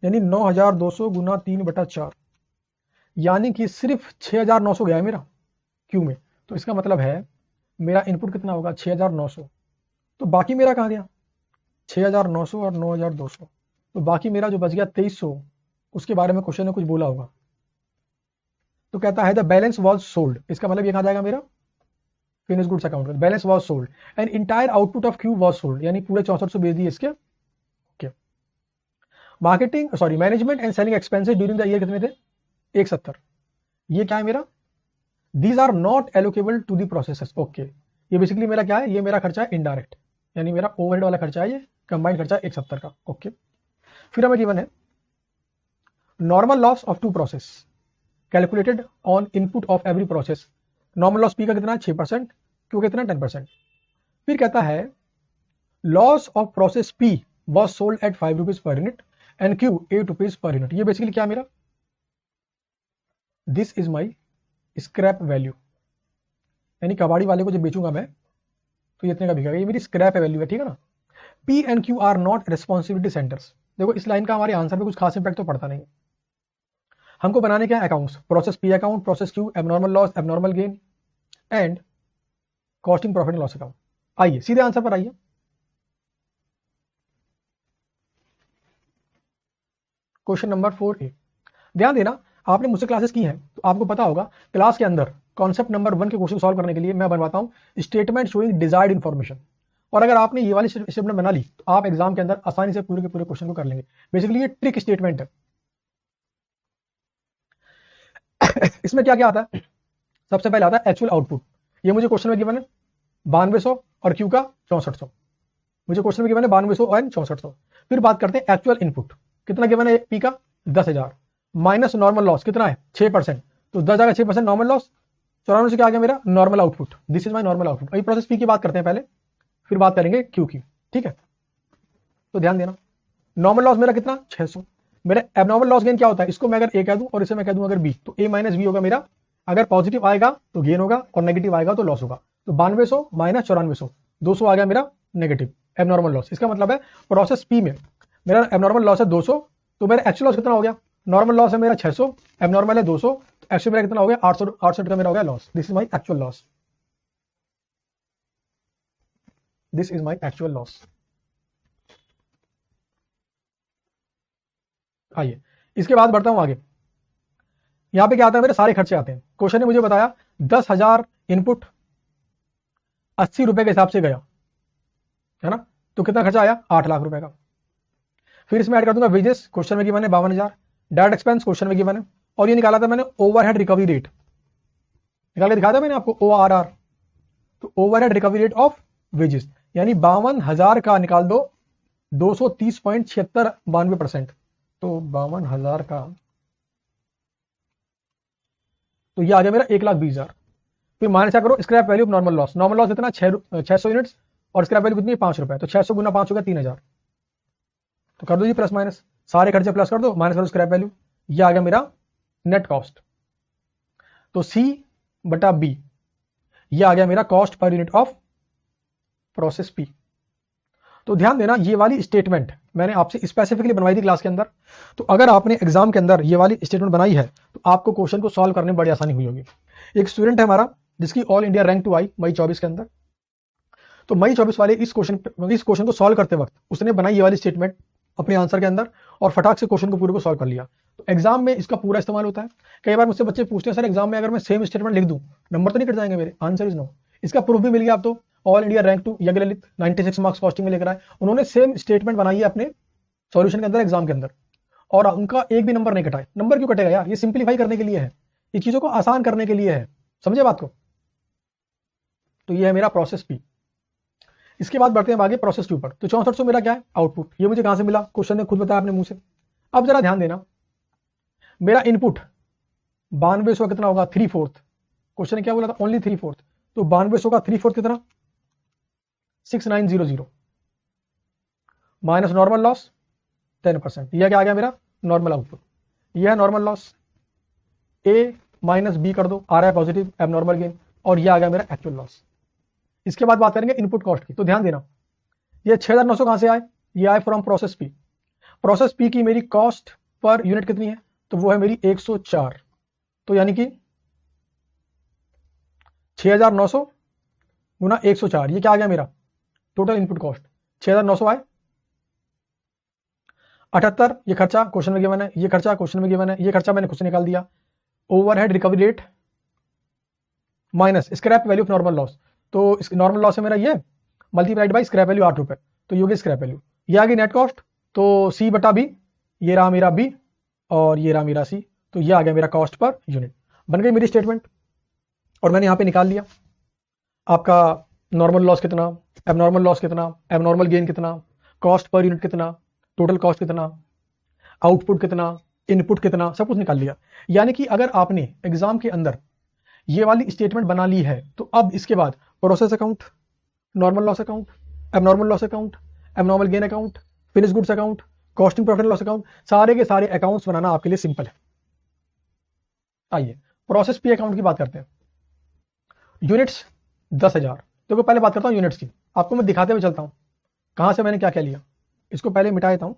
यानी 9200 गुना 3/4, यानी कि सिर्फ 6900 गया है मेरा क्यू में। तो इसका मतलब है मेरा इनपुट कितना होगा? 6900। तो बाकी मेरा कहां गया? 6900 और 9200। तो बाकी मेरा जो बच गया 2300, उसके बारे में क्वेश्चन ने कुछ बोला होगा। तो कहता है द बैलेंस वॉज सोल्ड। इसका मतलब ये कहां जाएगा मेरा? फिनिश गुड्स अकाउंट में। Balance was sold and entire output of Q was sold, यानी पूरे 6400 बेच दिए इसके। Okay, management and selling expenses during the year कितने थे? 170। ये क्या है मेरा? These are not allocable to the processes. Okay, ये बेसिकली मेरा क्या है? ये मेरा खर्चा है इनडायरेक्ट, यानी मेरा ओवरहेड वाला खर्चा है, ये कंबाइंड खर्चा 170 का। ओके, फिर हमें गिवन है normal loss of 2 process calculated on input of every process. Normal loss P का कितना है? 6%, क्यू कितना 10%। फिर कहता है loss of process P was sold at 5 rupees per unit and Q 8 rupees per unit. ये बेसिकली क्या मेरा? This is my scrap value, यानी कबाड़ी वाले को जब बेचूंगा मैं तो ये इतने का बिकेगा, ये मेरी स्क्रैप वैल्यू है। ठीक है ना? P and Q R not responsibility centres. देखो इस लाइन का हमारे आंसर पे कुछ खास इंपैक्ट तो पड़ता नहीं। हमको बनाने क्या है? Accounts, process P account, process Q, abnormal loss, abnormal gain and costing profit and loss account. आइए सीधे आंसर पर आइए। Question number 4A। ध्यान देना, आपने मुझसे क्लासेस की हैं तो आपको पता होगा क्लास के अंदर कॉन्सेप्ट नंबर 1 के क्वेश्चन सॉल्व करने के लिए मैं बनवाता हूं स्टेटमेंट शोइंग डिजायर्ड इंफॉर्मेशन। और अगर आपने ये वाली स्टेटमेंट बना ली तो आप एग्जाम के अंदर आसानी से पूरे के पूरे क्वेश्चन को कर लेंगे। बेसिकली ये ट्रिक स्टेटमेंट है। इसमें क्या क्या आता है? सबसे पहले आता है एक्चुअल आउटपुट। ये मुझे क्वेश्चन में गिवन है 9200 और क्यू का 6400। मुझे क्वेश्चन में गिवन है 9200 और 6400। फिर बात करते हैं एक्चुअल इनपुट। कितना गिवन है पी का? 10,000 माइनस नॉर्मल लॉस कितना है? 6%। तो 10 जाएगा 6% नॉर्मल लॉस, 94 से क्या आ गया मेरा? Normal output. This is my normal output. अभी प्रोसेस पी की बात करते हैं पहले, फिर बात करेंगे क्यू की। ठीक है, तो ध्यान देना नॉर्मल लॉस मेरा कितना 600। मेरा एबनॉर्मल लॉस गेन क्या होता है, इसको मैं अगर ए कह दूं और इसे मैं कह दूं अगर बी, तो ए माइनस बी होगा मेरा। अगर पॉजिटिव आएगा तो गेन होगा और नेगेटिव आएगा तो लॉस होगा। तो 9200 माइनस 9400, 200 आ गया मेरा नेगेटिव एबनॉर्मल लॉस। इसका मतलब है प्रोसेस पी में मेरा एबनॉर्मल लॉस है 200, तो मेरा एक्चुअल लॉस कितना हो गया, नॉर्मल लॉस है मेरा 600, एबनॉर्मल है 200, तो एक्चुअल मेरा कितना हो गया 800 का मेरा हो गया loss. This is my actual loss, this is my actual loss. आइए इसके बाद बढ़ता हूं आगे। यहां पे क्या आता है, मेरे सारे खर्चे आते हैं। क्वेश्चन ने मुझे बताया 10,000 इनपुट 80 रुपए के हिसाब से गया है ना, तो कितना खर्चा आया 8 लाख रुपए का। फिर इसमें ऐड कर दूंगा वेजेस, क्वेश्चन में गिवन है 52,000, डायरेक्ट एक्सपेंस क्वेश्चन में गिवन है, और ये निकाला था मैंने ओवरहेड रिकवरी रेट, निकाल के दिखाया था मैंने आपको ORR। तो overhead recovery rate of wages यानी 52,000 का निकाल दो 230.7692%, तो 52,000 का तो ये आ गया मेरा 1,20,000। फिर माइनस क्या करो scrap value of normal loss, normal loss इतना 600 यूनिट्स और स्क्रैप वैल्यू कितनी है 5 रुपए, तो 600 गुना 5 हो गया 3,000। तो कर दो जी प्लस माइनस, सारे खर्चे प्लस कर दो, माइनस करो स्क्रैप वैल्यू, ये आ गया मेरा नेट कॉस्ट। तो सी बटा बी ये आ गया मेरा cost per unit of process P. तो ध्यान देना ये वाली स्टेटमेंट मैंने आपसे स्पेसिफिकली बनवाई थी क्लास के अंदर, तो अगर आपने एग्जाम के अंदर ये वाली स्टेटमेंट बनाई है तो आपको क्वेश्चन को सॉल्व करने में बड़ी आसानी हुई होगी। एक स्टूडेंट है हमारा जिसकी ऑल इंडिया रैंक 2 आई मई 24 के अंदर, तो मई 24 वाले इस क्वेश्चन को सॉल्व करते वक्त उसने बनाई ये वाली स्टेटमेंट अपने आंसर के अंदर और फटाक से क्वेश्चन को पूरे को सॉल्व कर लिया। तो एग्जाम में इसका पूरा इस्तेमाल होता है। कई बार मुझसे बच्चे पूछते हैं सर एग्जाम में अगर मैं सेम स्टेटमेंट लिख दूं नंबर तो नहीं कट जाएंगे मेरे, आंसर इज नो। इसका प्रूफ भी मिल गया। आप तो ऑल इंडिया रैंक 2 यज्ञ ललित 96 मार्क्स कॉस्टिंग में लेकर आए, उन्होंने सेम स्टेटमेंट बनाई है अपने सॉल्यूशन के अंदर एग्जाम के अंदर और उनका एक भी नंबर नहीं कटा है। नंबर क्यों कटेगा यार, ये सिंप्लीफाई करने के लिए है, ये चीजों को आसान करने के लिए है, समझे बात को। तो ये है मेरा प्रोसेस पी। इसके बाद बढ़ते हैं आगे प्रोसेस के ऊपर। तो 6400 मेरा क्या है आउटपुट, ये मुझे कहां से मिला, क्वेश्चन ने खुद बताया अपने मुंह से। अब जरा ध्यान देना, मेरा इनपुट 9200 कितना होगा 3/4, क्वेश्चन ने क्या बोला था ओनली 3/4, तो 9200 का 3/4 कितना 6900 माइनस नॉर्मल लॉस 10%, यह क्या आ गया मेरा नॉर्मल आउटपुट। यह है नॉर्मल लॉस, ए माइनस बी कर दो, आ रहा है पॉजिटिव एबनॉर्मल गेन, और यह आ गया मेरा एक्चुअल लॉस। इसके बाद बात करेंगे इनपुट कॉस्ट की। तो ध्यान देना ये 6,900 कहां से आए, ये आए from process P. Process P की मेरी कॉस्ट पर यूनिट कितनी है, तो वो है मेरी 104, तो यानी कि 6,900 गुना 104, ये क्या आ गया मेरा टोटल इनपुट कॉस्ट 6,900 आए। 78 ये खर्चा क्वेश्चन में गिवन है, ये खर्चा क्वेश्चन में गिवन है, ये खर्चा मैंने खुद से निकाल दिया। Overhead recovery rate minus scrap value of normal loss, तो नॉर्मल लॉस है मेरा ये मल्टीप्लाइड बाई स्क्रैप वैल्यू 8 रुपए, तो ये होगी स्क्रैप वैल्यू। ये आ गई नेट कॉस्ट, तो सी बटा बी, ये रहा मेरा बी और ये रहा मेरा सी, तो ये आ गया मेरा कॉस्ट पर यूनिट। बन गई मेरी स्टेटमेंट और मैंने यहां पे निकाल लिया आपका नॉर्मल लॉस कितना, एबनॉर्मल लॉस कितना, एबनॉर्मल गेन कितना, कॉस्ट पर यूनिट कितना, टोटल कॉस्ट कितना, आउटपुट कितना, इनपुट कितना, सब कुछ निकाल लिया। यानी कि अगर आपने एग्जाम के अंदर ये वाली स्टेटमेंट बना ली है तो अब इसके बाद process account, normal loss account, abnormal loss account, abnormal gain account, finish goods account, costing profit and loss account, सारे के सारे अकाउंट्स बनाना आपके लिए सिंपल है। आइए प्रोसेस पी अकाउंट की बात करते हैं। यूनिट्स 10,000, तो पहले बात करता हूं यूनिट्स की, आपको मैं दिखाते हुए चलता हूं कहां से मैंने क्या क्या लिया। इसको पहले मिटा देता हूं।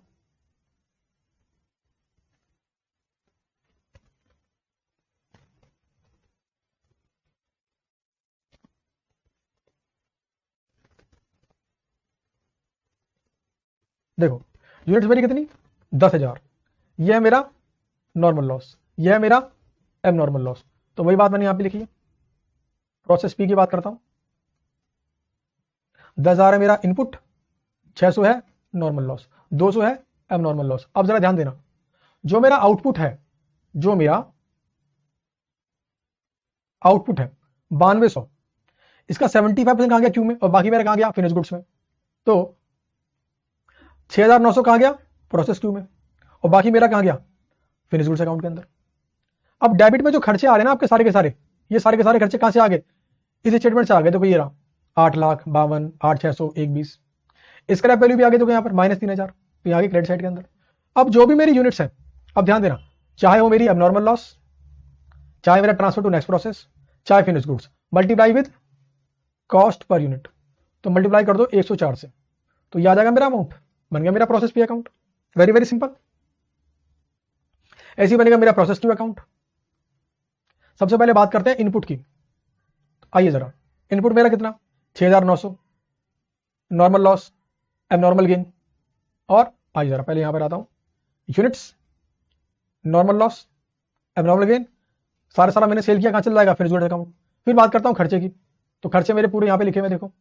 देखो यूनिट्स मेरी कितनी 10,000, यह है मेरा नॉर्मल लॉस, यह है मेरा एबनॉर्मल लॉस, तो वही बात मैंने यहां पे लिखी है। प्रोसेस पी की बात करता हूं, 10,000 है मेरा इनपुट, 600 है नॉर्मल लॉस, 200 है एबनॉर्मल लॉस। अब जरा ध्यान देना, जो मेरा आउटपुट है, जो मेरा आउटपुट है 9200, इसका 75% कहां गया क्यू में और बाकी मेरा कहां गया फिनिश गुड्स में। तो 6,900 कहां गया प्रोसेस क्यू में और बाकी मेरा कहां गया फिनिश गुड्स अकाउंट के अंदर। अब डेबिट में जो खर्चे आ रहे हैं ना आपके सारे के सारे, ये सारे के सारे खर्चे कहां से आ गए, इस स्टेटमेंट से आ गए। तो ये रहा 8,52,000, 8,600, 1,20। स्क्रैप वैल्यू भी आ गई, तो यहां पर -3,000, तो यहाँ की क्रेडिट साइड के अंदर। अब जो भी मेरी यूनिट्स है, अब ध्यान देना, चाहे वो मेरी एबनॉर्मल लॉस, चाहे मेरा ट्रांसफर टू नेक्स्ट प्रोसेस, चाहे finish goods, multiply with cost per unit. तो मल्टीप्लाई कर दो 104 से, तो यह आ जाएगा मेरा अमाउंट, बन गया मेरा process P account. Very very simple. ऐसे ही बनेगा मेरा प्रोसेस क्यू अकाउंट। सबसे पहले बात करते हैं इनपुट की। आइए जरा, इनपुट मेरा कितना, 6900, नॉर्मल लॉस, एबनॉर्मल गेन, और आइए जरा पहले यहां पर आता हूं, units, normal loss, abnormal gain, सारा मैंने सेल किया, कहां चल जाएगा, फिनिश गुड्स अकाउंट। फिर बात करता हूं खर्चे की, तो खर्चे मेरे पूरे यहां पे लिखे हुए देखो,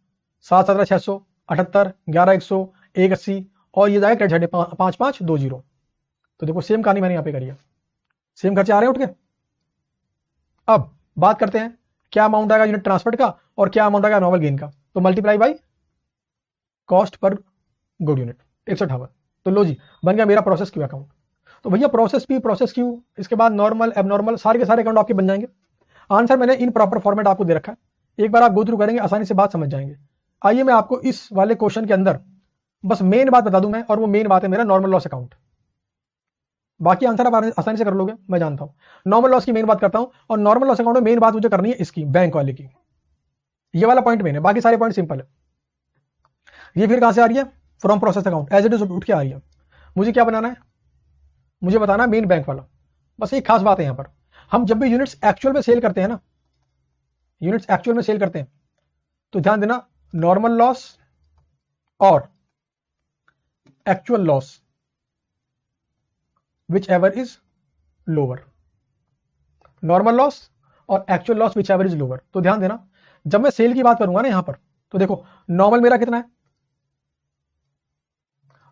7,17,600, 78, 11,100, 180, और ये जाएगा क्रेडिट 5,520। तो देखो सेम कहानी मैंने यहां पे करी है, सेम खर्चे आ रहे हैं उठ के। अब बात करते हैं क्या अमाउंट आएगा यूनिट ट्रांसफर का और क्या अमाउंट आएगा नॉर्मल गेन का। तो multiply by cost per good unit 158। तो लो जी, बन गया मेरा प्रोसेस क्यू अकाउंट। तो भैया प्रोसेस पी, प्रोसेस क्यू, इसके बाद नॉर्मल, एबनॉर्मल, सारे के सारे अकाउंट आपके बन जाएंगे। आंसर मैंने इन प्रॉपर फॉर्मेट आपको दे रखा है, एक बार आप गो थ्रू करेंगे आसानी से बात समझ जाएंगे। आइए मैं आपको इस वाले क्वेश्चन के अंदर बस मेन बात बता दूं मैं, और वो मेन बात है मेरा नॉर्मल लॉस अकाउंट। बाकी आंसर आप आसानी से कर लोगे, मैं जानता हूं। नॉर्मल लॉस की मेन बात करता हूं, और नॉर्मल लॉस अकाउंट में मेन बात मुझे करनी है इसकी, बैंक वाले की। ये वाला पॉइंट मेन है, बाकी सारे पॉइंट सिंपल है। ये फिर कहां से आ रही है, from process account, as it is उठ के आ रही है। मुझे क्या बनाना है, मुझे बताना मेन बैंक वाला। बस एक खास बात है यहां पर, हम जब भी यूनिट्स एक्चुअल में सेल करते हैं ना, यूनिट्स एक्चुअल में सेल करते हैं, तो ध्यान देना नॉर्मल लॉस और actual loss whichever is lower, normal loss और actual loss whichever is lower. तो ध्यान देना जब मैं सेल की बात करूंगा ना यहां पर, तो देखो नॉर्मल मेरा कितना है,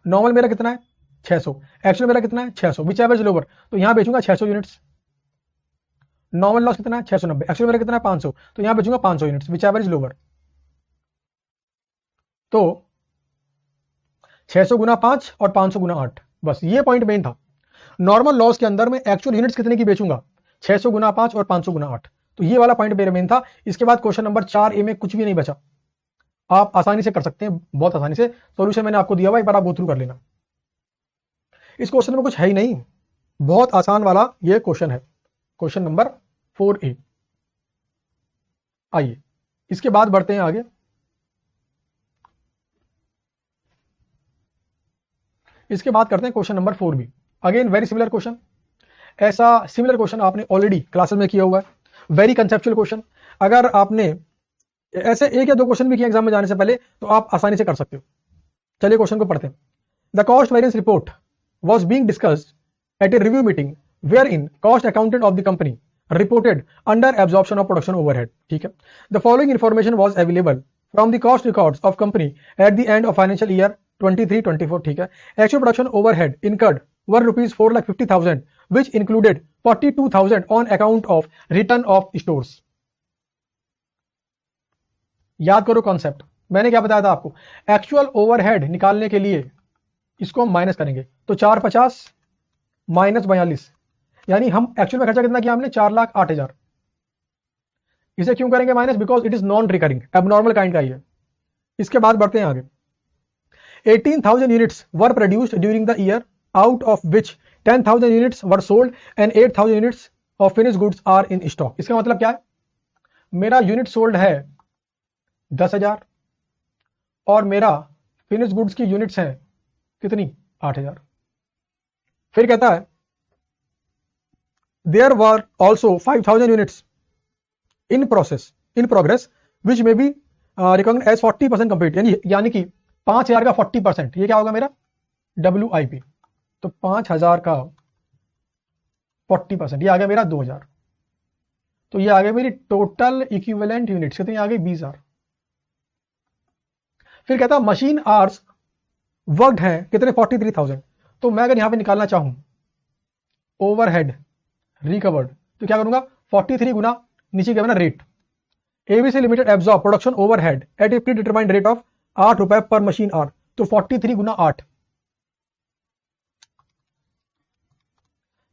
नॉर्मल मेरा कितना है 600, एक्चुअल मेरा कितना है 600, विच एवर इज लोअर, तो यहां बेचूंगा 600 यूनिट्स। नॉर्मल लॉस कितना है 690, एक्चुअल मेरा कितना है 500, तो यहां बेचूंगा 500 units, which ever is lower. तो 600 गुना 5 और 500 गुना 8, बस ये पॉइंट मेन था। नॉर्मल लॉस के अंदर में एक्चुअल यूनिट्स कितने की बेचूंगा, 600 गुना 5 और 500 गुना 8। तो ये वाला पॉइंट मेरा मेन था। इसके बाद क्वेश्चन नंबर 4A में कुछ भी नहीं बचा, आप आसानी से कर सकते हैं, बहुत आसानी से। सॉल्यूशन मैंने आपको दिया हुआ, एक बार आप गो थ्रू कर लेना। इस क्वेश्चन में कुछ है ही नहीं, बहुत आसान वाला ये क्वेश्चन है, क्वेश्चन नंबर 4A। आइए इसके बाद बढ़ते हैं आगे। इसके बाद करते हैं question number 4B। Again very similar question, ऐसा सिमिलर क्वेश्चन आपने ऑलरेडी क्लासेस में किया हुआ है, वेरी कंसेप्चुअल क्वेश्चन। अगर आपने ऐसे एक या दो क्वेश्चन भी किया एग्जाम में जाने से पहले, तो आप आसानी से कर सकते हो। चलिए क्वेश्चन को पढ़ते हैं। The cost variance report was being discussed at a review meeting where in cost accountant of the company reported under absorption of production overhead. ठीक है, the following information was available from the cost records of company at the end of financial year 23-24। ठीक है, actual production overhead incurred were ₹4,50,000 which included 42,000 on account of return of stores। याद करो कॉन्सेप्ट, मैंने क्या बताया था आपको, एक्चुअल ओवरहेड निकालने के लिए इसको हम माइनस करेंगे, तो 450 माइनस 42, यानी हम एक्चुअल में खर्चा कितना किया हमने, 4,08,000। इसे क्यों करेंगे minus, because it is non recurring, abnormal kind का ही है। इसके बाद बढ़ते हैं आगे। 18,000 units were produced during the year, out of which 10,000 units were sold and 8,000 units of finished goods are in stock। इसका मतलब क्या है, मेरा यूनिट सोल्ड है 10,000 और मेरा फिनिश गुड्स की यूनिट्स हैं कितनी, 8,000। फिर कहता है there were also 5,000 units in progress which may be recognised as 40% complete, यानी कि 5,000 का 40%, ये क्या होगा मेरा WIP। तो 5,000 का 40%, ये आ गया मेरा 2,000। तो ये आ गया मेरी टोटल इक्विवेलेंट यूनिट्स कितनी आ गई, 20,000। फिर कहता मशीन आवर्स वर्कड है कितने, 43,000। तो मैं अगर यहां पे निकालना चाहूं ओवरहेड रिकवर्ड, तो क्या करूंगा, 43 गुना नीचे क्या ना rate, ABC limited absorb production overhead at a predetermined rate of 8 रुपए पर मशीन आवर। तो 43 गुना 8,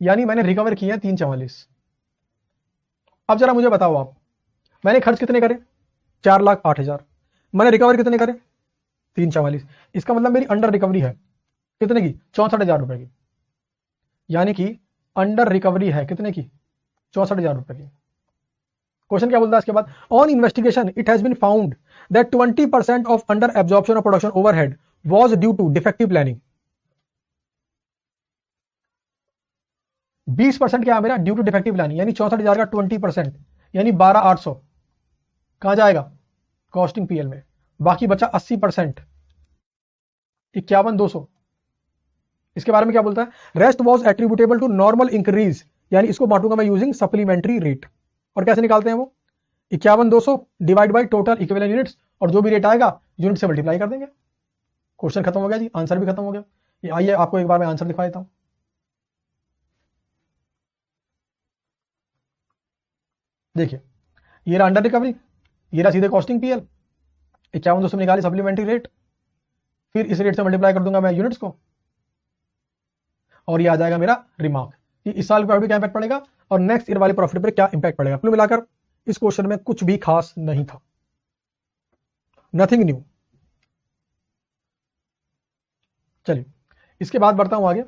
यानी मैंने रिकवर किया 344। अब जरा मुझे बताओ आप, मैंने खर्च कितने करे, 4,08,000, मैंने रिकवर कितने करे, 344। इसका मतलब मेरी अंडर रिकवरी है। कितने की? 64,000 रुपए की, यानी कि अंडर रिकवरी है कितने की? 64,000 रुपए की। क्वेश्चन क्या बोलता है इसके बाद? On investigation it has been found that 20% of under absorption of production overhead was due to defective planning. 20% क्या है मेरा? ड्यू टू डिफेक्टिव प्लानिंग, यानी 64,000 का 20% यानी 12,800 कहां जाएगा? कॉस्टिंग पीएल में। बाकी बचा 80%, 51,200। इसके बारे में क्या बोलता है? Rest was attributable to normal increase, यानी इसको बांटूंगा मैं यूजिंग सप्लीमेंट्री रेट। और कैसे निकालते हैं वो? 51,200 divide by total equivalent units, और जो भी रेट आएगा यूनिट से मल्टीप्लाई कर देंगे। क्वेश्चन खत्म हो गया जी, आंसर भी खत्म हो गया। ये आइए आपको एक बार मैं आंसर दिखा देता हूं। देखिए, ये रहा अंडर रिकवरी, ये रहा सीधे कॉस्टिंग पीएल। 51,200 निकाली सप्लीमेंट्री रेट, फिर इस रेट से मल्टीप्लाई कर दूंगा मैं यूनिट्स को, और ये आ जाएगा मेरा रिमार्क कि इस साल पर क्या इंपैक्ट पड़ेगा और नेक्स्ट ईयर वाले प्रॉफिट पर क्या इंपैक्ट पड़ेगा। कुल मिलाकर इस क्वेश्चन में कुछ भी खास नहीं था, नथिंग न्यू। चलिए इसके बाद बढ़ता हूं आगे।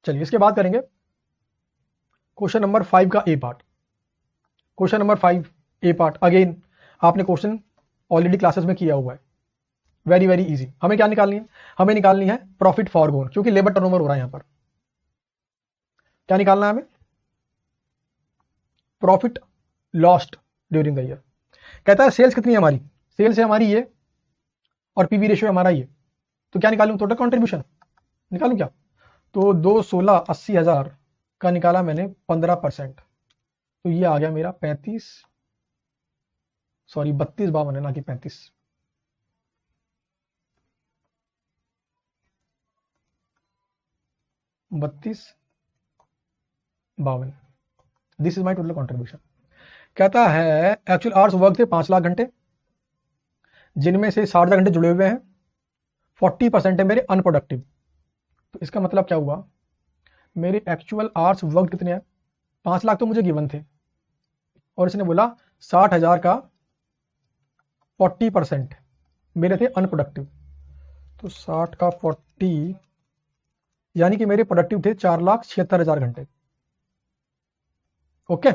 चलिए इसके बाद करेंगे क्वेश्चन नंबर 5 का ए पार्ट। क्वेश्चन नंबर 5 ए पार्ट, अगेन आपने क्वेश्चन ऑलरेडी क्लासेस में किया हुआ है, वेरी वेरी इजी। हमें क्या निकालनी है? हमें निकालनी है प्रॉफिट फॉरगोन, क्योंकि लेबर टर्नओवर हो रहा है यहां पर। क्या निकालना है हमें? Profit lost during the year. कहता है सेल्स कितनी है हमारी? सेल्स है हमारी ये, और पीवी रेशियो हमारा ये। तो क्या निकालूं? टोटल कॉन्ट्रीब्यूशन निकालूं क्या? तो 2 16 80,000 का निकाला मैंने 15%, तो ये आ गया मेरा 32 52 है ना कि 35। This is my total contribution. कहता है एक्चुअल आवर्स वर्क थे 5 लाख घंटे, जिनमें से 60,000 घंटे जुड़े हुए हैं, 40% है मेरे अनप्रोडक्टिव। तो इसका मतलब क्या हुआ? मेरे एक्चुअल आवर्स वर्क कितने हैं? 5 लाख तो मुझे गिवन थे, और इसने बोला 60,000 का 40% मेरे थे अनप्रोडक्टिव। तो 60 का 40 यानी कि मेरे प्रोडक्टिव थे 4,76,000 घंटे। ओके,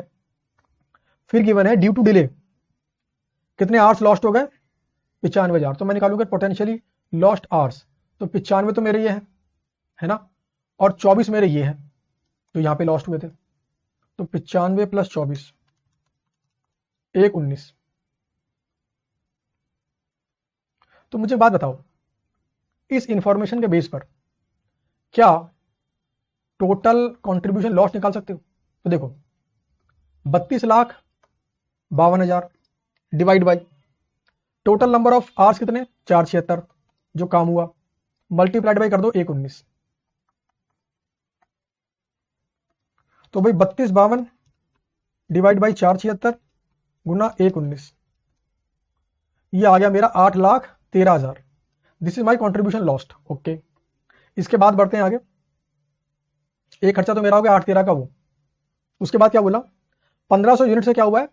फिर गिवन है ड्यू टू डिले कितने आवर्स लॉस्ट हो गए? 95,000। तो मैं निकालूंगा पोटेंशियली लॉस्ट आवर्स, तो 95 तो मेरे ये है ना, और 24 मेरे ये है जो यहां पे लॉस्ट हुए थे। तो 95 प्लस 24 19। तो मुझे बात बताओ, इस इंफॉर्मेशन के बेस पर क्या टोटल कंट्रीब्यूशन लॉस निकाल सकते हो? तो देखो 32,52,000 divide by total number of hours कितने? 476 जो काम हुआ, मल्टीप्लाइड बाई कर दो 19। तो भाई 32,52 डिवाइड बाई 476 गुना 19, ये आ गया मेरा 8,13,000। This is my contribution lost. Okay, इसके बाद बढ़ते हैं आगे। एक खर्चा तो मेरा हो गया 8,13 का वो। उसके बाद क्या बोला? 1500 यूनिट से क्या हुआ है?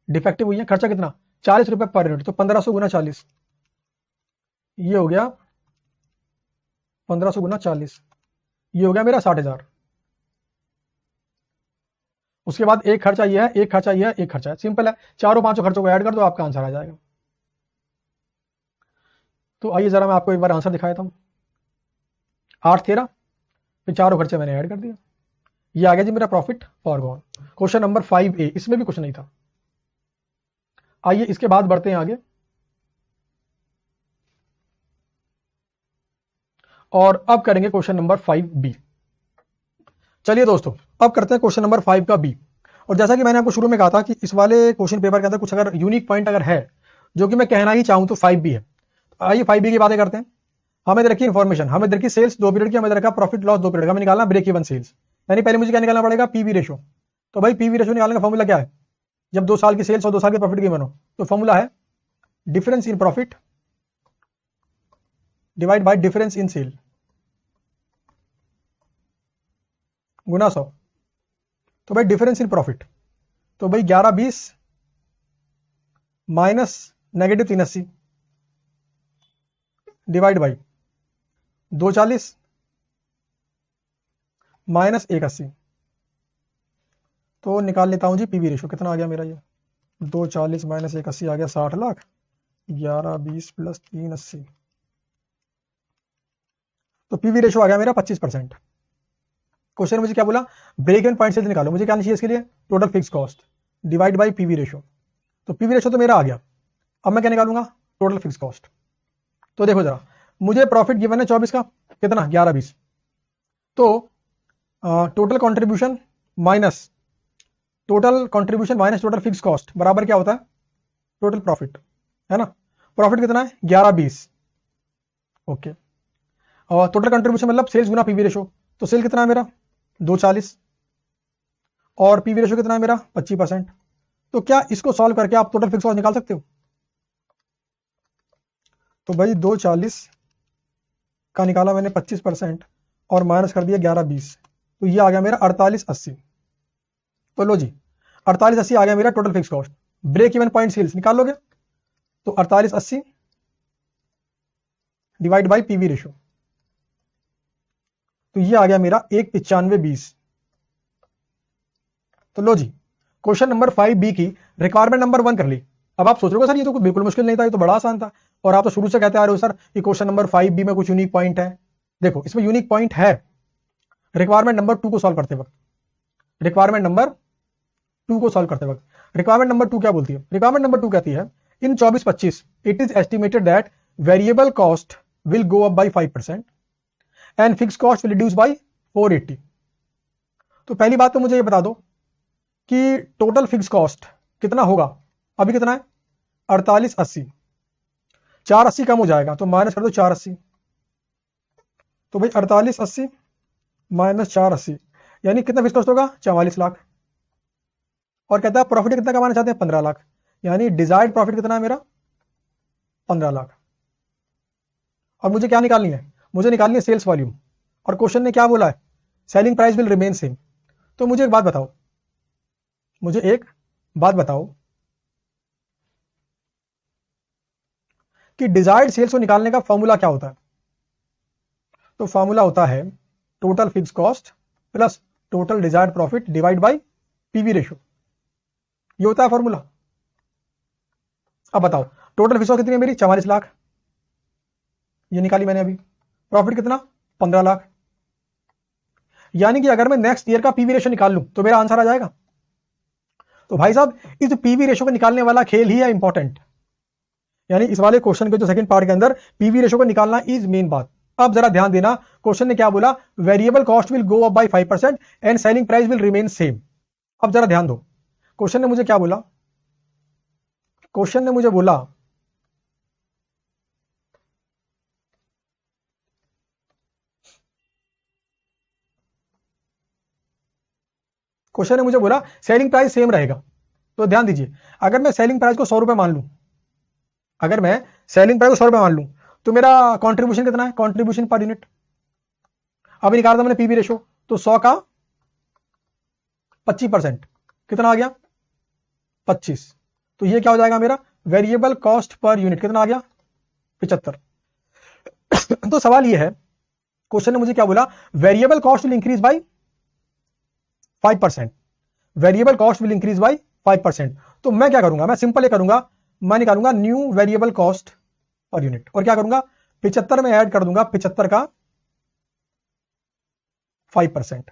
डिफेक्टिव हुई है। खर्चा कितना? 40 रुपए पर यूनिट, तो 1500 गुना 40, ये हो गया 1500 गुना 40, ये हो गया मेरा 60,000। उसके बाद एक खर्चा ये है, एक खर्चा ये है, एक खर्चा है। सिंपल है, चारों पांचों खर्चों को ऐड कर दो, आपका आंसर आ जाएगा। तो आइए जरा मैं आपको एक बार आंसर दिखा देता हूं। 8,13 फिर चारों खर्चे मैंने ऐड कर दिया, ये आ गया जी मेरा profit foregone. Question number 5A, इसमें भी कुछ नहीं था। आइए इसके बाद बढ़ते हैं आगे, और अब करेंगे क्वेश्चन नंबर 5B। चलिए दोस्तों, अब करते हैं क्वेश्चन नंबर 5 का बी। और जैसा कि मैंने आपको शुरू में कहा था कि इस वाले क्वेश्चन पेपर के अंदर कुछ अगर यूनिक पॉइंट अगर है जो कि मैं कहना ही चाहूं तो 5B है। आइए 5B की बातें करते हैं। हमें रखी इन्फॉर्मेशन, हमें रखी सेल्स 2 पीरियड की, हमें रखा प्रॉफिट लॉस 2 पीरियड का, हमें निकालना ब्रेक इवन सेल्स। यानी पहले मुझे क्या निकालना पड़ेगा? PV ratio. तो भाई पीवी रेशो निकालने का फॉर्मूला क्या है? जब 2 साल की सेल्स और 2 साल की प्रॉफिट गिवन हो, तो फॉर्मूला है difference in profit divide by difference in sale गुना 100। तो भाई डिफरेंस इन प्रॉफिट, तो भाई 11-20 minus negative 380 divide by 240 minus 180। तो निकाल लेता हूं जी पीवी रेशो, कितना आ गया मेरा ये 240 माइनस 180 आ गया 60 लाख, 1120 प्लस 380, तो पीवी रेशो आ गया मेरा 25%। क्वेश्चन मुझे क्या बोला, ब्रेक इवन पॉइंट से निकालो, मुझे क्या चाहिए इसके लिए, total fix cost divide by PV ratio. तो पीवी रेशो तो मेरा आ गया, अब मैं क्या निकालूंगा, टोटल फिक्स कॉस्ट। तो देखो जरा, मुझे प्रॉफिट गिवन है 24 का, कितना 1120, तो total contribution minus total fix cost बराबर क्या होता है, टोटल प्रॉफिट, है ना। प्रॉफिट कितना है 1120, ओके। और टोटल कंट्रीब्यूशन मतलब सेल्स गुना पीवी रेशो, तो सेल कितना है मेरा 240 और पीवी रेशो कितना है मेरा 25%। तो क्या इसको सॉल्व करके आप टोटल फिक्स कॉस्ट निकाल सकते हो। तो भाई 240 का निकाला मैंने 25% और माइनस कर दिया 1120, तो ये आ गया मेरा 4880। तो लो जी 4880 आ गया मेरा total fix cost. Break even point sales निकाल लोगे तो 4880 डिवाइड बाई पीवी रेशो, तो ये आ गया मेरा 19520। तो लो जी क्वेश्चन नंबर 5B की रिक्वायरमेंट नंबर 1 कर ली। अब आप सोच रहे हो सर ये तो बिल्कुल मुश्किल नहीं था, ये तो बड़ा आसान था, और आप तो शुरू से कहते आ रहे हो सर कि क्वेश्चन नंबर 5B में कुछ यूनिक पॉइंट है। देखो इसमें यूनिक पॉइंट है रिक्वायरमेंट नंबर 2 को सॉल्व करते वक्त। रिक्वायरमेंट नंबर 2 को सॉल्व करते वक्त रिक्वायरमेंट नंबर 2 क्या बोलती है, रिक्वायरमेंट नंबर 2 कहती है इन 24-25 it is estimated that variable cost will go up by 5% and fix cost will reduce by 480। तो पहली बात तो मुझे ये बता दो कि टोटल फिक्स कॉस्ट कितना होगा, अभी कितना है 4880, 480 कम हो जाएगा तो माइनस कर दो 480, तो भाई 4880 माइनस 480 यानी कितना फिक्स कॉस्ट होगा 44 लाख। और कहता है प्रॉफिट कितना कमाना चाहते हैं 15 लाख, यानी डिजायर्ड प्रॉफिट कितना है मेरा 15 लाख। और मुझे क्या निकालनी है, मुझे निकालनी है सेल्स वॉल्यूम, और क्वेश्चन ने क्या बोला है selling price will remain same. तो मुझे एक बात बताओ, मुझे एक बात बताओ कि डिजायर्ड सेल्स को निकालने का फॉर्मूला क्या होता है। तो फॉर्मूला होता है total fix cost plus total desired profit divide bye PV ratio, ये होता है फॉर्मूला। अब बताओ टोटल फिक्स कॉस्ट कितनी है मेरी 44 लाख, ये निकाली मैंने अभी। प्रॉफिट कितना 15 लाख, यानी कि अगर मैं नेक्स्ट ईयर का पीवी रेशो निकाल लूं तो मेरा आंसर आ जाएगा। तो भाई साहब इस पीवी रेशो को निकालने वाला खेल ही है इंपॉर्टेंट, यानी इस वाले क्वेश्चन के जो सेकंड पार्ट के अंदर पीवी रेशो को निकालना इज मेन बात। अब जरा ध्यान देना, क्वेश्चन ने क्या बोला, variable cost will go up by 5% and selling price will remain same. अब जरा ध्यान दो, क्वेश्चन ने मुझे क्या बोला, क्वेश्चन ने मुझे बोला सेलिंग प्राइस सेम रहेगा। तो ध्यान दीजिए, अगर मैं सेलिंग प्राइस को 100 रुपए मान लूं, अगर मैं सेलिंग प्राइस को 100 रुपए मान लूं तो मेरा कंट्रीब्यूशन कितना है, कंट्रीब्यूशन पर यूनिट अभी निकाला था मैंने पीवी रेशो, तो 100 का 25% कितना आ गया 25, तो ये क्या हो जाएगा मेरा वेरिएबल कॉस्ट पर यूनिट कितना आ गया 75। तो सवाल ये है, क्वेश्चन ने मुझे क्या बोला, variable cost will increase by 5%, variable cost will increase by 5%। तो मैं क्या करूंगा, मैं सिंपल ये करूंगा, मैं निकालूंगा new variable cost per unit, और क्या करूंगा 75 में ऐड कर दूंगा 75 का 5%।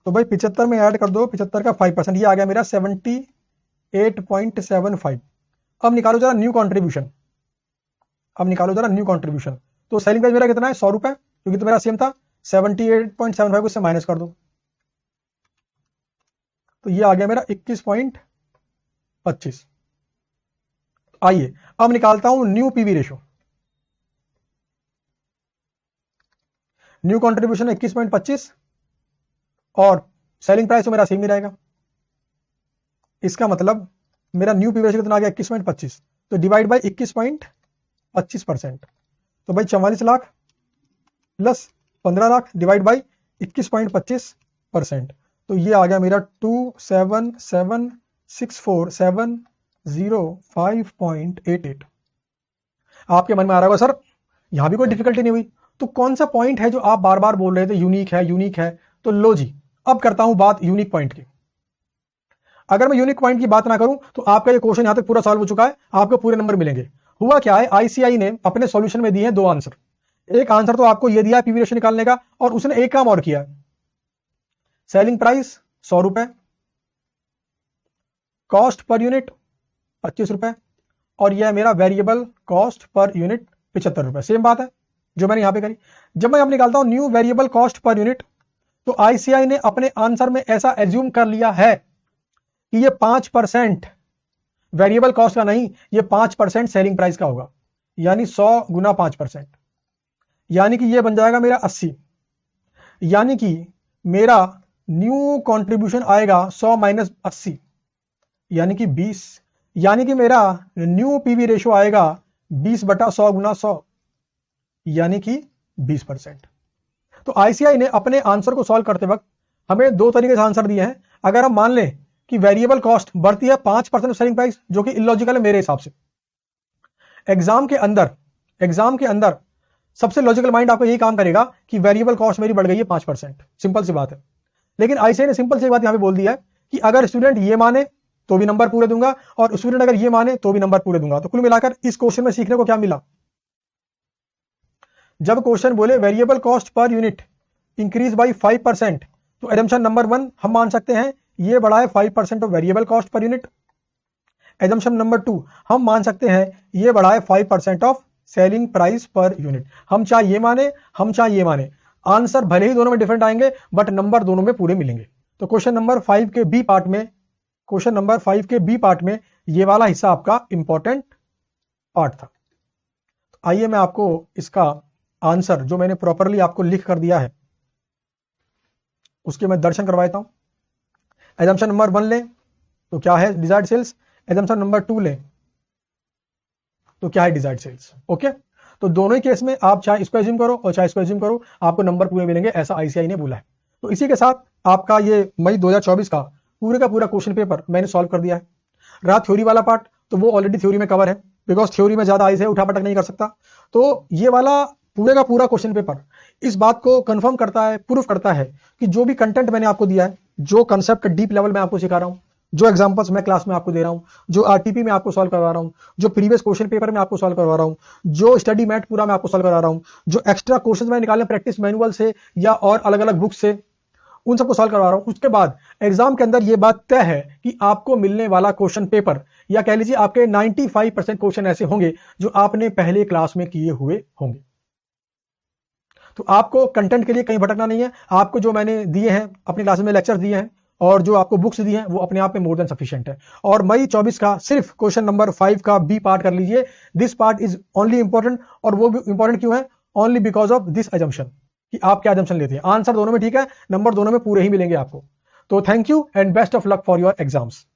तो भाई 75 में ऐड कर दो 75 का 5%, ये आ गया मेरा 78.75। अब निकालो जरा न्यू कंट्रीब्यूशन, अब निकालो जरा न्यू कंट्रीब्यूशन। तो सेलिंग प्राइस मेरा कितना है 100 रुपए, क्योंकि तो मेरा सेम था 78.75 उससे माइनस कर दो, तो ये आ गया मेरा 21.25। आइए अब निकालता हूं new PV ratio. New contribution 21.25 और सेलिंग प्राइस तो मेरा सेम ही रहेगा, इसका मतलब मेरा न्यू पीवी रेशो कितना आ गया 21.25, तो डिवाइड बाय 21.25%, तो भाई 44 lakh plus 15 lakh divide by 21.25%, तो ये आ गया मेरा 27764 05.88। आपके मन में आ रहा होगा सर यहां भी कोई डिफिकल्टी नहीं हुई, तो कौन सा पॉइंट है जो आप बार बार बोल रहे थे यूनिक है यूनिक है? तो लो जी, अब करता हूं बात यूनिक पॉइंट की। अगर मैं यूनिक पॉइंट की बात ना करूं तो आपका ये क्वेश्चन यहां तक पूरा सॉल्व हो चुका है, आपको पूरे नंबर मिलेंगे। हुआ क्या है, आईसीआई ने अपने सॉल्यूशन में दिए हैं दो आंसर। एक आंसर तो आपको ये दिया है पीवी रेशियो निकालने का, और उसने एक काम और किया है, सेलिंग प्राइस 100 रुपए, कॉस्ट पर यूनिट 25 रुपए, और यह मेरा वेरिएबल कॉस्ट पर यूनिट 75 रुपए। सेम बात है जो मैंने यहां पे करी। जब मैं अब निकालता हूं new variable cost per unit, तो आईसीआई ने अपने आंसर में ऐसा एज्यूम कर लिया है कि ये 5% वेरिएबल कॉस्ट का नहीं, ये 5% सेलिंग प्राइस का होगा, यानी 100 गुना 5%, यानी कि ये बन जाएगा मेरा 80, यानी कि मेरा न्यू कंट्रीब्यूशन आएगा 100 माइनस 80 यानी कि 20, यानी कि मेरा न्यू पीवी रेशियो आएगा 20/100 गुना 100 यानी कि 20%। तो आईसीआई ने अपने आंसर को सॉल्व करते वक्त हमें दो तरीके से आंसर दिए हैं। अगर हम मान लें कि वेरिएबल कॉस्ट बढ़ती है 5% ऑफ सेलिंग प्राइस, जो कि इलॉजिकल है मेरे हिसाब से। एग्जाम के अंदर सबसे लॉजिकल माइंड आपको यही काम करेगा कि वेरिएबल कॉस्ट मेरी बढ़ गई है 5%, सिंपल सी बात है। लेकिन आईसीआई ने सिंपल सी बात यहां पे बोल दिया है कि अगर स्टूडेंट ये माने तो भी नंबर पूरे दूंगा, और स्टूडेंट अगर ये माने तो भी नंबर पूरे दूंगा। तो कुल मिलाकर इस क्वेश्चन में सीखने को क्या मिला, जब क्वेश्चन बोले variable cost per unit increase by 5%, तो एजम्पशन नंबर 1 हम मान सकते हैं ये बढ़ा है 5% of variable cost per unit. Assumption number 2 हम मान सकते हैं ये बढ़ा है 5% of selling price per unit. हम चाहे ये माने हम चाहे ये माने, आंसर भले ही दोनों में डिफरेंट आएंगे बट नंबर दोनों में पूरे मिलेंगे। तो क्वेश्चन नंबर 5 के बी पार्ट में ये वाला हिस्सा आपका इंपॉर्टेंट पार्ट था। आइए मैं आपको इसका आंसर जो मैंने प्रॉपरली आपको लिख कर दिया है उसके मैं दर्शन करवा देता हूं। एजम्पशन नंबर 1 लें तो क्या है, डिजायर्ड सेल्स। एजम्पशन नंबर 2 लें तो क्या है, डिजायर्ड सेल्स। ओके, तो दोनों ही केस में आप चाहे इसको एज्यूम करो और चाहे इसको एज्यूम करो, आपको नंबर पूरे मिलेंगे, ऐसा आईसीआई ने बोला है। तो इसी के साथ आपका ये मई 2024 का पूरे का पूरा क्वेश्चन पेपर मैंने सॉल्व कर दिया है। रहा थ्योरी वाला पार्ट, तो वो ऑलरेडी थ्योरी में कवर है, बिकॉज थ्योरी में ज्यादा आईसीआई उठापटक नहीं कर सकता। तो ये वाला पूरे का पूरा क्वेश्चन पेपर इस बात को कंफर्म करता है, प्रूफ करता है कि जो भी कंटेंट मैंने आपको दिया है, जो कंसेप्ट डीप लेवल में आपको सिखा रहा हूं, जो एग्जांपल्स मैं क्लास में आपको दे रहा हूं, जो आरटीपी में आपको सॉल्व करवा रहा हूं, जो प्रीवियस क्वेश्चन पेपर में आपको सॉल्व करवा रहा हूं, जो स्टडी मैट पूरा मैं आपको सॉल्व करा रहा हूं, जो एक्स्ट्रा क्वेश्चंस मैं निकालने प्रैक्टिस मैनुअल से या और अलग अलग बुक से उन सबको सॉल्व करवा रहा हूं। उसके बाद एग्जाम के अंदर यह बात तय है कि आपको मिलने वाला क्वेश्चन पेपर, या कह लीजिए आपके 95% क्वेश्चन ऐसे होंगे जो आपने पहले क्लास में किए हुए होंगे। तो आपको कंटेंट के लिए कहीं भटकना नहीं है। आपको जो मैंने दिए हैं अपनी क्लास में लेक्चर दिए हैं और जो आपको बुक्स दी हैं वो अपने आप में मोर देन सफिशिएंट है। और मई 24 का सिर्फ क्वेश्चन नंबर 5 का बी पार्ट कर लीजिए। This part is only important, और वो भी इंपॉर्टेंट क्यों है, only because of this assumption, कि आप क्या अजम्पशन लेते हैं। आंसर दोनों में ठीक है, नंबर दोनों में पूरे ही मिलेंगे आपको। तो thank you and best of luck for your exams.